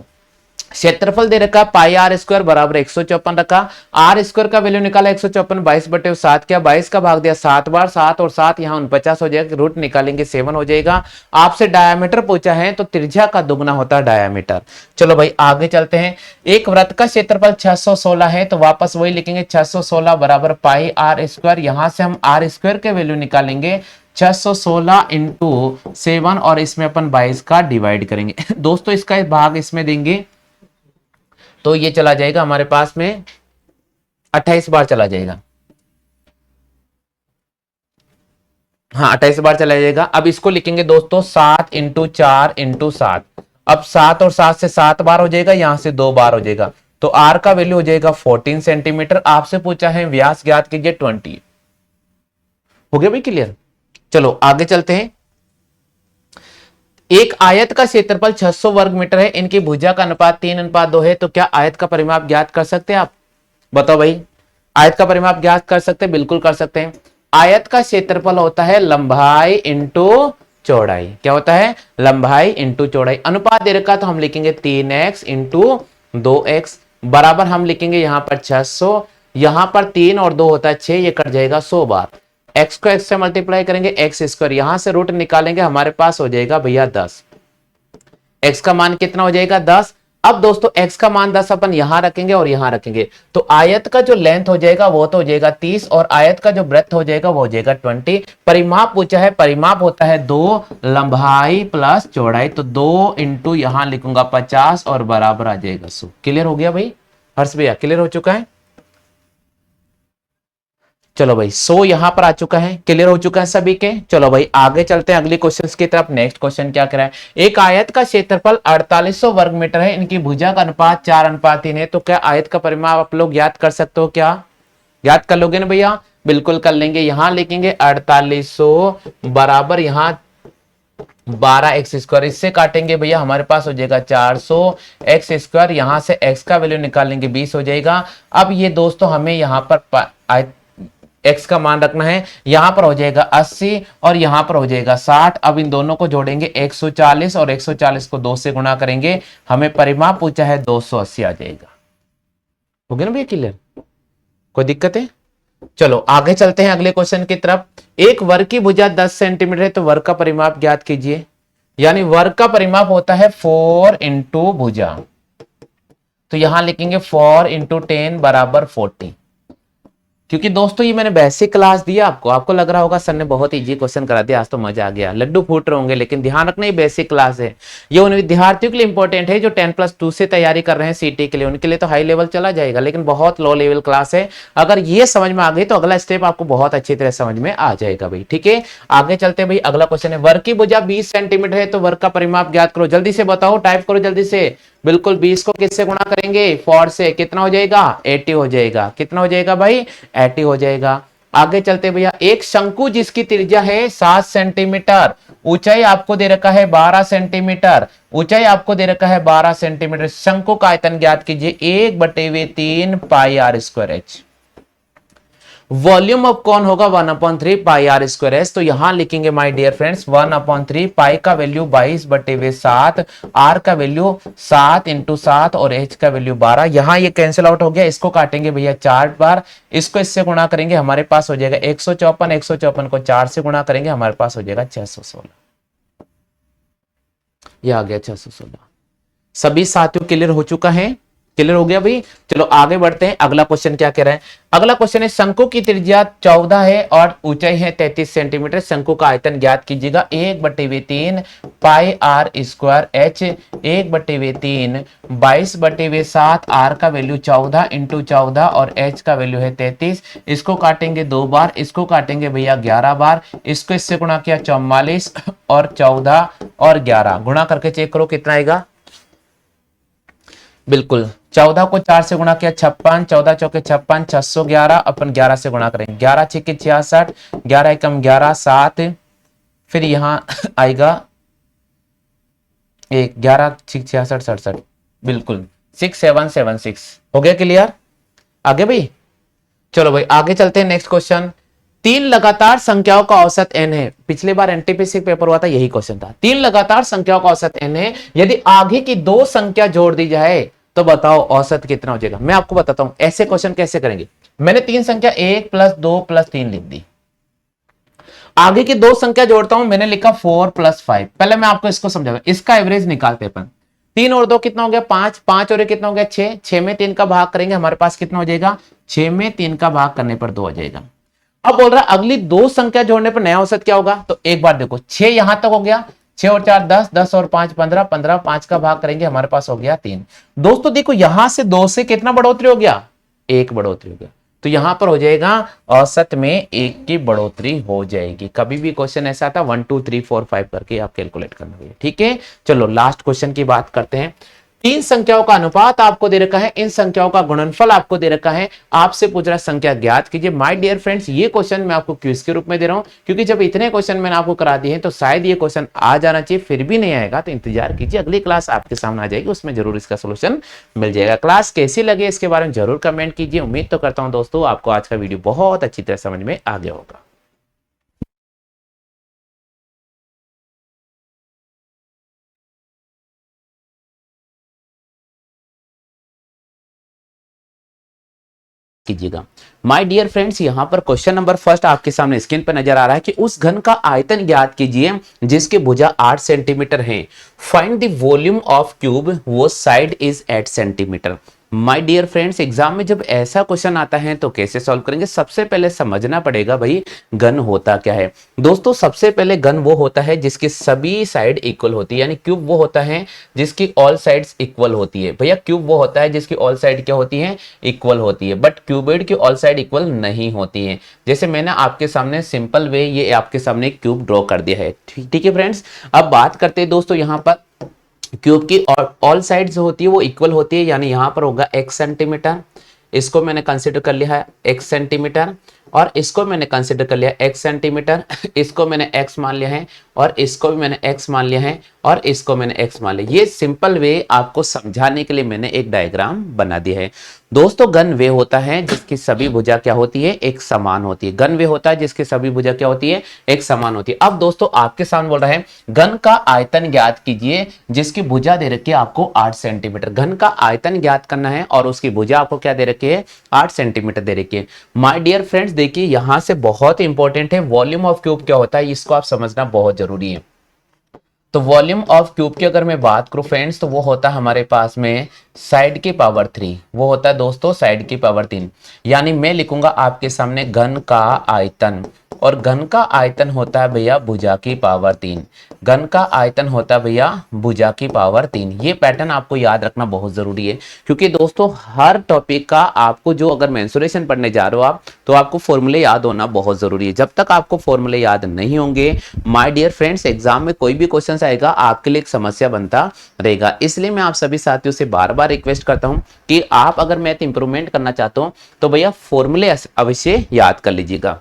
क्षेत्रफल दे रखा पाई आर स्क्वायर बराबर 154 रखा, आर स्क्वायर का वैल्यू निकाला 154, 22/7 क्या 22 का भाग दिया 7 बार, 7 और 7 यहां 49 हो जाएगा, रूट निकालेंगे 7 हो जाएगा। आपसे डायमीटर पूछा है तो त्रिज्या का दुगना होता है डायमीटर। चलो भाई आगे चलते हैं। एक वृत्त का क्षेत्रफल 616 है, तो वापस वही लिखेंगे 616 बराबर पाई आर स्क्वायर, यहां से हम आर स्क्वायर के वैल्यू निकालेंगे 616 इंटू 7, और इसमें अपन 22 का डिवाइड करेंगे दोस्तों इसका भाग इसमें देंगे तो ये चला जाएगा हमारे पास में 28 बार चला जाएगा। हाँ 28 बार चला जाएगा। अब इसको लिखेंगे दोस्तों 7 इंटू 4 इंटू 7, अब 7 और 7 से 7 बार हो जाएगा, यहां से 2 बार हो जाएगा, तो आर का वैल्यू हो जाएगा 14 सेंटीमीटर। आपसे पूछा है व्यास ज्ञात कीजिए 20। हो गया भाई क्लियर। चलो आगे चलते हैं। एक आयत का क्षेत्रफल 600 वर्ग मीटर है, इनकी भुजा का अनुपात 3:2 है, तो क्या आयत का परिमाप ज्ञात कर सकते हैं आप? बताओ भाई, आयत का परिमाप ज्ञात कर सकते हैं? बिल्कुल कर सकते हैं। आयत का क्षेत्रफल होता है लंबाई इंटू चौड़ाई। क्या होता है? लंबाई इंटू चौड़ाई। अनुपात दे रखा तो हम लिखेंगे 3x इंटू 2x बराबर हम लिखेंगे यहां पर 600, यहां पर 3 और 2 होता है 6, ये कट जाएगा 100 बार। x को x से मल्टीप्लाई करेंगे, एक्स स्क्वायर, यहां से रूट निकालेंगे, हमारे पास हो जाएगा भैया 10। x का मान कितना हो जाएगा? 10। अब दोस्तों x का मान 10 अपन यहां रखेंगे और यहां रखेंगे, तो आयत का जो लेंथ हो जाएगा वो तो हो जाएगा 30 और आयत का जो ब्रेथ हो जाएगा वो हो जाएगा 20। परिमाप पूछा है, परिमाप होता है 2 लंबाई प्लस चौड़ाई, तो 2 इंटू यहां लिखूंगा 50 और बराबर आ जाएगा 100। क्लियर हो गया भाई? हर्ष भैया क्लियर हो चुका है? चलो भाई 100 यहां पर आ चुका है, क्लियर हो चुका है सभी के। चलो भाई आगे चलते हैं अगले क्वेश्चन की तरफ। नेक्स्ट क्वेश्चन क्या कह रहा है? एक आयत का क्षेत्रफल 4800 वर्ग मीटर है, इनकी भुजा का अनुपात 4:3 है, तो क्या आयत का परिमाप आप लोग याद कर सकते हो? क्या याद कर लोगे ना भैया? बिल्कुल कर लेंगे। यहां लिखेंगे 4800 बराबर यहां 12x स्क्वायर, इससे काटेंगे भैया हमारे पास हो जाएगा 400 x स्क्वायर, यहां से x का वैल्यू निकालेंगे 20 हो जाएगा। अब ये दोस्तों हमें यहां पर x का मान रखना है, यहां पर हो जाएगा 80 और यहां पर हो जाएगा 60। अब इन दोनों को जोड़ेंगे 140 और 140 को 2 से गुणा करेंगे, हमें परिमाप पूछा है 280 आ जाएगा। हो गया ना भैया क्लियर? कोई दिक्कत है? चलो आगे चलते हैं अगले क्वेश्चन की तरफ। एक वर्ग की भुजा 10 सेंटीमीटर है, तो वर्ग का परिमाप ज्ञात कीजिए। यानी वर्ग का परिमाप होता है 4 इंटू भुजा, तो यहां लिखेंगे 4 इंटू 10 बराबर 40। क्योंकि दोस्तों ये मैंने बेसिक क्लास दिया आपको लग रहा होगा सर ने बहुत इजी क्वेश्चन करा दिया, आज तो मजा आ गया, लड्डू फूट रहे होंगे, लेकिन ध्यान रखना ये बेसिक क्लास है। ये उन विद्यार्थियों के लिए इंपॉर्टेंट है जो 10+2 से तैयारी कर रहे हैं सीटी के लिए, उनके लिए तो हाई लेवल चला जाएगा, लेकिन बहुत लो लेवल क्लास है। अगर ये समझ में आ गई तो अगला स्टेप आपको बहुत अच्छी तरह समझ में आ जाएगा भाई। ठीक है आगे चलते भाई। अगला क्वेश्चन है, वर्ग की भुजा 20 सेंटीमीटर है, तो वर्ग का परिमाप ज्ञात करो। जल्दी से बताओ, टाइप करो जल्दी से। बिल्कुल 20 को किससे गुणा करेंगे? 4 से। कितना हो जाएगा? 80 हो जाएगा। कितना हो जाएगा भाई? 80 हो जाएगा। आगे चलते भैया। एक शंकु जिसकी त्रिज्या है 7 सेंटीमीटर, ऊंचाई आपको दे रखा है 12 सेंटीमीटर, ऊंचाई आपको दे रखा है 12 सेंटीमीटर, शंकु का आयतन ज्ञात कीजिए। 1/3 pi r square h. Volume of कौन होगा? 1/3 पाई आर स्क्वायर एच। तो यहां लिखेंगे माय डियर फ्रेंड्स 1/3, पाई का वैल्यू 22/7, आर का वैल्यू 7 इंटू 7 और एच का वैल्यू 12। यहां ये कैंसिल आउट हो गया, इसको काटेंगे भैया 4 बार, इसको इससे गुणा करेंगे, हमारे पास हो जाएगा 154, 154 को 4 से गुणा करेंगे, हमारे पास हो जाएगा 616। ये आ गया 616। सभी साथियों क्लियर हो चुका है? क्लियर हो गया भाई। चलो आगे बढ़ते हैं। अगला क्वेश्चन क्या कह रहा है? अगला क्वेश्चन है, शंकु की त्रिज्या 14 है और ऊंचाई है 33 सेंटीमीटर, शंकु का आयतन ज्ञात कीजिएगा। 1/3 pi r square H, 1/3 22/7, are का वैल्यू 14 इंटू 14 और एच का वैल्यू है 33। इसको काटेंगे 2 बार, इसको काटेंगे भैया 11 बार, इसको इससे गुणा किया 44 और 14 और 11 गुणा करके चेक करो कितना आएगा। बिल्कुल 14 को 4 से गुणा किया 56, 14 चौके 56, 611 अपन 11 से गुणा करेंगे, 11 छिके 66, 11 एकम 11, 7, फिर यहां आएगा 1, 11 छिक 66 67, बिल्कुल 6776। हो गया क्लियर? आगे भाई चलो भाई आगे चलते हैं। नेक्स्ट क्वेश्चन, 3 लगातार संख्याओं का औसत n है। पिछले बार एनटीपीसी पेपर हुआ था, यही क्वेश्चन था। 3 लगातार संख्याओं का औसत n है, यदि आगे की 2 संख्या जोड़ दी जाए तो बताओ औसत कितना हो जाएगा। मैं आपको बताता हूं ऐसे क्वेश्चन कैसे करेंगे। मैंने 3 संख्या 1 + 2 + 3 लिख दी, आगे की 2 संख्या जोड़ता हूं, मैंने लिखा 4 + 5। पहले मैं आपको इसको समझाऊंगा, इसका एवरेज निकालते हैं अपन। 3 और 2 कितना हो गया? 5, 5 और 1 कितना हो गया? 6, 6 में 3 का भाग करेंगे, हमारे पास कितना हो जाएगा? 6 में 3 का भाग करने पर 2 हो जाएगा। अब बोल रहा है अगली 2 संख्या जोड़ने पर नया औसत क्या होगा? तो एक बार देखो 6 यहां तक हो गया, 6 और 4 10, 10 और 5 15, 15, 5 का भाग करेंगे, हमारे पास हो गया 3। दोस्तों देखो यहां से 2 से कितना बढ़ोतरी हो गया? 1 बढ़ोतरी हो गया। तो यहां पर हो जाएगा औसत में 1 की बढ़ोतरी हो जाएगी। कभी भी क्वेश्चन ऐसा आता 1 2 3 4 5 करके आप कैलकुलेट करना है। ठीक है, चलो लास्ट क्वेश्चन की बात करते हैं। तीन संख्याओं का अनुपात आपको दे रखा है, इन संख्याओं का गुणनफल आपको दे रखा है, आपसे पूछ रहा संख्या ज्ञात कीजिए। माय डियर फ्रेंड्स, ये क्वेश्चन मैं आपको क्विज के रूप में दे रहा हूं, क्योंकि जब इतने क्वेश्चन मैंने आपको करा दिए हैं तो शायद ये क्वेश्चन आ जाना चाहिए, फिर भी नहीं आएगा तो इंतजार कीजिए, अगली क्लास आपके सामने आ जाएगी, उसमें जरूर इसका सोल्यूशन मिल जाएगा। क्लास कैसी लगे इसके बारे में जरूर कमेंट कीजिए। उम्मीद तो करता हूं दोस्तों आपको आज का वीडियो बहुत अच्छी तरह समझ में आ गया होगा। कीजिएगा। माय डियर फ्रेंड्स, यहां पर क्वेश्चन नंबर फर्स्ट आपके सामने स्क्रीन पर नजर आ रहा है कि उस घन का आयतन ज्ञात कीजिए जिसकी भुजा 8 सेंटीमीटर है। Find the volume of cube वो side is 8 centimetre. My dear friends, exam में जब ऐसा क्वेश्चन आता है तो कैसे सॉल्व करेंगे? सबसे पहले समझना पड़ेगा भाई घन होता क्या है। दोस्तों सबसे पहले घन वो होता है जिसकी सभी साइड इक्वल होती है, यानी क्यूब वो होता है जिसकी ऑल साइड्स इक्वल होती है। भैया क्यूब वो होता है जिसकी ऑल साइड क्या होती है? इक्वल होती है। बट क्यूबॉइड की ऑल साइड इक्वल नहीं होती है। जैसे मैंने आपके सामने सिंपल वे ये आपके सामने क्यूब ड्रॉ कर दिया है। ठीक है फ्रेंड्स, अब बात करते हैं दोस्तों यहाँ पर क्यूब की ऑल साइड जो होती है वो इक्वल होती है, यानी यहां पर होगा x सेंटीमीटर, इसको मैंने कंसीडर कर लिया है x सेंटीमीटर, और इसको मैंने कंसीडर कर लिया x सेंटीमीटर, इसको मैंने x मान लिया है, और इसको भी मैंने x मान लिया है, और इसको मैंने x मान लिया। ये सिंपल वे आपको समझाने के लिए मैंने एक डायग्राम बना दिया है। दोस्तों घन वे होता है जिसकी सभी भुजा क्या होती है? एक समान होती है। घन वे होता है जिसकी सभी भुजा क्या होती है? एक समान होती है। अब दोस्तों आपके सामने बोल रहा है घन का आयतन ज्ञात कीजिए जिसकी भुजा दे रखी है आपको 8 सेंटीमीटर। घन का आयतन ज्ञात करना है और उसकी भुजा आपको क्या दे रखी है? 8 सेंटीमीटर दे रखी है। माय डियर फ्रेंड्स देखिए यहां से बहुत इंपॉर्टेंट है, वॉल्यूम ऑफ क्यूब क्या होता है इसको आप समझना बहुत जरूरी है। तो वॉल्यूम ऑफ क्यूब की अगर मैं बात करूं फ्रेंड्स तो वो होता है हमारे पास में साइड की पावर 3, वो होता है दोस्तों साइड की पावर 3। यानी मैं लिखूंगा आपके सामने घन का आयतन, और घन का आयतन होता है भैया भुजा की पावर 3। घन का आयतन होता है भैया भुजा की पावर 3। ये पैटर्न आपको याद रखना बहुत जरूरी है, क्योंकि दोस्तों हर टॉपिक का आपको जो अगर मेंसुरेशन पढ़ने जा रहे हो आप तो आपको फॉर्मूले याद होना बहुत जरूरी है। जब तक आपको फॉर्मूले याद नहीं होंगे माय डियर फ्रेंड्स एग्जाम में कोई भी क्वेश्चन आएगा आपके लिए एक समस्या बनता रहेगा। इसलिए मैं आप सभी साथियों से बार बार रिक्वेस्ट करता हूं कि आप अगर मैथ इंप्रूवमेंट करना चाहते हो तो भैया फॉर्मूले अवश्य याद कर लीजिएगा।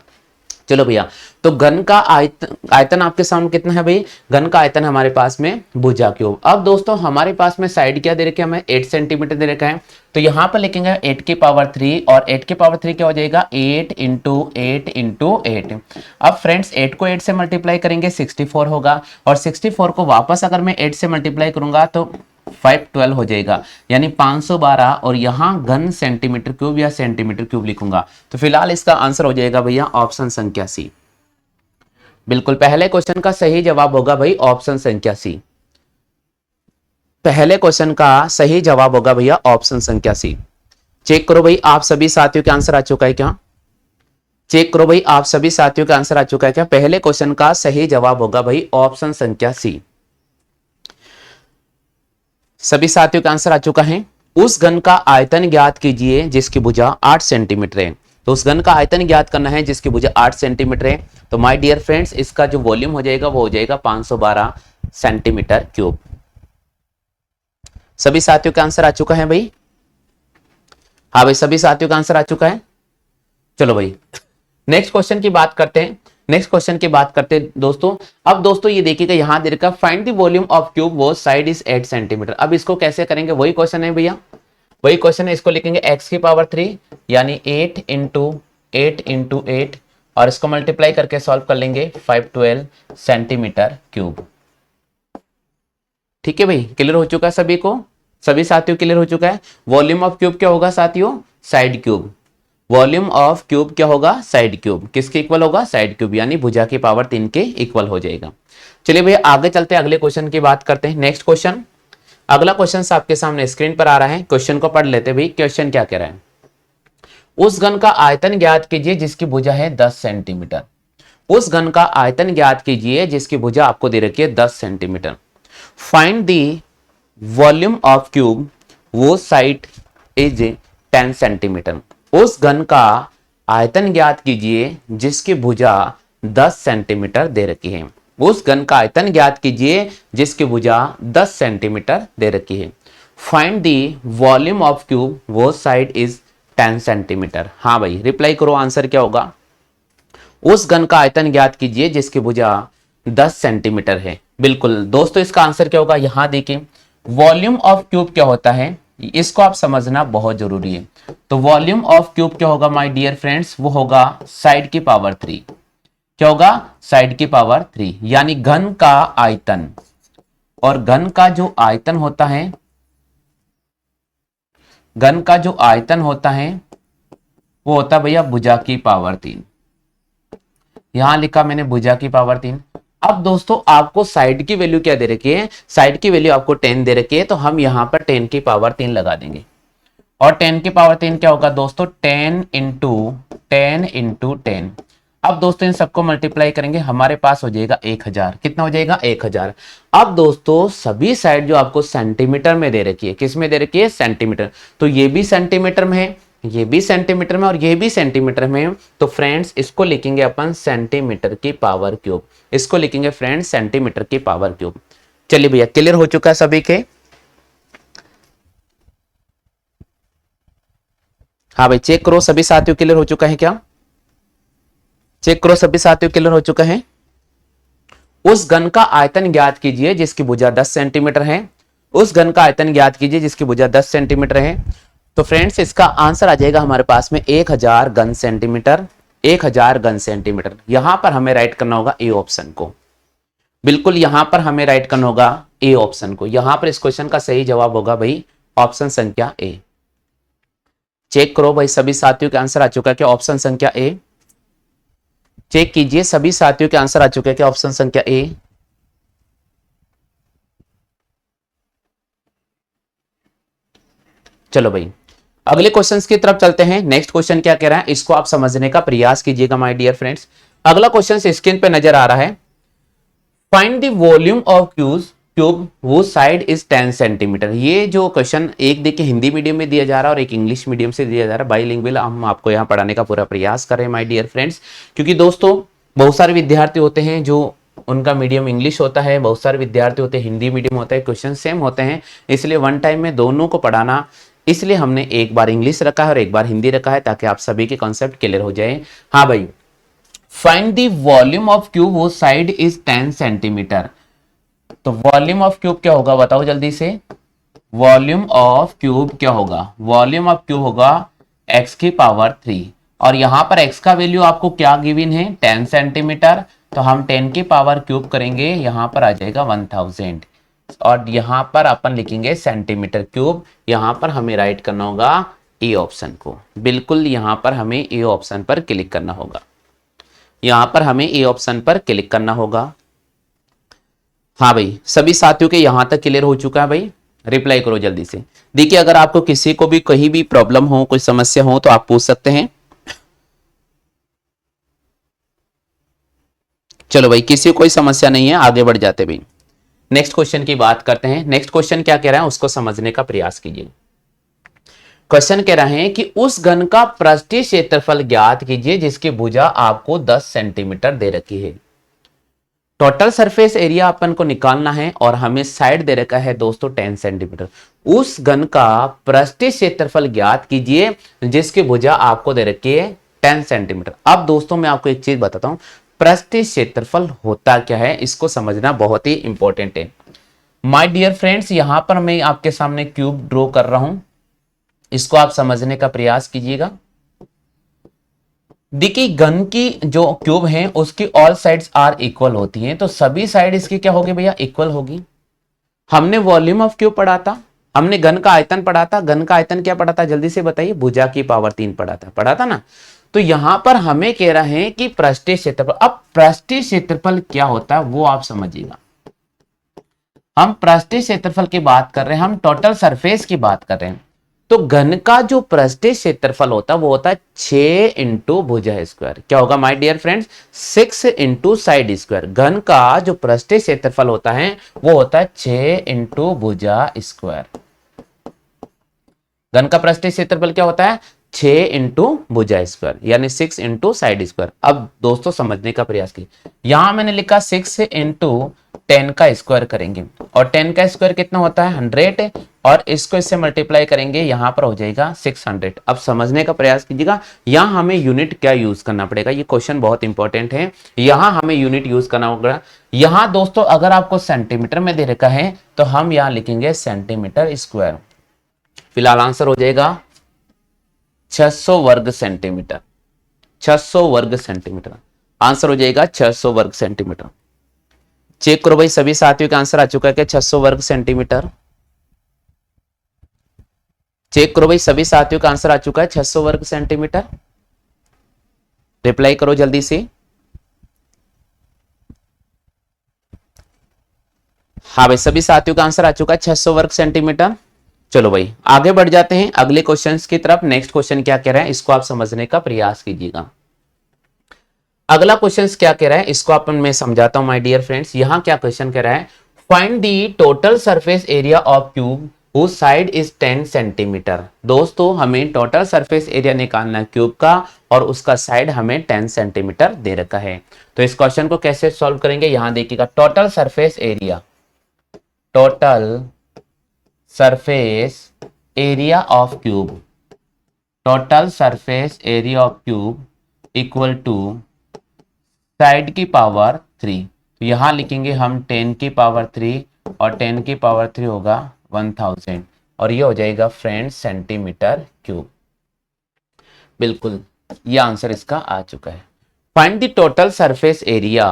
चलो भैया, तो घन का आयतन आपके सामने कितना है भाई? घन का आयतन हमारे पास में भुजा क्यूब। अब दोस्तों हमारे पास में साइड क्या दे रखी है? हमें 8 सेंटीमीटर दे रखा है। तो यहां पर लिखेंगे 8 की पावर 3, और 8 की पावर 3 क्या हो जाएगा? 8 इंटू 8 इंटू 8। अब फ्रेंड्स 8 को 8 से मल्टीप्लाई करेंगे 64 होगा, और 64 को वापस अगर मैं 8 से मल्टीप्लाई करूंगा तो 512 हो जाएगा, यानी 512। और यहां घन सेंटीमीटर क्यूब या सेंटीमीटर क्यूब लिखूंगा। तो फिलहाल इसका आंसर हो जाएगा भैया ऑप्शन संख्या सी। बिल्कुल पहले क्वेश्चन का सही जवाब होगा भाई ऑप्शन संख्या सी। पहले क्वेश्चन का सही जवाब होगा भैया ऑप्शन संख्या सी। चेक करो भाई आप सभी साथियों का आंसर आ चुका है क्या? चेक करो भाई आप सभी साथियों का आंसर आ चुका है क्या? पहले क्वेश्चन का सही जवाब होगा भाई ऑप्शन संख्या सी। सभी साथियों का आंसर आ चुका है। उस घन का आयतन ज्ञात कीजिए जिसकी भुजा 8 सेंटीमीटर है। तो उस घन का आयतन ज्ञात करना है जिसकी भुजा 8 सेंटीमीटर है। तो माय डियर फ्रेंड्स इसका जो वॉल्यूम हो जाएगा वो हो जाएगा 512 सेंटीमीटर क्यूब। सभी साथियों का आंसर आ चुका है भाई? हाँ भाई सभी साथियों का आंसर आ चुका है। चलो भाई नेक्स्ट क्वेश्चन की बात करते हैं। नेक्स्ट क्वेश्चन की बात करते हैं दोस्तों। अब दोस्तों ये देखिएगा यहां दे रखा find the volume of cube वो साइड इज 8 सेंटीमीटर। अब इसको कैसे करेंगे? वही क्वेश्चन है भैया, वही क्वेश्चन है। इसको लिखेंगे x की पावर 3 यानी 8 इंटू 8 इंटू 8, और इसको मल्टीप्लाई करके सॉल्व कर लेंगे 512 सेंटीमीटर क्यूब। ठीक है भाई, क्लियर हो चुका है सभी को? सभी साथियों क्लियर हो चुका है? वॉल्यूम ऑफ क्यूब क्या होगा साथियों? Side cube. Volume of cube क्या होगा? Side cube. किसके इक्वल होगा? साइड क्यूब, यानी भुजा की पावर 3 के इक्वल हो जाएगा। चलिए भैया आगे चलते हैं, अगले क्वेश्चन की बात करते हैं। नेक्स्ट क्वेश्चन, अगला क्वेश्चन आपके सामने स्क्रीन पर आ रहा है। क्वेश्चन को पढ़ लेते भाई। क्वेश्चन क्या कह रहा है? उस घन का आयतन ज्ञात कीजिए जिसकी भुजा है 10 सेंटीमीटर। उस घन का आयतन ज्ञात कीजिए जिसकी भुजा आपको दे रखी है 10 centimetre. Find the volume of cube वो साइड इज 10 सेंटीमीटर। उस घन का आयतन ज्ञात कीजिए जिसकी भुजा 10 सेंटीमीटर दे रखी है। उस घन का आयतन ज्ञात कीजिए जिसकी भुजा 10 सेंटीमीटर दे रखी है। Find the volume of cube वो साइड इज 10 सेंटीमीटर। हाँ भाई रिप्लाई करो, आंसर क्या होगा? उस घन का आयतन ज्ञात कीजिए जिसकी भुजा 10 सेंटीमीटर है। बिल्कुल दोस्तों, इसका आंसर क्या होगा? यहां देखिए, वॉल्यूम ऑफ क्यूब क्या होता है इसको आप समझना बहुत जरूरी है। तो वॉल्यूम ऑफ क्यूब क्या होगा माय डियर फ्रेंड्स? वो होगा साइड की पावर 3। क्या होगा? साइड की पावर 3, यानी घन का आयतन। और घन का जो आयतन होता है, घन का जो आयतन होता है वो होता है भैया भुजा की पावर 3। यहां लिखा मैंने भुजा की पावर 3। अब दोस्तों आपको साइड की वैल्यू क्या दे रखी है? साइड की वैल्यू आपको 10 दे रखी है, तो हम यहां पर 10 की पावर 3 लगा देंगे। और 10 की पावर 3 क्या होगा दोस्तों? 10 इंटू 10 इंटू 10। अब दोस्तों इन सबको मल्टीप्लाई करेंगे, हमारे पास हो जाएगा 1000। कितना हो जाएगा? 1000। अब दोस्तों सभी साइड जो आपको सेंटीमीटर में दे रखी है, किस में दे रखी है? सेंटीमीटर। तो ये भी सेंटीमीटर में है, ये भी सेंटीमीटर में और ये भी सेंटीमीटर में है। तो फ्रेंड्स इसको लिखेंगे अपन सेंटीमीटर की पावर क्यूब। इसको लिखेंगे फ्रेंड्स सेंटीमीटर की पावर क्यूब। चलिए भैया, क्लियर हो चुका है सभी के? हाँ भाई चेक करो, सभी साथियों क्लियर हो चुका है क्या? चेक करो, सभी साथियों क्लियर हो चुका है? उस घन का आयतन ज्ञात कीजिए जिसकी भुजा 10 सेंटीमीटर है। उस घन का आयतन ज्ञात कीजिए जिसकी भुजा 10 सेंटीमीटर है। तो फ्रेंड्स इसका आंसर आ जाएगा हमारे पास में 1000 घन सेंटीमीटर। 1000 घन सेंटीमीटर। यहां पर हमें राइट करना होगा ए ऑप्शन को। बिल्कुल यहां पर हमें राइट करना होगा ए ऑप्शन को। यहां पर इस क्वेश्चन का सही जवाब होगा भाई ऑप्शन संख्या ए। चेक करो भाई, सभी साथियों के आंसर आ चुका है क्या? ऑप्शन संख्या ए। चेक कीजिए, सभी साथियों के आंसर आ चुके हैं क्या? ऑप्शन संख्या ए। चलो भाई अगले क्वेश्चंस की तरफ चलते हैं। नेक्स्ट क्वेश्चन क्या कह रहा है इसको आप समझने का प्रयास कीजिएगा माय डियर फ्रेंड्स। अगला क्वेश्चन स्क्रीन पे नजर आ रहा है। Find the volume of cube वो साइड इज 10 सेंटीमीटर। ये जो क्वेश्चन एक देखिए हिंदी मीडियम में दिया जा रहा है और एक इंग्लिश मीडियम से दिया जा रहा है। बाइलिंगुअल हम आपको यहाँ पढ़ाने का पूरा प्रयास कर रहे हैं माय डियर फ्रेंड्स, क्योंकि दोस्तों बहुत सारे विद्यार्थी होते हैं जो उनका मीडियम इंग्लिश होता है, बहुत सारे विद्यार्थी होते हैं हिंदी मीडियम होता है, क्वेश्चन सेम होते हैं, इसलिए वन टाइम में दोनों को पढ़ाना, इसलिए हमने एक बार इंग्लिश रखा है और एक बार हिंदी रखा है ताकि आप सभी के कॉन्सेप्ट क्लियर हो जाए। हाँ भाई, find the volume of cube वो साइड इज 10 सेंटीमीटर। तो वॉल्यूम ऑफ क्यूब क्या होगा बताओ जल्दी से? वॉल्यूम ऑफ क्यूब क्या होगा? वॉल्यूम ऑफ क्यूब होगा x की पावर 3। और यहां पर x का वैल्यू आपको क्या गिवन है? 10 सेंटीमीटर। तो हम 10 की पावर क्यूब करेंगे, यहां पर आ जाएगा 1000। और यहां पर अपन लिखेंगे सेंटीमीटर क्यूब। यहां पर हमें राइट करना होगा ए ऑप्शन को। बिल्कुल यहां पर हमें ए ऑप्शन पर क्लिक करना होगा। यहां पर हमें ए ऑप्शन पर क्लिक करना होगा। हाँ भाई, सभी साथियों के यहां तक क्लियर हो चुका है भाई? रिप्लाई करो जल्दी से। देखिए अगर आपको किसी को भी कहीं भी प्रॉब्लम हो, कोई समस्या हो तो आप पूछ सकते हैं। चलो भाई, किसी को कोई समस्या नहीं है, आगे बढ़ जाते भाई। नेक्स्ट क्वेश्चन की बात करते हैं। नेक्स्ट क्वेश्चन क्या कह रहा है उसको समझने का प्रयास कीजिए। क्वेश्चन कह रहे हैं कि उस घन का पृष्ठीय क्षेत्रफल ज्ञात कीजिए जिसकी भुजा आपको 10 सेंटीमीटर दे रखी है। टोटल सरफेस एरिया अपन को निकालना है और हमें साइड दे रखा है दोस्तों 10 सेंटीमीटर। उस घन का पृष्ठीय क्षेत्रफल ज्ञात कीजिए जिसकी भुजा आपको दे रखी है 10 सेंटीमीटर। अब दोस्तों मैं आपको एक चीज बताता हूं, पृष्ठीय क्षेत्रफल होता क्या है इसको समझना बहुत ही इंपॉर्टेंट है माय डियर फ्रेंड्स। यहां पर मैं आपके सामने क्यूब ड्रॉ कर रहा हूं, इसको आप समझने का प्रयास कीजिएगा। देखिए घन की जो क्यूब है उसकी ऑल साइड्स आर इक्वल होती हैं, तो सभी साइड इसकी क्या होगी भैया? इक्वल होगी। हमने वॉल्यूम ऑफ क्यूब पढ़ा था, हमने घन का आयतन पढ़ा था। घन का आयतन क्या पढ़ा था जल्दी से बताइए? भुजा की पावर 3 पढ़ा था ना। तो यहां पर हमें कह रहे हैं कि पृष्ठीय क्षेत्रफल। अब पृष्ठीय क्षेत्रफल क्या होता है वो आप समझिएगा। हम पृष्ठीय क्षेत्रफल की बात कर रहे हैं, हम टोटल सरफेस की बात कर रहे हैं। तो घन का जो पृष्ठीय क्षेत्रफल होता है वो होता है 6 इंटू भुजा स्क्वायर। क्या होगा my dear friends? 6 into side square. घन का जो पृष्ठीय क्षेत्रफल होता है वो होता है 6 इंटू भुजा स्क्वायर। घन का पृष्ठीय क्षेत्रफल क्या होता है? 6 इंटू भुजा स्क्वायर यानी 6 इंटू साइड स्क्वायर। अब दोस्तों समझने का प्रयास कीजिए, यहां मैंने लिखा 6 इंटू 10 का स्क्वायर करेंगे और 10 का स्क्वायर कितना होता है 100 और इसको इससे मल्टीप्लाई करेंगे यहां पर हो जाएगा 600। अब समझने का प्रयास कीजिएगा यहां हमें यूनिट क्या यूज करना पड़ेगा, ये क्वेश्चन बहुत इंपॉर्टेंट है। यहां हमें यूनिट यूज करना होगा। यहां दोस्तों अगर आपको सेंटीमीटर में दे रखा है तो हम यहां लिखेंगे सेंटीमीटर स्क्वायर। फिलहाल आंसर हो जाएगा 600 वर्ग सेंटीमीटर। 600 वर्ग सेंटीमीटर आंसर हो जाएगा 600 वर्ग सेंटीमीटर। चेक करो भाई सभी साथियों का आंसर आ चुका है क्या 600 वर्ग सेंटीमीटर। चेक करो भाई सभी साथियों का आंसर आ चुका है 600 वर्ग सेंटीमीटर। रिप्लाई करो जल्दी से। हाँ भाई सभी साथियों का आंसर आ चुका है 600 वर्ग सेंटीमीटर। चलो भाई आगे बढ़ जाते हैं अगले क्वेश्चंस की तरफ। नेक्स्ट क्वेश्चन क्या कह रहा है इसको आप समझने का प्रयास कीजिएगा। अगला क्वेश्चन क्या कह रहा है इसको अपन मैं समझाता हूं माय डियर फ्रेंड्स। यहां क्या क्वेश्चन कह रहा है, find the total surface area of cube whose side is 10 centimetre. दोस्तों हमें टोटल सरफेस एरिया निकालना है क्यूब का और उसका साइड हमें 10 सेंटीमीटर दे रखा है। तो इस क्वेश्चन को कैसे सॉल्व करेंगे, यहां देखिएगा total surface area, total surface area of cube, total surface area of cube equal to side की पावर 3। तो यहां लिखेंगे हम 10 की पावर 3 और 10 की पावर 3 होगा 1000 और ये हो जाएगा फ्रेंड्स सेंटीमीटर क्यूब। बिल्कुल ये आंसर इसका आ चुका है। Find the total surface area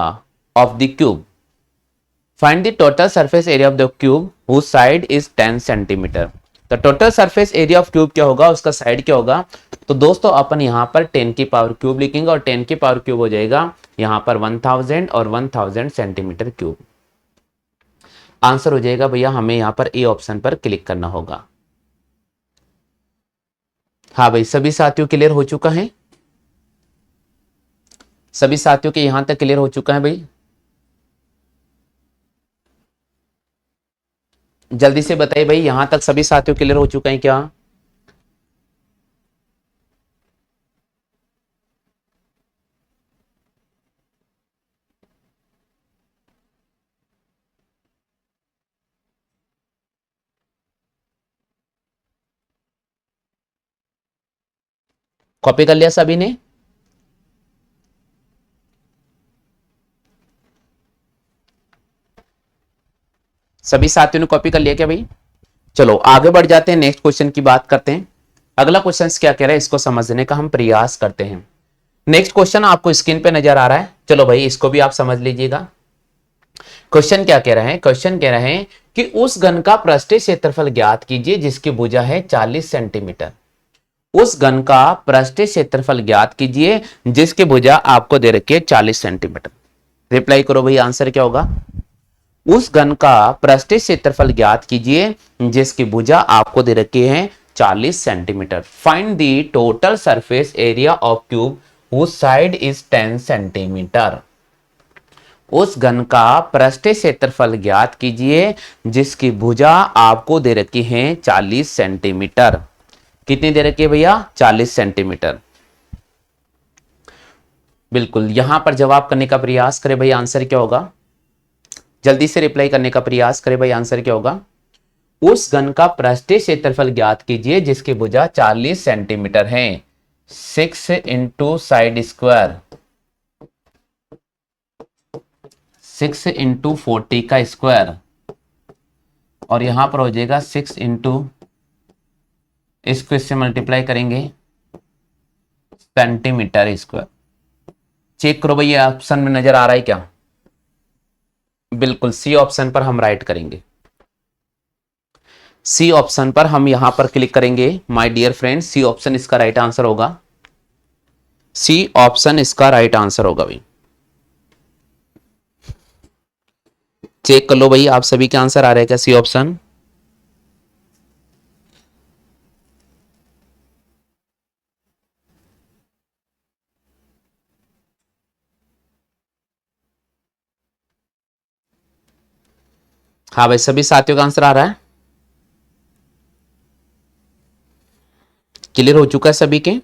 of the cube, find the total surface area of the cube whose side is 10 centimetre. तो total surface area of cube क्या होगा, उसका साइड क्या होगा। तो दोस्तों अपन यहां पर 10 की पावर क्यूब लिखेंगे और 10 की पावर क्यूब हो जाएगा यहां पर 1000 और 1000 सेंटीमीटर क्यूब। आंसर हो जाएगा भैया हमें यहां पर ए ऑप्शन पर क्लिक करना होगा। हाँ भाई सभी साथियों क्लियर हो चुका है, सभी साथियों के यहां तक क्लियर हो चुका है भाई। जल्दी से बताइए भाई यहां तक सभी साथियों क्लियर हो चुका है क्या। कॉपी कर लिया सभी ने। सभी साथियों ने कॉपी कर लिया क्या भाई। चलो आगे बढ़ जाते हैं नेक्स्ट क्वेश्चन की बात करते हैं। अगला क्वेश्चन क्या कह रहा है इसको समझने का हम प्रयास करते हैं। नेक्स्ट क्वेश्चन आपको स्क्रीन पे नजर आ रहा है, चलो भाई इसको भी आप समझ लीजिएगा। क्वेश्चन क्या कह रहे हैं, क्वेश्चन कह रहे हैं कि उस घन का पृष्ठीय क्षेत्रफल ज्ञात कीजिए जिसकी भुजा है 40 सेंटीमीटर। उस घन का पृष्ठीय क्षेत्रफल ज्ञात कीजिए जिसकी भुजा आपको दे रखी है 40 सेंटीमीटर। रिप्लाई करो भाई आंसर क्या होगा। उस घन का पृष्ठीय क्षेत्रफल ज्ञात कीजिए जिसकी भुजा आपको दे रखी है 40 centimetre. Find the total surface area of cube whose side is 10 centimetre. उस घन का पृष्ठीय क्षेत्रफल ज्ञात कीजिए जिसकी भुजा आपको दे रखी है 40 सेंटीमीटर। कितनी दे रखी है भैया 40 सेंटीमीटर। बिल्कुल यहां पर जवाब करने का प्रयास करें भाई आंसर क्या होगा। जल्दी से रिप्लाई करने का प्रयास करें भाई आंसर क्या होगा। उस घन का पृष्ठीय क्षेत्रफल ज्ञात कीजिए जिसकी भुजा 40 सेंटीमीटर है। 6 इंटू साइड स्क्वायर, 6 इंटू 40 का स्क्वायर और यहां पर हो जाएगा 6 इंटू, इसको इससे मल्टीप्लाई करेंगे सेंटीमीटर स्क्वायर। चेक करो भाई ये ऑप्शन में नजर आ रहा है क्या। बिल्कुल सी ऑप्शन पर हम राइट करेंगे, सी ऑप्शन पर हम यहां पर क्लिक करेंगे my dear friends. C option इसका राइट आंसर होगा, सी ऑप्शन इसका राइट आंसर होगा भाई। चेक कर लो भाई आप सभी के आंसर आ रहे हैं क्या सी ऑप्शन। हाँ भाई सभी साथियों का आंसर आ रहा है। क्लियर हो चुका है सभी के?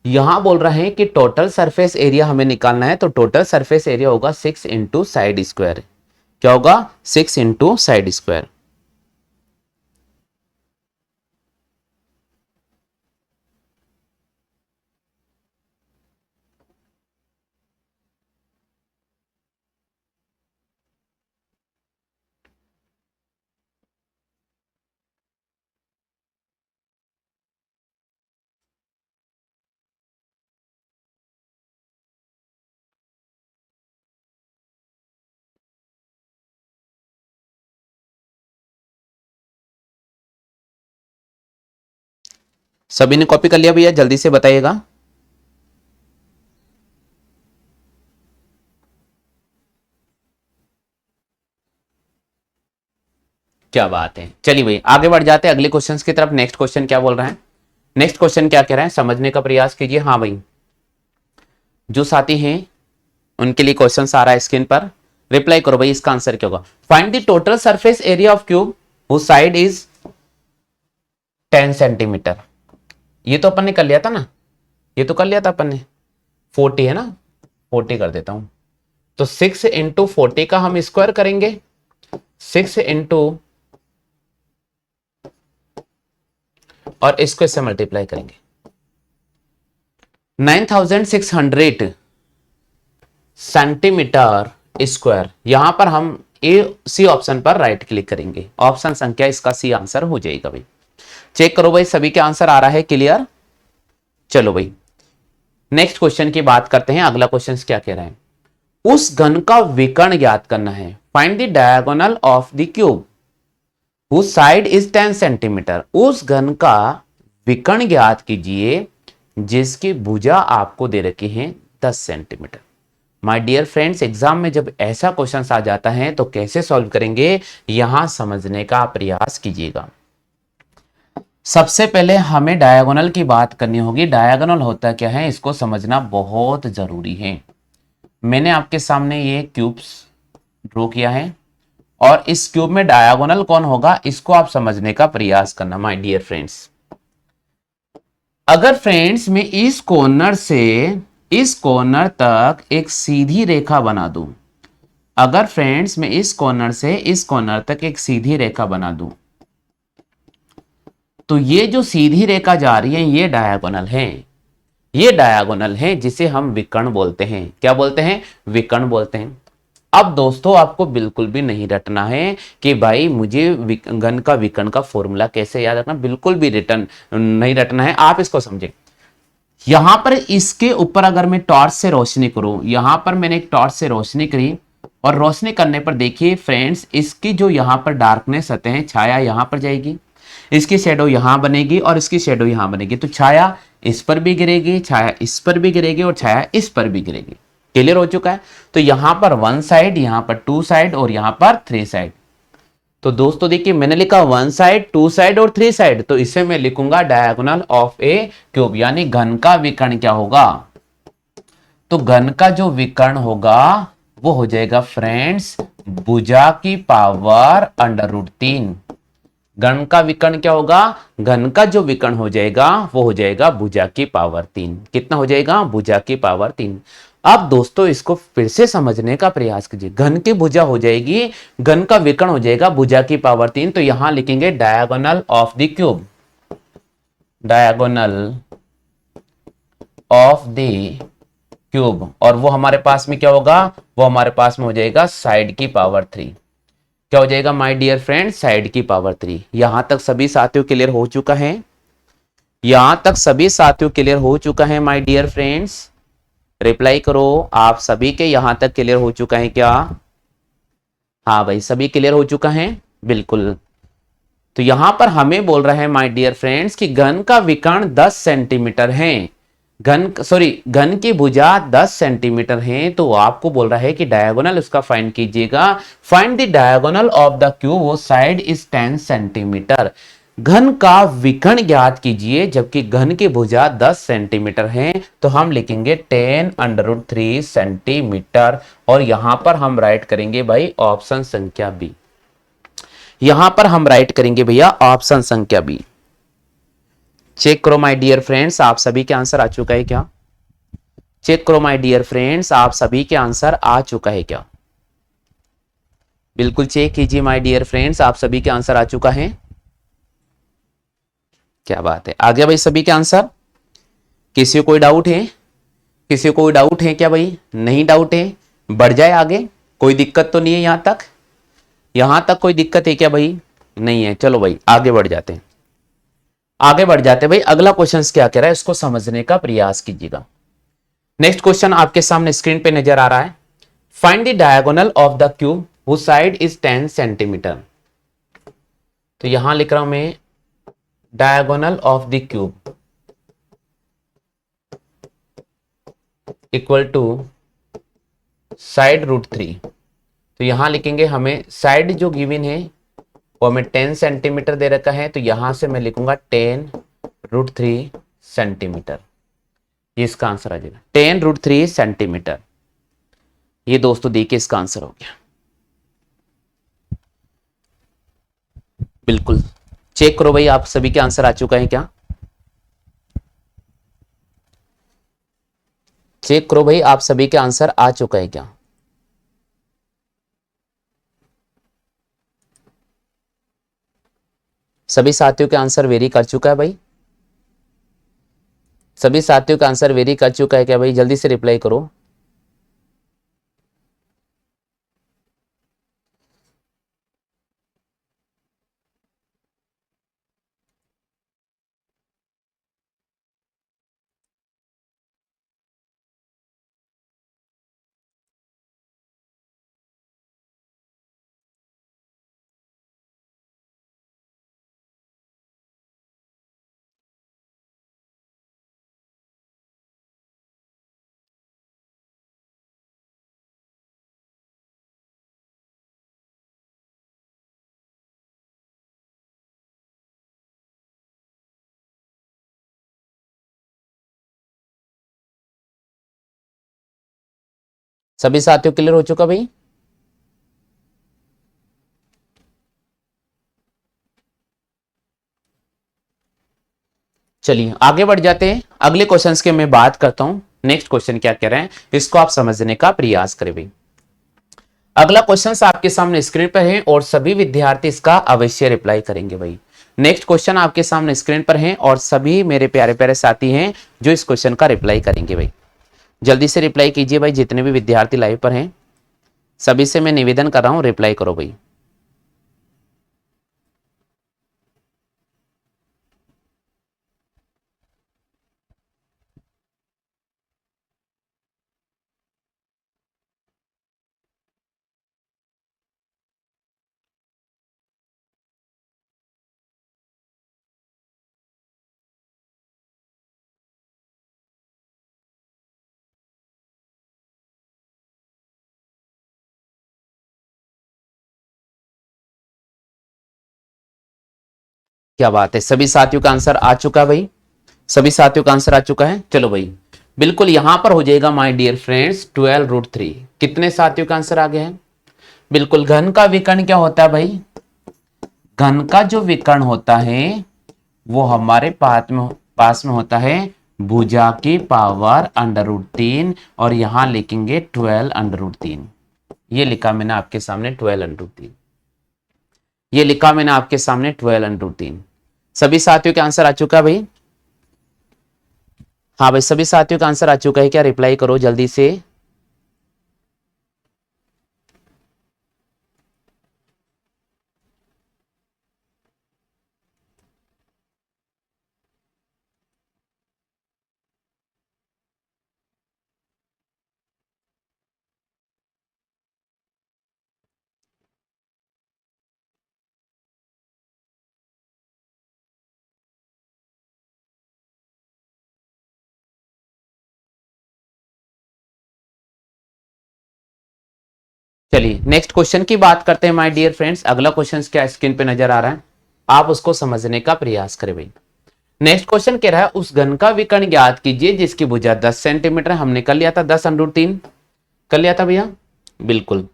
यहां बोल रहे हैं कि टोटल सरफेस एरिया हमें निकालना है, तो टोटल सरफेस एरिया होगा 6 इंटू साइड स्क्वायर। क्या होगा? 6 इंटू साइड स्क्वायर। सभी ने कॉपी कर लिया भैया? जल्दी से बताइएगा। क्या बात है। चलिए भाई आगे बढ़ जाते हैं अगले क्वेश्चन की तरफ। नेक्स्ट क्वेश्चन क्या बोल रहे हैं? नेक्स्ट क्वेश्चन क्या कह रहे हैं समझने का प्रयास कीजिए। हाँ भाई, जो साथी हैं उनके लिए क्वेश्चन आ रहा है स्क्रीन पर, रिप्लाई करो भाई। इसका आंसर क्या होगा? Find the total surface area of cube whose side is 10 centimetre. ये तो अपन ने कर लिया था ना, ये तो कर लिया था अपन ने। 40 है ना, 40 कर देता हूं। तो 6 इंटू 40 का हम स्क्वायर करेंगे। 6 इंटू और इसको इससे मल्टीप्लाई करेंगे। 9600 सेंटीमीटर स्क्वायर। यहां पर हम ए सी ऑप्शन पर राइट क्लिक करेंगे। ऑप्शन संख्या इसका सी आंसर हो जाएगा भाई। चेक करो भाई सभी के आंसर आ रहा है क्लियर? चलो भाई नेक्स्ट क्वेश्चन की बात करते हैं। अगला क्वेश्चन क्या कह रहा है? उस घन का विकर्ण ज्ञात करना है। Find the diagonal of the cube whose side is 10 centimetre. उस घन का विकर्ण ज्ञात कीजिए जिसकी भुजा आपको दे रखी है 10 centimetre. My dear friends, exam में जब ऐसा क्वेश्चन आ जाता है तो कैसे सॉल्व करेंगे, यहां समझने का प्रयास कीजिएगा। सबसे पहले हमें डायगोनल की बात करनी होगी। डायगोनल होता क्या है इसको समझना बहुत जरूरी है। मैंने आपके सामने ये क्यूब्स ड्रॉ किया है और इस क्यूब में डायगोनल कौन होगा इसको आप समझने का प्रयास करना माय डियर फ्रेंड्स। अगर फ्रेंड्स मैं इस कॉर्नर से इस कॉर्नर तक एक सीधी रेखा बना दूं, अगर फ्रेंड्स मैं इस कॉर्नर से इस कॉर्नर तक एक सीधी रेखा बना दूं, तो ये जो सीधी रेखा जा रही है ये डायगोनल है। ये डायगोनल है जिसे हम विकर्ण बोलते हैं। क्या बोलते हैं? विकर्ण बोलते हैं। अब दोस्तों आपको बिल्कुल भी नहीं रटना है कि भाई मुझे घन का विकर्ण का फॉर्मूला कैसे याद रखना, बिल्कुल भी रिटर्न नहीं रटना है। आप इसको समझे। यहां पर इसके ऊपर अगर मैं टॉर्च से रोशनी करूं, यहां पर मैंने एक टॉर्च से रोशनी करी और रोशनी करने पर देखिए फ्रेंड्स इसकी जो यहां पर डार्कनेस सतह है, छाया यहां पर जाएगी, इसकी शेडो यहां बनेगी और इसकी शेडो यहां बनेगी। तो छाया इस पर भी गिरेगी, छाया इस पर भी गिरेगी और छाया इस पर भी गिरेगी। क्लियर हो चुका है? तो यहां पर 1 साइड, यहां पर 2 साइड और यहां पर 3 साइड। तो दोस्तों देखिए मैंने लिखा 1 साइड, 2 साइड और 3 साइड, तो इसे मैं लिखूंगा डायगोनल ऑफ ए क्यूब, यानी घन का विकर्ण क्या होगा? तो घन का जो विकर्ण होगा वो हो जाएगा फ्रेंड्स भुजा की पावर √3। घन का विकर्ण क्या होगा? घन का जो विकर्ण हो जाएगा वो हो जाएगा भुजा की पावर 3। कितना हो जाएगा? भुजा की पावर 3। अब दोस्तों इसको फिर से समझने का प्रयास कीजिए। घन की भुजा हो जाएगी, घन का विकर्ण हो जाएगा भुजा की पावर 3, तो यहां लिखेंगे diagonal of the cube, diagonal of the cube. और वो हमारे पास में क्या होगा? वो हमारे पास में हो जाएगा साइड की पावर 3। क्या हो जाएगा माय डियर फ्रेंड? साइड की पावर 3। यहां तक सभी साथियों क्लियर हो चुका है? यहां तक सभी साथियों क्लियर हो चुका है माय डियर फ्रेंड्स? रिप्लाई करो। आप सभी के यहां तक क्लियर हो चुका है क्या? हाँ भाई सभी क्लियर हो चुका है, बिल्कुल। तो यहां पर हमें बोल रहा है माय डियर फ्रेंड्स कि घन का विकर्ण 10 सेंटीमीटर है। घन की भुजा 10 सेंटीमीटर है, तो आपको बोल रहा है कि डायगोनल उसका फाइंड कीजिएगा। Find the diagonal of the cube वो साइड इज 10 सेंटीमीटर। घन का विकर्ण ज्ञात कीजिए, जबकि घन की भुजा 10 सेंटीमीटर है, तो हम लिखेंगे 10√3 सेंटीमीटर। और यहां पर हम राइट करेंगे भाई ऑप्शन संख्या बी। यहां पर हम राइट करेंगे भैया ऑप्शन संख्या बी। चेक करो माय डियर फ्रेंड्स, आप सभी के आंसर आ चुका है क्या? चेक करो माय डियर फ्रेंड्स, आप सभी के आंसर आ चुका है क्या? बिल्कुल चेक कीजिए माय डियर फ्रेंड्स, आप सभी के आंसर आ चुका है। क्या बात है, आ गया भाई सभी के आंसर? किसी को कोई डाउट है? किसी को कोई डाउट है क्या भाई? नहीं डाउट है, बढ़ जाए आगे, कोई दिक्कत तो नहीं है? यहां तक कोई दिक्कत है क्या भाई? नहीं है, चलो भाई आगे बढ़ जाते हैं। आगे बढ़ जाते हैं भाई, अगला क्वेश्चन क्या कह रहा है इसको समझने का प्रयास कीजिएगा। नेक्स्ट क्वेश्चन आपके सामने स्क्रीन पे नजर आ रहा है। Find the diagonal of the cube whose side is 10 centimetre. तो यहां लिख रहा हूं मैं diagonal of the cube equal to side √3। तो यहां लिखेंगे, हमें साइड जो गिवन है वो हमें 10 सेंटीमीटर दे रखा है, तो यहां से मैं लिखूंगा 10√3 सेंटीमीटर। ये इसका आंसर आ जाएगा 10√3 सेंटीमीटर। ये दोस्तों देखिए इसका आंसर हो गया। बिल्कुल चेक करो भाई, आप सभी के आंसर आ चुका है क्या? चेक करो भाई, आप सभी के आंसर आ चुका है क्या? सभी साथियों के आंसर वेरी कर चुका है भाई? सभी साथियों का आंसर वेरी कर चुका है क्या भाई? जल्दी से रिप्लाई करो। सभी साथियों क्लियर हो चुका भाई? चलिए आगे बढ़ जाते हैं, अगले क्वेश्चंस की मैं बात करता हूं। नेक्स्ट क्वेश्चन क्या कह रहे हैं इसको आप समझने का प्रयास करें भाई। अगला क्वेश्चन आपके सामने स्क्रीन पर है और सभी विद्यार्थी इसका अवश्य रिप्लाई करेंगे भाई। नेक्स्ट क्वेश्चन आपके सामने स्क्रीन पर है और सभी मेरे प्यारे प्यारे साथी हैं जो इस क्वेश्चन का रिप्लाई करेंगे भाई। जल्दी से रिप्लाई कीजिए भाई, जितने भी विद्यार्थी लाइव पर हैं सभी से मैं निवेदन कर रहा हूं, रिप्लाई करो भाई। क्या बात है, सभी साथियों का आंसर आ चुका भाई? सभी साथियों का आंसर आ चुका है। चलो भाई बिल्कुल यहां पर हो जाएगा माय डियर फ्रेंड्स 12√3। कितने साथियों का आंसर आ गया है? बिल्कुल, घन का विकर्ण क्या होता है भाई? घन का जो विकर्ण होता है वो हमारे पास में होता है भुजा की पावर √3 और यहां लिखेंगे 12√3। ये लिखा मैंने आपके सामने 12√3। ये लिखा मैंने आपके सामने 12√3। सभी साथियों के आंसर आ चुका है भाई? हाँ भाई सभी साथियों का आंसर आ चुका है क्या? रिप्लाई करो जल्दी से। चलिए नेक्स्ट क्वेश्चन की बात करते हैं माय डियर फ्रेंड्स। अगला क्वेश्चन क्या स्क्रीन पे नजर आ रहा है, आप उसको समझने का प्रयास करें भाई। नेक्स्ट क्वेश्चन कह रहा है उस घन का विकर्ण ज्ञात कीजिए जिसकी भुजा 10 सेंटीमीटर। हमने कर लिया था 10√3, कर लिया था भैया। बिल्कुल,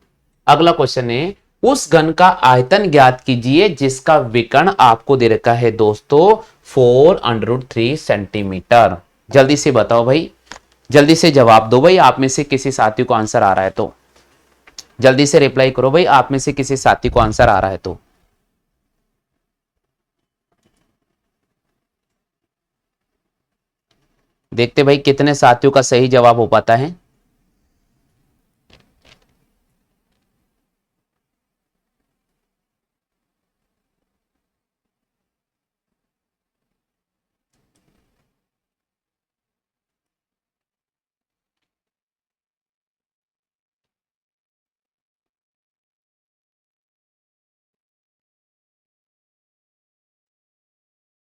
अगला क्वेश्चन है उस घन का आयतन ज्ञात कीजिए जिसका विकर्ण आपको दे रखा है दोस्तों 4√3 सेंटीमीटर। जल्दी से बताओ भाई, जल्दी से जवाब दो भाई, आप में से किसी साथी को आंसर आ रहा है तो जल्दी से रिप्लाई करो भाई, आप में से किसी साथी को आंसर आ रहा है तो। देखते भाई कितने साथियों का सही जवाब हो पाता है।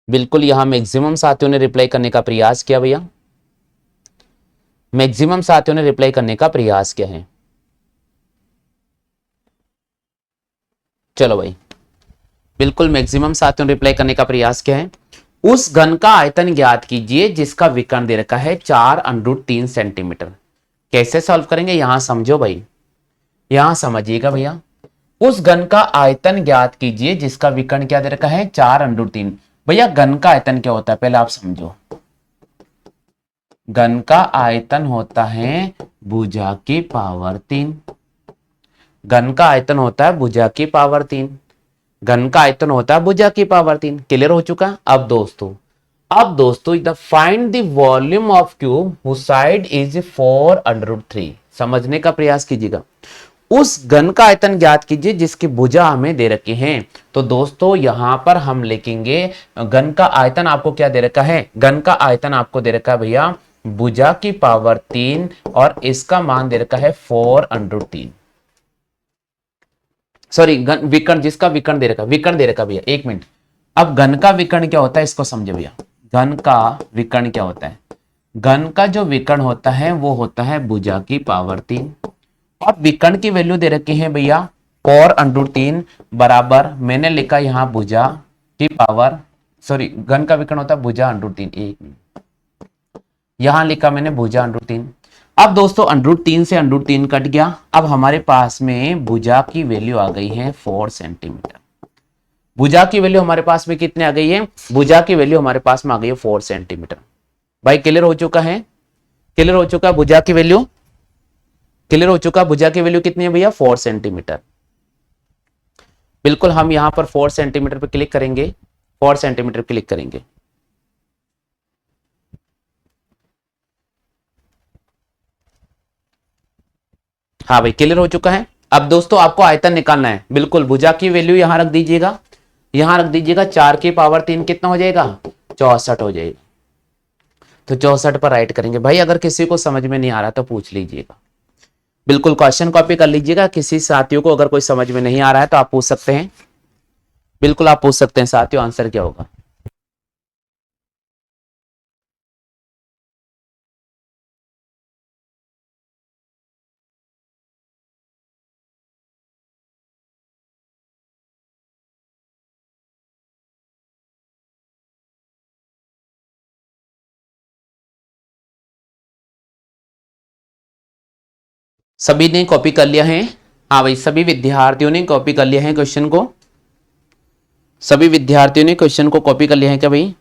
बिल्कुल, यहां मैक्सिमम साथियों ने रिप्लाई करने का प्रयास किया भैया, मैक्सिमम साथियों ने रिप्लाई करने का प्रयास किया है। चलो भाई, बिल्कुल मैक्सिमम साथियों ने रिप्लाई करने का प्रयास किया है। उस घन का आयतन ज्ञात कीजिए जिसका विकर्ण दे रखा है 4√3 सेंटीमीटर। कैसे सॉल्व करेंगे यहां समझो भाई, यहां समझिएगा भैया। उस घन का आयतन ज्ञात कीजिए जिसका विकर्ण क्या दे रखा है 4√3। भैया घन का आयतन क्या होता है पहले आप समझो। घन का आयतन होता है भुजा की पावर 3। घन का आयतन होता है भुजा की पावर 3। घन का आयतन होता है भुजा की पावर 3। क्लियर हो चुका। अब दोस्तों the find the volume of cube whose side is 4√3। समझने का प्रयास कीजिएगा। उस घन का आयतन ज्ञात कीजिए जिसकी भुजा हमें दे रखी है। तो दोस्तों यहां पर हम लिखेंगे घन का आयतन आपको क्या दे रखा है, घन का आयतन आपको दे रखा है भैया भुजा की पावर 3 और इसका मान दे रखा है 4√3। सॉरी विकर्ण, जिसका विकर्ण दे रखा, विकर्ण दे रखा भैया, एक मिनट। अब घन का विकर्ण क्या होता है इसको समझे भैया। घन का विकर्ण क्या होता है, घन का जो विकर्ण होता है वो होता है भुजा की पावर 3 और विकर्ण की वैल्यू दे रखी है भैया 4√3 बराबर मैंने लिखा यहां भुजा की पावर, सॉरी घन का विकर्ण होता है भुजा √3। एक मिनट, यहां लिखा मैंने भुजा √3। अब दोस्तों √3 से √3 कट गया। अब हमारे पास में भुजा की वैल्यू आ गई है 4 सेंटीमीटर। भुजा की वैल्यू हमारे पास में कितने आ गई है, भुजा की वैल्यू हमारे पास में आ गई है 4 सेंटीमीटर। भाई क्लियर हो चुका है, क्लियर हो चुका। भुजा की वैल्यू क्लियर हो चुका। भुजा की वैल्यू कितनी है भैया 4 सेंटीमीटर। बिल्कुल हम यहां पर 4 सेंटीमीटर पे क्लिक करेंगे, 4 सेंटीमीटर क्लिक करेंगे। हाँ भाई क्लियर हो चुका है। अब दोस्तों आपको आयतन निकालना है। बिल्कुल भुजा की वैल्यू यहां रख दीजिएगा, यहां रख दीजिएगा 4 की पावर 3 कितना हो जाएगा 64 हो जाएगा। तो 64 पर राइट करेंगे। भाई अगर किसी को समझ में नहीं आ रहा तो पूछ लीजिएगा। बिल्कुल क्वेश्चन कॉपी कर लीजिएगा। किसी साथियों को अगर कोई समझ में नहीं आ रहा है तो आप पूछ सकते हैं, बिल्कुल आप पूछ सकते हैं साथियों आंसर क्या होगा। सभी ने कॉपी कर लिया है। हाँ भाई सभी विद्यार्थियों ने कॉपी कर लिया है क्वेश्चन को, सभी विद्यार्थियों ने क्वेश्चन को कॉपी कर लिया है क्या भाई।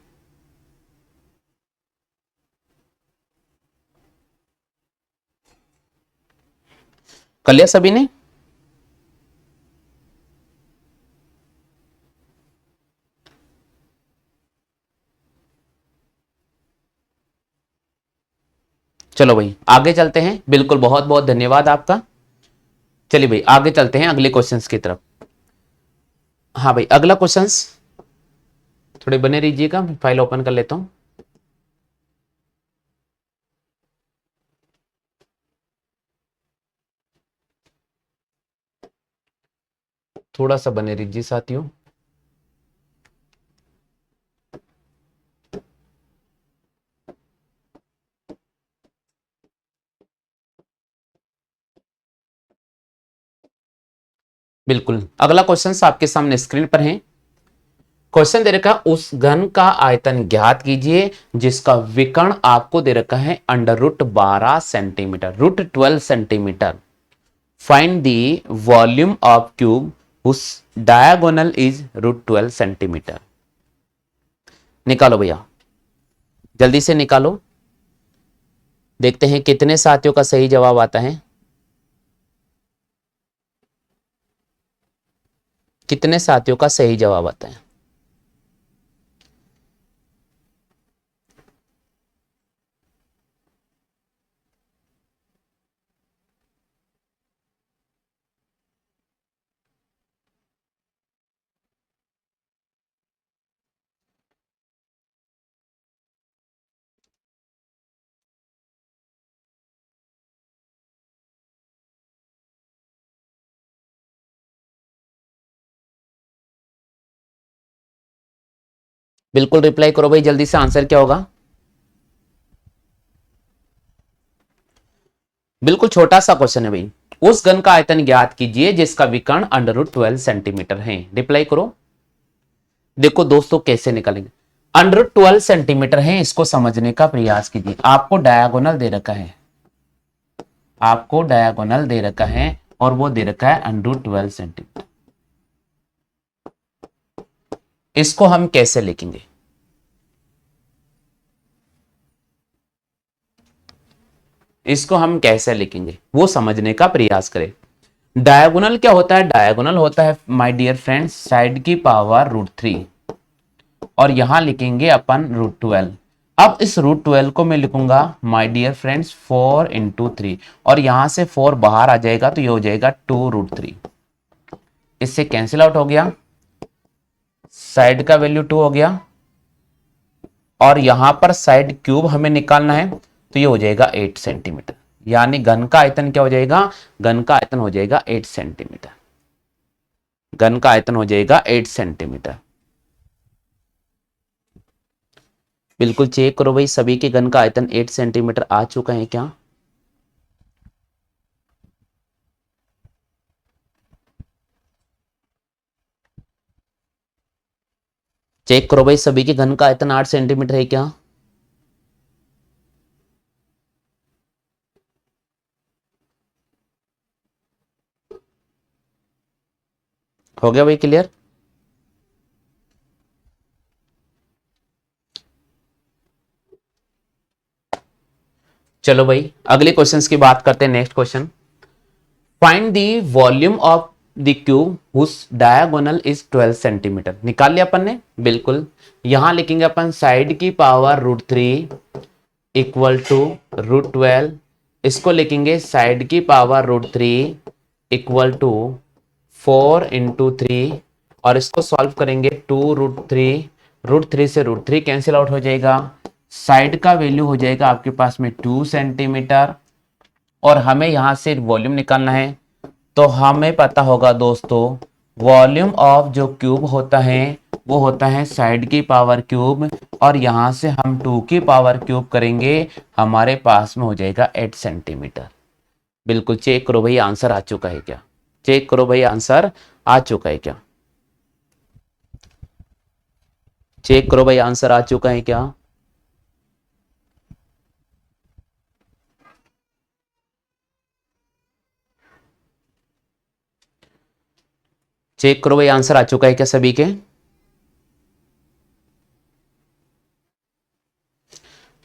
कर लिया सभी ने। चलो भाई आगे चलते हैं। बिल्कुल बहुत बहुत धन्यवाद आपका। चलिए भाई आगे चलते हैं अगले क्वेश्चंस की तरफ। हाँ भाई अगला क्वेश्चंस, थोड़े बने रहिएगा, फाइल ओपन कर लेता हूं। थोड़ा सा बने रहिए साथियों। बिल्कुल अगला क्वेश्चन आपके सामने स्क्रीन पर है। क्वेश्चन दे रखा उस घन का आयतन ज्ञात कीजिए जिसका विकर्ण आपको दे रखा है √12 centimetre, √12 centimetre. Find the volume of cube whose diagonal is √12 centimetre. निकालो भैया, जल्दी से निकालो। देखते हैं कितने साथियों का सही जवाब आता है। कितने साथियों का सही जवाब आता है। बिल्कुल रिप्लाई करो भाई, जल्दी से। आंसर क्या होगा? बिल्कुल छोटा सा क्वेश्चन है भाई। उस घन का आयतन ज्ञात कीजिए जिसका विकर्ण √12 सेंटीमीटर है। रिप्लाई करो। देखो दोस्तों कैसे निकालेंगे। √12 सेंटीमीटर है, इसको समझने का प्रयास कीजिए। आपको डायगोनल दे रखा है, आपको डायगोनल दे रखा है और वो दे रखा है √12 सेंटीमीटर। इसको हम कैसे लिखेंगे? इसको हम कैसे लिखेंगे वो समझने का प्रयास करें। डायगोनल क्या होता है? डायगोनल होता है माय डियर फ्रेंड्स साइड की पावर √3 और यहां लिखेंगे अपन √12। अब इस √12 को मैं लिखूंगा माय डियर फ्रेंड्स 4 × 3 और यहां से 4 बाहर आ जाएगा तो ये हो जाएगा 2√3। इससे कैंसिल आउट हो गया, साइड का वैल्यू 2 हो गया और यहां पर साइड क्यूब हमें निकालना है तो ये हो जाएगा 8 सेंटीमीटर। यानी घन का आयतन क्या हो जाएगा? घन का आयतन हो जाएगा 8 सेंटीमीटर। घन का आयतन हो जाएगा 8 सेंटीमीटर। बिल्कुल चेक करो भाई, सभी के घन का आयतन 8 सेंटीमीटर आ चुका है क्या? चेक करो भाई, सभी के घन का आयतन 8 सेंटीमीटर है क्या? हो गया भाई क्लियर? चलो भाई अगले क्वेश्चंस की बात करते हैं। Next question, find the volume of the cube whose diagonal is 12 centimetre. निकाल लिया अपन ने। बिल्कुल, यहां लिखेंगे अपन साइड की पावर √3 इक्वल टू √12। इसको लिखेंगे साइड की पावर √3 इक्वल टू 4 × 3 और इसको सॉल्व करेंगे 2√3। √3 से √3 कैंसिल आउट हो जाएगा, साइड का वैल्यू हो जाएगा आपके पास में 2 सेंटीमीटर और हमें यहां से वॉल्यूम निकालना है। तो हमें पता होगा दोस्तों वॉल्यूम ऑफ जो क्यूब होता है वो होता है साइड की पावर क्यूब और यहां से हम 2 की पावर क्यूब करेंगे, हमारे पास में हो जाएगा 8 सेंटीमीटर। बिल्कुल चेक करो भाई आंसर आ चुका है क्या? चेक करो भाई आंसर आ चुका है क्या? चेक करो भाई आंसर आ चुका है क्या? चेक करो भाई आंसर आ चुका है क्या सभी के?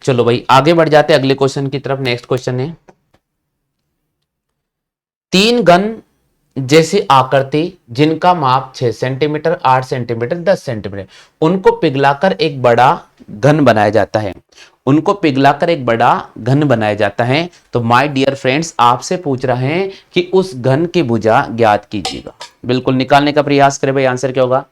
चलो भाई आगे बढ़ जाते हैं अगले क्वेश्चन की तरफ। नेक्स्ट क्वेश्चन है, तीन घन जैसी आकृति जिनका माप 6 सेंटीमीटर 8 सेंटीमीटर 10 सेंटीमीटर उनको पिघलाकर एक बड़ा घन बनाया जाता है। उनको पिघलाकर एक बड़ा घन बनाया जाता है। तो माय डियर फ्रेंड्स आपसे पूछ रहे हैं कि उस घन की भुजा ज्ञात कीजिएगा। बिल्कुल निकालने का प्रयास करें भाई, आंसर क्या होगा?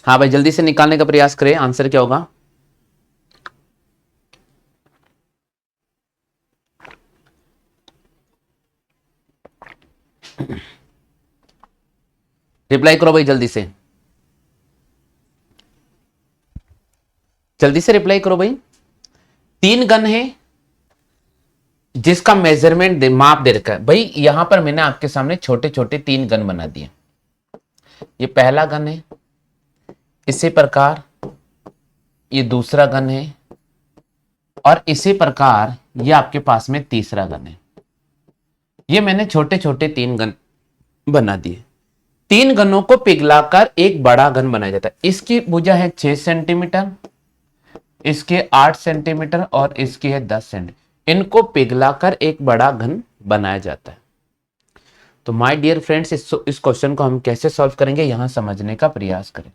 हाँ भाई जल्दी से निकालने का प्रयास करें, आंसर क्या होगा? रिप्लाई करो भाई जल्दी से, जल्दी से रिप्लाई करो भाई। तीन गन है जिसका मेजरमेंट माप दे रखा है। भाई यहां पर मैंने आपके सामने छोटे छोटे 3 गन बना दिए। ये पहला गन है, इसी प्रकार ये दूसरा गन है और इसी प्रकार ये आपके पास में तीसरा घन है। ये मैंने छोटे छोटे 3 घन बना दिए। 3 घनों को पिघलाकर एक बड़ा घन बनाया जाता है। इसकी भुजा है 6 सेंटीमीटर, इसके 8 सेंटीमीटर और इसकी है 10 सेंटीमीटर। इनको पिघलाकर एक बड़ा घन बनाया जाता है। तो माय डियर फ्रेंड्स, इस क्वेश्चन को हम कैसे सॉल्व करेंगे, यहां समझने का प्रयास करें,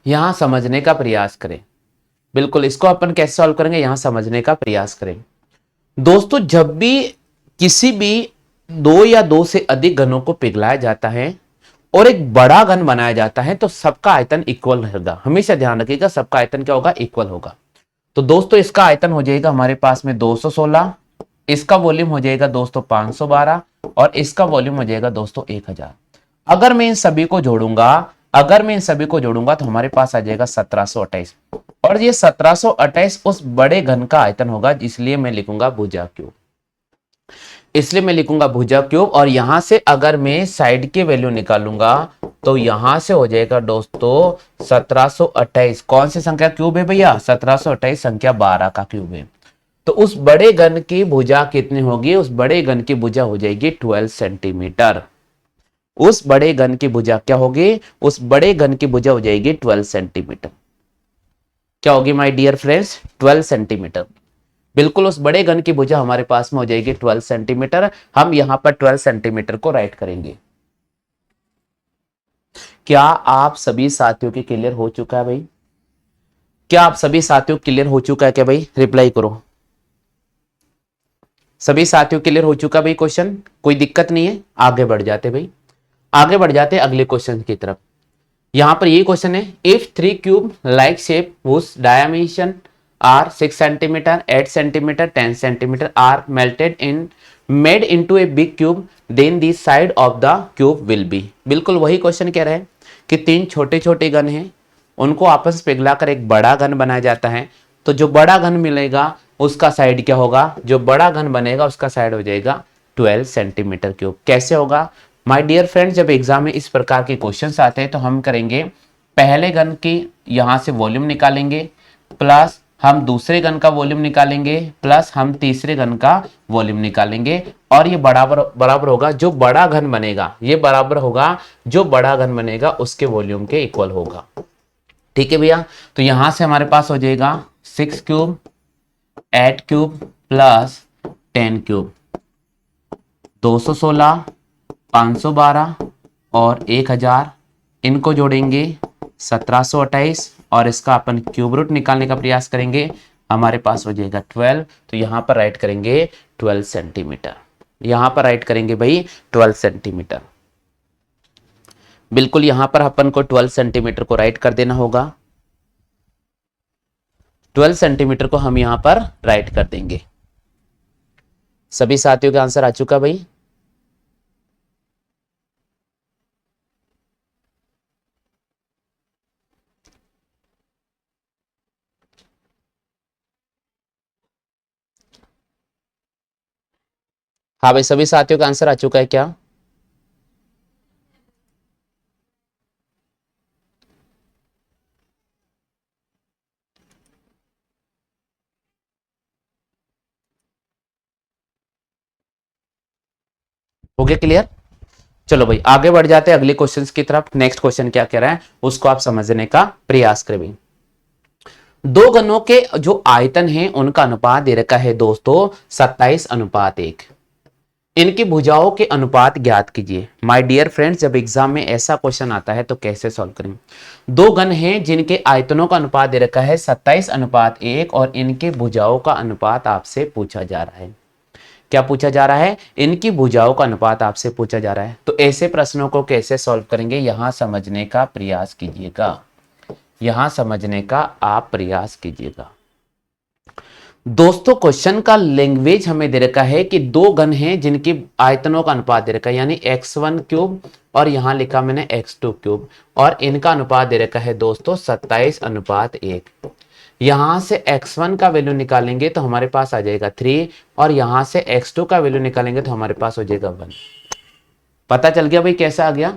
यहां समझने का प्रयास करें। बिल्कुल, इसको अपन कैसे सॉल्व करेंगे, यहां समझने का प्रयास करें। दोस्तों, जब भी किसी भी 2 या 2 से अधिक घनों को पिघलाया जाता है और एक बड़ा घन बनाया जाता है तो सबका आयतन इक्वल होगा। हमेशा ध्यान रखिएगा, सबका आयतन क्या होगा, इक्वल होगा। तो दोस्तों, इसका आयतन हो जाएगा हमारे पास में 216, इसका वॉल्यूम हो जाएगा दोस्तों 512 और इसका वॉल्यूम हो जाएगा दोस्तों 1000। अगर मैं इन सभी को जोड़ूंगा तो हमारे पास आ जाएगा 1728 और ये 1728 उस बड़े घन का आयतन होगा, इसलिए मैं लिखूंगा भुजा क्यूब। और यहां से अगर मैं साइड की वैल्यू निकालूंगा तो यहां से हो जाएगा दोस्तों 1728। कौन सी संख्या क्यूब है भैया, 1728 संख्या 12 का क्यूब है। तो उस बड़े घन की भुजा कितनी होगी, उस बड़े घन की भुजा हो जाएगी 12 सेंटीमीटर। उस बड़े घन की भुजा क्या होगी, उस बड़े घन की भुजा हो जाएगी 12 सेंटीमीटर। क्या होगी माय डियर फ्रेंड्स, 12 सेंटीमीटर। बिल्कुल, उस बड़े घन की भुजा हमारे पास में हो जाएगी 12 सेंटीमीटर। हम यहां पर 12 सेंटीमीटर को राइट करेंगे। क्या आप सभी साथियों के क्लियर हो चुका है भाई? क्या आप सभी साथियों क्लियर हो चुका है क्या भाई? रिप्लाई करो। सभी साथियों क्लियर हो चुका भाई क्वेश्चन? कोई दिक्कत नहीं है, आगे बढ़ जाते भाई, आगे बढ़ जाते अगले क्वेश्चन की तरफ। यहां पर ये क्वेश्चन है, if 3 cube like shape whose dimension are 6 centimetre, 8 centimetre, 10 centimetre are made into a big cube, then the side of the cube will be. बिल्कुल वही क्वेश्चन कह रहा है कि 3 छोटे छोटे घन हैं, उनको आपस में पिघलाकर एक बड़ा घन बनाया जाता है। तो जो बड़ा घन मिलेगा उसका साइड क्या होगा, जो बड़ा घन बनेगा उसका साइड हो जाएगा 12 सेंटीमीटर क्यूब। कैसे होगा माय डियर फ्रेंड्स, जब एग्जाम में इस प्रकार के क्वेश्चंस आते हैं तो हम करेंगे, पहले घन की यहां से वॉल्यूम निकालेंगे, प्लस हम दूसरे घन का वॉल्यूम निकालेंगे, प्लस हम तीसरे घन का वॉल्यूम निकालेंगे, और ये बराबर होगा जो बड़ा घन बनेगा, ये बराबर होगा जो बड़ा घन बनेगा उसके वॉल्यूम के इक्वल होगा। ठीक है भैया, तो यहां से हमारे पास हो जाएगा 6 क्यूब, 8 क्यूब प्लस 10 क्यूब, 216, 512 और 1000। इनको जोड़ेंगे 1728 और इसका अपन क्यूब रूट निकालने का प्रयास करेंगे, हमारे पास हो जाएगा 12। तो यहां पर राइट करेंगे 12 सेंटीमीटर, यहां पर राइट करेंगे भाई 12 सेंटीमीटर। बिल्कुल, यहां पर अपन को 12 सेंटीमीटर को राइट कर देना होगा। 12 सेंटीमीटर को हम यहां पर राइट कर देंगे। सभी साथियों का आंसर आ चुका भाई? हाँ भाई, सभी साथियों का आंसर आ चुका है क्या? हो गया क्लियर? चलो भाई, आगे बढ़ जाते हैं अगले क्वेश्चंस की तरफ। नेक्स्ट क्वेश्चन क्या कह रहा है उसको आप समझने का प्रयास करें। दो घनों के जो आयतन है उनका अनुपात दे रखा है दोस्तों 27:1। इनकी भुजाओं के अनुपात ज्ञात कीजिए। माय डियर फ्रेंड्स, जब एग्जाम में ऐसा क्वेश्चन आता है तो कैसे सॉल्व करें। दो घन हैं जिनके आयतनों का अनुपात दे रखा है 27:1 और इनके भुजाओं का अनुपात आपसे पूछा जा रहा है। क्या पूछा जा रहा है? इनकी भुजाओं का अनुपात आपसे पूछा जा रहा है। तो ऐसे प्रश्नों को कैसे सॉल्व करेंगे, यहां समझने का प्रयास कीजिएगा, यहां समझने का आप प्रयास कीजिएगा। दोस्तों, क्वेश्चन का लैंग्वेज हमें दे रखा है कि दो घन हैं जिनकी आयतनों का अनुपात दे रखा है, यानी x1 क्यूब और यहां लिखा मैंने x2 क्यूब, और इनका अनुपात दे रखा है दोस्तों 27:1। यहां से x1 का वैल्यू निकालेंगे तो हमारे पास आ जाएगा 3 और यहां से x2 का वैल्यू निकालेंगे तो हमारे पास हो जाएगा 1। पता चल गया भाई कैसा आ गया?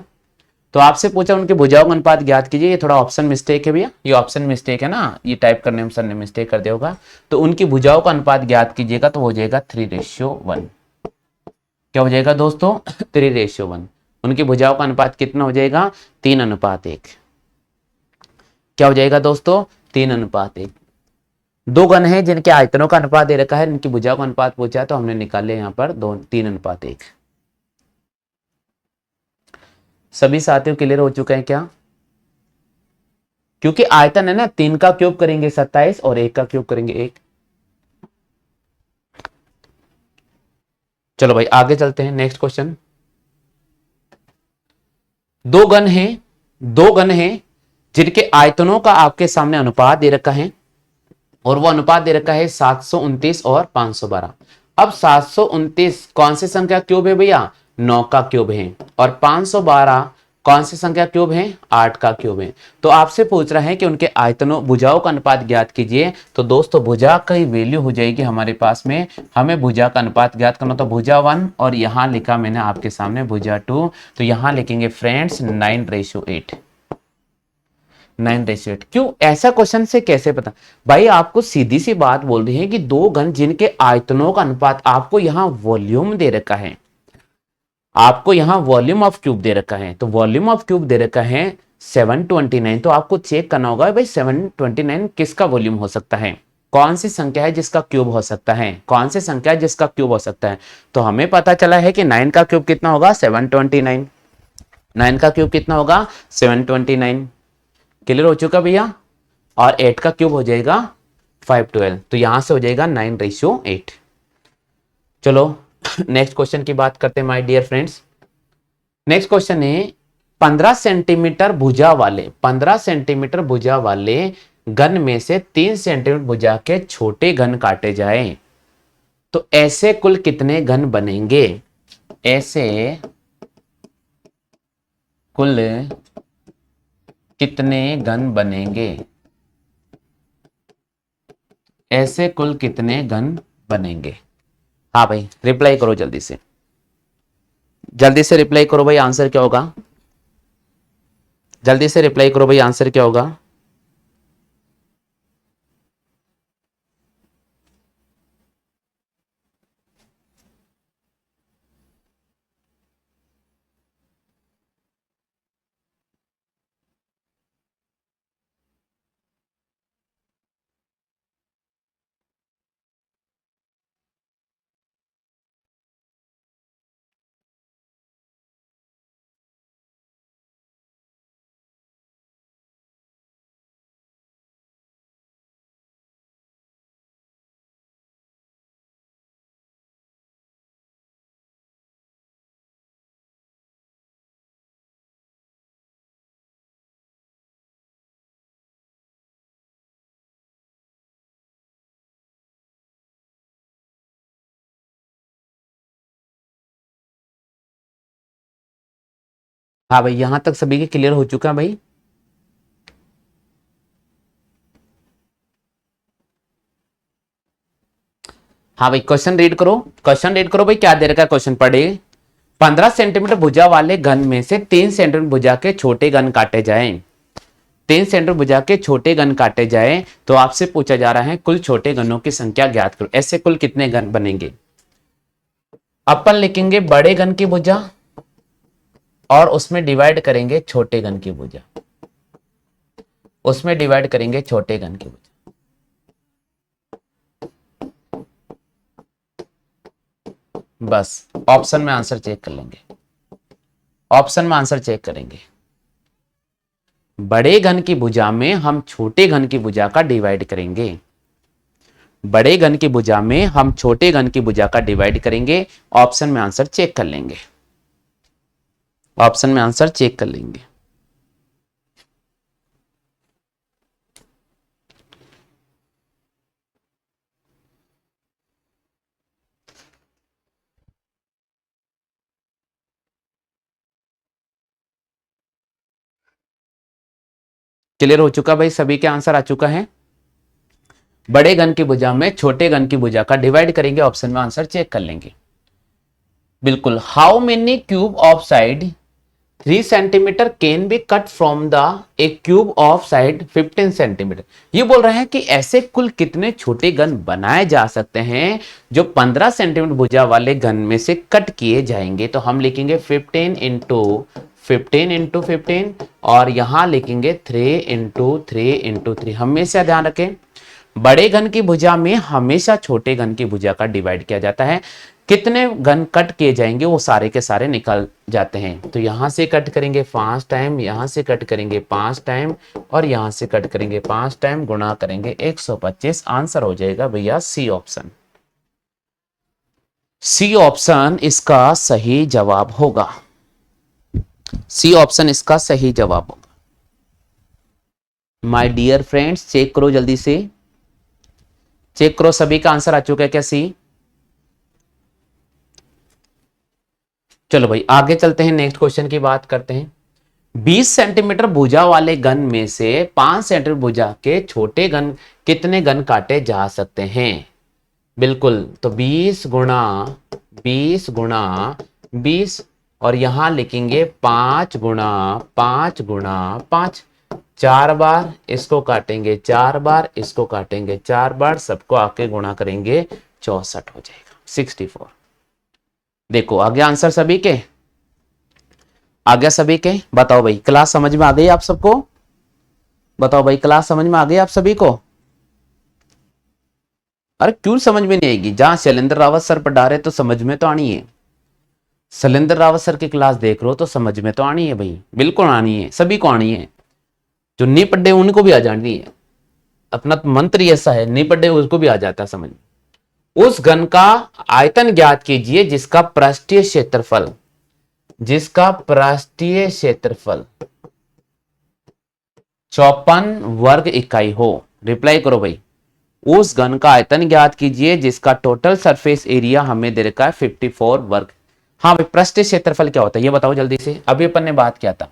तो आपसे पूछा उनके भुजाओं का अनुपात ज्ञात कीजिए। ये थोड़ा ऑप्शन मिस्टेक है भैया, ये ऑप्शन मिस्टेक है ना, ये टाइप करने में सर ने मिस्टेक कर दिया होगा। तो उनकी भुजाओं का अनुपात ज्ञात कीजिएगा तो हो जाएगा 3:1। क्या हो जाएगा दोस्तों? 3:1। उनकी भुजाओं का अनुपात कितना हो जाएगा? 3:1। क्या हो जाएगा दोस्तों? 3:1। दो गण हैं जिनके आयतनों का अनुपात दे रखा है, इनकी भुजाओं का अनुपात पूछा है तो हमने निकाले यहाँ पर 3:1। सभी साथियों क्लियर हो चुके हैं क्या? क्योंकि आयतन है ना, 3 का क्यूब करेंगे 27 और 1 का क्यूब करेंगे 1। चलो भाई आगे चलते हैं, नेक्स्ट क्वेश्चन। दो गण हैं जिनके आयतनों का आपके सामने अनुपात दे रखा है और वो अनुपात दे रखा है 729 और 512। अब 729 कौन सी संख्या क्यूब है भैया? 9 का क्यूब है। और 512 कौन सी संख्या क्यूब है? 8 का क्यूब है। तो आपसे पूछ रहा है कि उनके आयतनों भुजाओं का अनुपात ज्ञात कीजिए। तो दोस्तों भुजा की वैल्यू हो जाएगी हमारे पास में, हमें भुजा का अनुपात ज्ञात करना, तो भुजा 1 और यहां लिखा मैंने आपके सामने भुजा 2, तो यहां लिखेंगे फ्रेंड्स 9:8। 9:8। क्यों ऐसा क्वेश्चन से कैसे पता? भाई आपको सीधी सी बात बोल रही है कि दो घन जिनके आयतनों का अनुपात, आपको यहां वॉल्यूम दे रखा है, आपको यहां वॉल्यूम ऑफ क्यूब दे रखा है, तो वॉल्यूम ऑफ क्यूब दे रखा है 729। तो आपको चेक करना होगा भाई 729 किसका वॉल्यूम हो सकता है, कौन सी संख्या है जिसका क्यूब हो सकता है, कौन सी संख्या है जिसका क्यूब हो सकता है। तो हमें पता चला है कि 9 का क्यूब कितना होगा? 729। 9 का क्यूब कितना होगा? 729। क्लियर हो चुका भैया? और 8 का क्यूब हो जाएगा 512। तो यहां से हो जाएगा 9:8। चलो नेक्स्ट क्वेश्चन की बात करते हैं my dear friends. Next question है 15 सेंटीमीटर भुजा वाले, 15 सेंटीमीटर भुजा वाले घन में से 3 सेंटीमीटर भुजा के छोटे घन काटे जाएं तो ऐसे कुल कितने घन बनेंगे? ऐसे कुल कितने घन बनेंगे? ऐसे कुल कितने घन बनेंगे? हाँ भाई रिप्लाई करो जल्दी से, जल्दी से रिप्लाई करो भाई, आंसर क्या होगा? जल्दी से रिप्लाई करो भाई, आंसर क्या होगा? हाँ भाई यहां तक सभी के क्लियर हो चुका है भाई? हाँ भाई क्वेश्चन रीड करो, क्वेश्चन रीड करो भाई, क्या दे रखा है क्वेश्चन पढ़े। 15 सेंटीमीटर भुजा वाले घन में से 3 सेंटीमीटर भुजा के छोटे घन काटे जाएं, 3 सेंटीमीटर भुजा के छोटे घन काटे जाएं तो आपसे पूछा जा रहा है कुल छोटे घनों की संख्या ज्ञात करो, ऐसे कुल कितने घन बनेंगे? अपन लिखेंगे बड़े घन की भुजा और उसमें डिवाइड करेंगे छोटे घन की भुजा, उसमें डिवाइड करेंगे छोटे घन की भुजा। बस ऑप्शन में आंसर चेक कर लेंगे, ऑप्शन में आंसर चेक करेंगे। बड़े घन की भुजा में हम छोटे घन की भुजा का डिवाइड करेंगे, बड़े घन की भुजा में हम छोटे घन की भुजा का डिवाइड करेंगे, ऑप्शन में आंसर चेक कर लेंगे, ऑप्शन में आंसर चेक कर लेंगे। क्लियर हो चुका भाई, सभी के आंसर आ चुका है। बड़े घन की भुजा में छोटे घन की भुजा का डिवाइड करेंगे, ऑप्शन में आंसर चेक कर लेंगे। बिल्कुल। How many cube of side 3 centimetre can be cut from the A cube of side 15 centimetre. ये बोल रहे हैं कि ऐसे कुल कितने छोटे गन बनाए जा सकते हैं जो 15 सेंटीमीटर भुजा वाले गन में से कट किए जाएंगे। तो हम लिखेंगे 15 और यहां लिखेंगे 3 हमेशा ध्यान रखें, बड़े घन की भुजा में हमेशा छोटे घन की भुजा का डिवाइड किया जाता है। कितने घन कट किए जाएंगे वो सारे के सारे निकल जाते हैं। तो यहां से कट करेंगे 5 टाइम, यहां से कट करेंगे 5 टाइम और यहां से कट करेंगे 5 टाइम, गुणा करेंगे 125। आंसर हो जाएगा भैया सी ऑप्शन। सी ऑप्शन इसका सही जवाब होगा। सी ऑप्शन इसका सही जवाब होगा। माय डियर फ्रेंड्स, चेक करो जल्दी से, चेक करो सभी का आंसर आ चुका है क्या सी? चलो भाई आगे चलते हैं, नेक्स्ट क्वेश्चन की बात करते हैं। 20 सेंटीमीटर भुजा वाले गन में से 5 सेंटीमीटर भुजा के छोटे गन कितने गन काटे जा सकते हैं? बिल्कुल, तो 20 और यहां लिखेंगे 5 गुणा 5, 4 बार इसको काटेंगे, 4 बार इसको काटेंगे, 4 बार सबको आके गुणा करेंगे, 64 हो जाएगा, 64। देखो आ गया आंसर सभी के, आ गया सभी के? बताओ भाई क्लास समझ में आ गई आप सबको? बताओ भाई क्लास समझ में आ गई आप सभी को? अरे क्यों समझ में नहीं आएगी? जहां शैलेंद्र रावत सर पढ़ा रहे तो समझ में तो आनी है। शैलेंद्र रावत सर की क्लास देख रहे हो तो समझ में तो आनी है भाई, बिल्कुल आनी है, सभी को आनी है। जो नहीं पढ़े उनको भी आ जानी है। अपना तो मंत्र ही ऐसा है, नहीं पढ़े उसको भी आ जाता है समझ। उस घन का आयतन ज्ञात कीजिए जिसका पृष्ठीय क्षेत्रफल 54 वर्ग इकाई हो। रिप्लाई करो भाई। उस घन का आयतन ज्ञात कीजिए जिसका टोटल सरफेस एरिया हमें दे रखा है 54 वर्ग। हाँ भाई, पृष्ठीय क्षेत्रफल क्या होता है ये बताओ जल्दी से, अभी अपन ने बात किया था।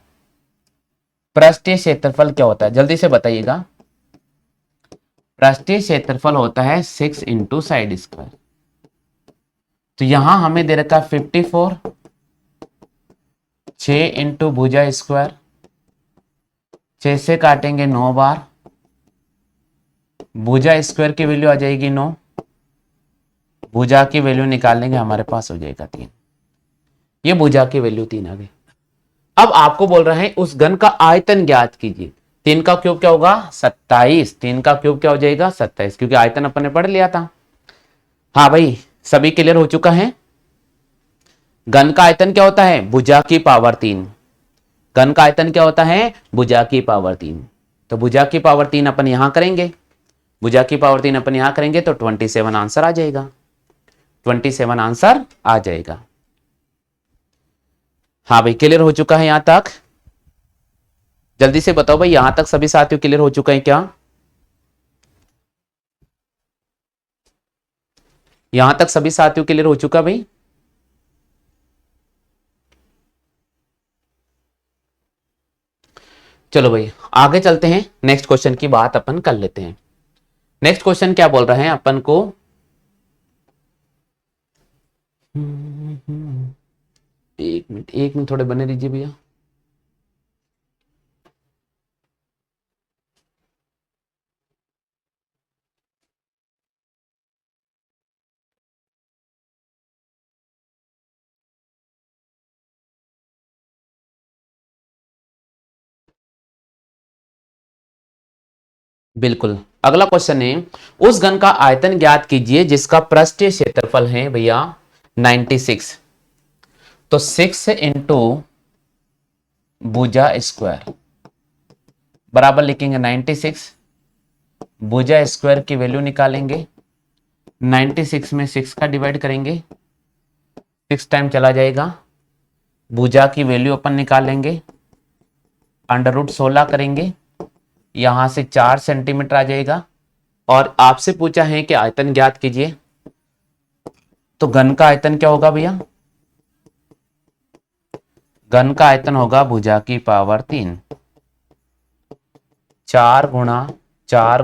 पृष्ठीय क्षेत्रफल क्या होता है जल्दी से बताइएगा। पृष्ठीय क्षेत्रफल होता है 6 इंटू साइड स्क्वायर। तो यहां हमें दे रखा है 54, 6 इंटू भुजा स्क्वायर, 6 से काटेंगे 9 बार, भुजा स्क्वायर की वैल्यू आ जाएगी 9, भुजा की वैल्यू निकालेंगे हमारे पास हो जाएगा 3। ये भुजा की वैल्यू 3 आ गई। अब आपको बोल रहे हैं उस घन का आयतन ज्ञात कीजिए। 3 का क्यूब क्या होगा? 27। 3 का क्यूब क्या हो जाएगा? 27, क्योंकि आयतन अपन ने पढ़ लिया था। हाँ भाई सभी क्लियर हो चुका है? घन का आयतन क्या होता है? भुजा की पावर 3। घन का आयतन क्या होता है? भुजा की पावर 3। तो भुजा की पावर 3 अपन यहां करेंगे, भुजा की पावर 3 अपन यहां करेंगे तो 27 आंसर आ जाएगा, 27 आंसर आ जाएगा। हाँ भाई क्लियर हो चुका है यहां तक? जल्दी से बताओ भाई, यहां तक सभी साथियों क्लियर हो चुका है क्या? यहां तक सभी साथियों क्लियर हो चुका भाई? चलो भाई आगे चलते हैं, नेक्स्ट क्वेश्चन की बात अपन कर लेते हैं। नेक्स्ट क्वेश्चन क्या बोल रहे हैं अपन को? एक मिनट थोड़े बने रहिए भैया। बिल्कुल, अगला क्वेश्चन है उस घन का आयतन ज्ञात कीजिए जिसका पृष्ठीय क्षेत्रफल है भैया 96। तो 6 इंटू भुजा स्क्वायर बराबर लिखेंगे 96, भुजा स्क्वायर की वैल्यू निकालेंगे, 96 में 6 का डिवाइड करेंगे, 6 टाइम चला जाएगा, भुजा की वैल्यू अपन निकालेंगे, अंडर रूट 16 करेंगे, यहां से 4 सेंटीमीटर आ जाएगा। और आपसे पूछा है कि आयतन ज्ञात कीजिए, तो घन का आयतन क्या होगा भैया? घन का आयतन होगा भुजा की पावर 3, 4 गुणा 4,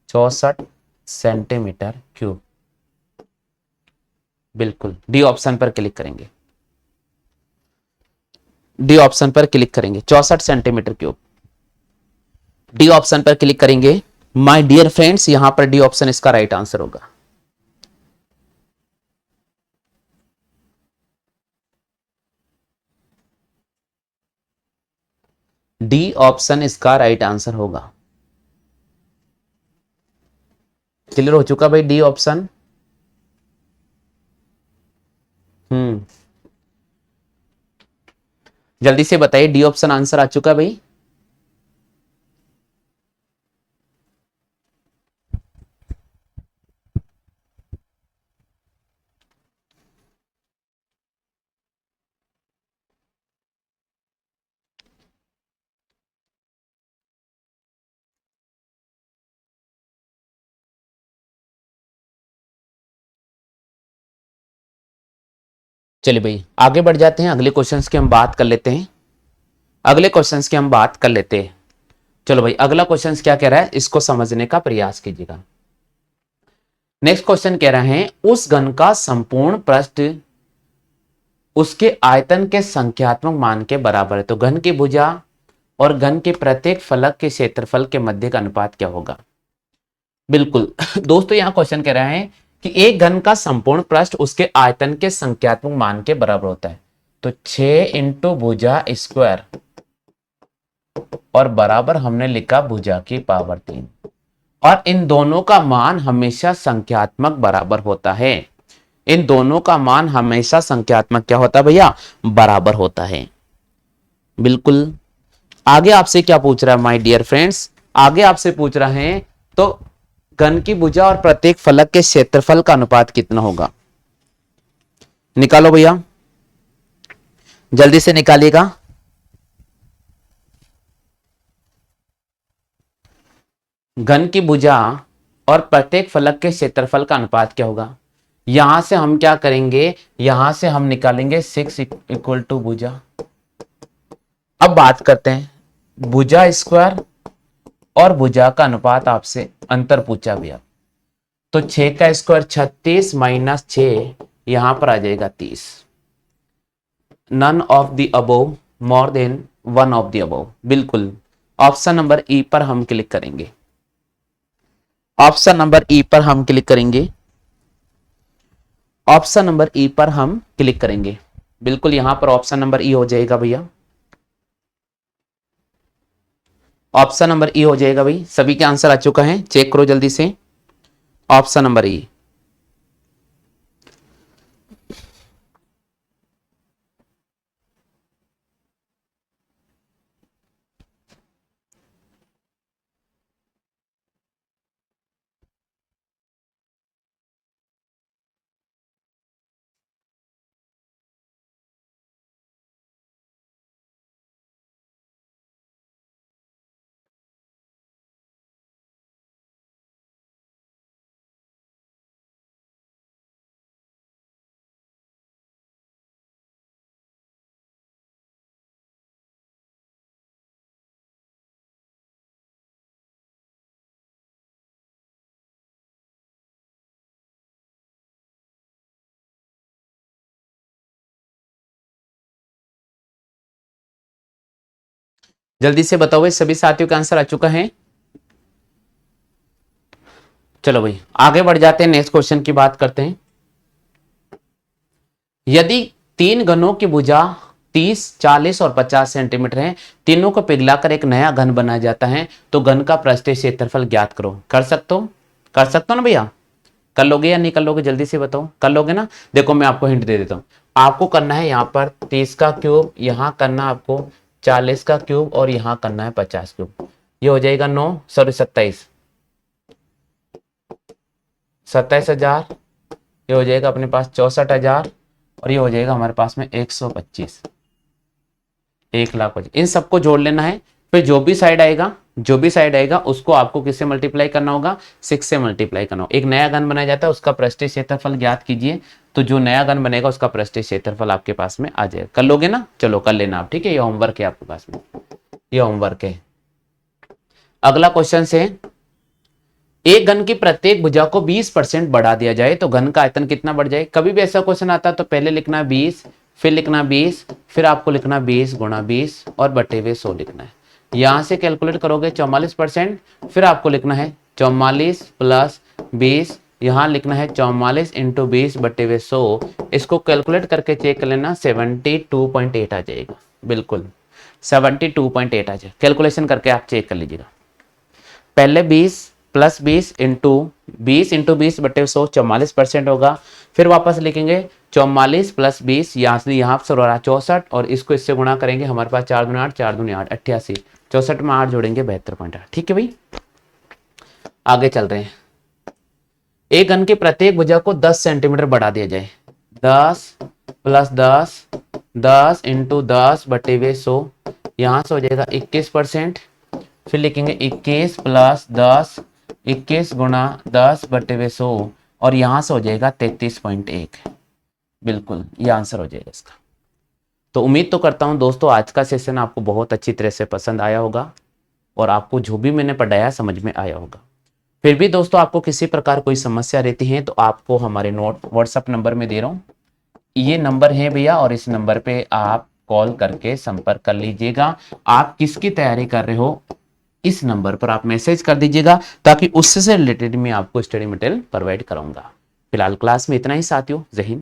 64 सेंटीमीटर क्यूब। बिल्कुल डी ऑप्शन पर क्लिक करेंगे। डी ऑप्शन पर क्लिक करेंगे, 64 सेंटीमीटर क्यूब। डी ऑप्शन पर क्लिक करेंगे माय डियर फ्रेंड्स, यहां पर डी ऑप्शन इसका राइट आंसर होगा। डी ऑप्शन इसका राइट आंसर होगा। क्लियर हो चुका भाई डी ऑप्शन? जल्दी से बताइए, डी ऑप्शन आंसर आ चुका भाई? चलिए भाई आगे बढ़ जाते हैं, अगले क्वेश्चंस की हम बात कर लेते हैं। अगले क्वेश्चंस की हम बात कर लेते हैं। चलो भाई अगला क्वेश्चंस क्या कह रहा है, इसको समझने का प्रयास कीजिएगा। नेक्स्ट क्वेश्चन कह रहे हैं उस घन का संपूर्ण पृष्ठ उसके आयतन के संख्यात्मक मान के बराबर है। तो घन की भुजा और घन के प्रत्येक फलक के क्षेत्रफल के मध्य का अनुपात क्या होगा? बिल्कुल दोस्तों यहां क्वेश्चन कह रहा है कि एक घन का संपूर्ण पृष्ठ उसके आयतन के संख्यात्मक मान के बराबर होता है। तो 6 इंटू भुजा स्क्वायर और बराबर हमने लिखा भुजा की पावर 3, और इन दोनों का मान हमेशा संख्यात्मक बराबर होता है। इन दोनों का मान हमेशा संख्यात्मक क्या होता है भैया? बराबर होता है। बिल्कुल। आगे आपसे क्या पूछ रहा है माय डियर फ्रेंड्स? आगे आपसे पूछ रहा है तो घन की भुजा और प्रत्येक फलक के क्षेत्रफल का अनुपात कितना होगा? निकालो भैया, जल्दी से निकालिएगा। घन की भुजा और प्रत्येक फलक के क्षेत्रफल का अनुपात क्या होगा? यहां से हम क्या करेंगे, यहां से हम निकालेंगे 6 इक्वल टू भुजा। अब बात करते हैं भुजा स्क्वायर और भुजा का अनुपात, आपसे अंतर पूछा भैया। तो 6 का स्क्वायर 36 माइनस 6 यहां पर आ जाएगा 30। None of the above more than one of the above. बिल्कुल ऑप्शन नंबर ई पर हम क्लिक करेंगे। ऑप्शन नंबर ई पर हम क्लिक करेंगे। ऑप्शन नंबर ई पर हम क्लिक करेंगे। बिल्कुल यहां पर ऑप्शन नंबर ई हो जाएगा भैया। ऑप्शन नंबर ई हो जाएगा भाई। सभी के आंसर आ चुका है, चेक करो जल्दी से। ऑप्शन नंबर ई। जल्दी से बताओ भाई, सभी साथियों का आंसर आ चुका है? चलो भाई आगे बढ़ जाते हैं, नेक्स्ट क्वेश्चन की बात करते हैं। यदि तीन घनों की भुजा 30, 40 और 50 सेंटीमीटर है, तीनों को पिघलाकर एक नया घन बनाया जाता है, तो घन का पृष्ठीय क्षेत्रफल ज्ञात करो। कर सकते हो? कर सकते हो ना भैया? कर लोगे या नहीं कर लोगे? जल्दी से बताओ, कर लोगे ना? देखो मैं आपको हिंट दे देता हूं। आपको करना है यहाँ पर 30 का क्यूब, यहां करना आपको 40 का क्यूब और यहां करना है 50 क्यूब। ये हो जाएगा 9 सॉरी 27, 27,000। ये हो जाएगा अपने पास 64,000 और ये हो जाएगा हमारे पास में 125, 1,00,000। इन सबको जोड़ लेना है। फिर जो भी साइड आएगा, जो भी साइड आएगा उसको आपको किससे मल्टीप्लाई करना होगा? 6 से मल्टीप्लाई करना होगा। एक नया घन बनाया जाता है, उसका पृष्ठीय क्षेत्रफल ज्ञात कीजिए। तो जो नया घन बनेगा उसका पृष्ठीय क्षेत्रफल आपके पास में आ जाएगा। कर लोगे ना? चलो कर लेना आप, ठीक है? ये होमवर्क है आपके पास में, ये होमवर्क है। अगला क्वेश्चन से, एक घन की प्रत्येक भुजा को 20% बढ़ा दिया जाए तो घन का आयतन कितना बढ़ जाए? कभी भी ऐसा क्वेश्चन आता है तो पहले लिखना है 20, फिर लिखना 20, फिर आपको लिखना 20 गुणा 20 और बटे हुए 100 लिखना है। यहाँ से कैलकुलेट करोगे 44%, फिर आपको लिखना है 44 प्लस 20, यहाँ लिखना है 44 इंटू 20 बटे हुए 100। इसको कैलकुलेट करके चेक कर लेना, 72.8 आ जाएगा। बिल्कुल 72.8 आ जाएगा। कैलकुलेशन करके आप चेक कर लीजिएगा। पहले 20 प्लस 20 इंटू 20 बटे 100 44% होगा। फिर वापस लिखेंगे 44 प्लस 20, यहाँ से यहाँ पर रहा 64 और इसको इससे गुणा करेंगे, हमारे पास 4 दूनी 8, 4 दूनी 8, 88, 64 में 8 जोड़ेंगे 72.8। ठीक है भाई, आगे चल रहे हैं। एक घन की प्रत्येक भुजा को 10 सेंटीमीटर बढ़ा दिया जाए। 10 प्लस 10, 10 इंटू 10 बटे हुए 100, यहाँ से हो जाएगा 21%। फिर लिखेंगे 21 प्लस 10, 21 गुणा 10 बटे हुए 100 और यहाँ से हो जाएगा 33.1। बिल्कुल ये आंसर हो जाएगा इसका। तो उम्मीद तो करता हूँ दोस्तों आज का सेशन आपको बहुत अच्छी तरह से पसंद आया होगा और आपको जो भी मैंने पढ़ाया समझ में आया होगा। फिर भी दोस्तों आपको किसी प्रकार कोई समस्या रहती है तो आपको हमारे नोट व्हाट्सएप नंबर में दे रहा हूँ, ये नंबर है भैया, और इस नंबर पे आप कॉल करके संपर्क कर लीजिएगा। आप किसकी तैयारी कर रहे हो इस नंबर पर आप मैसेज कर दीजिएगा, ताकि उससे रिलेटेड मैं आपको स्टडी मटेरियल प्रोवाइड करूंगा। फिलहाल क्लास में इतना ही साथियों, जय हिंद।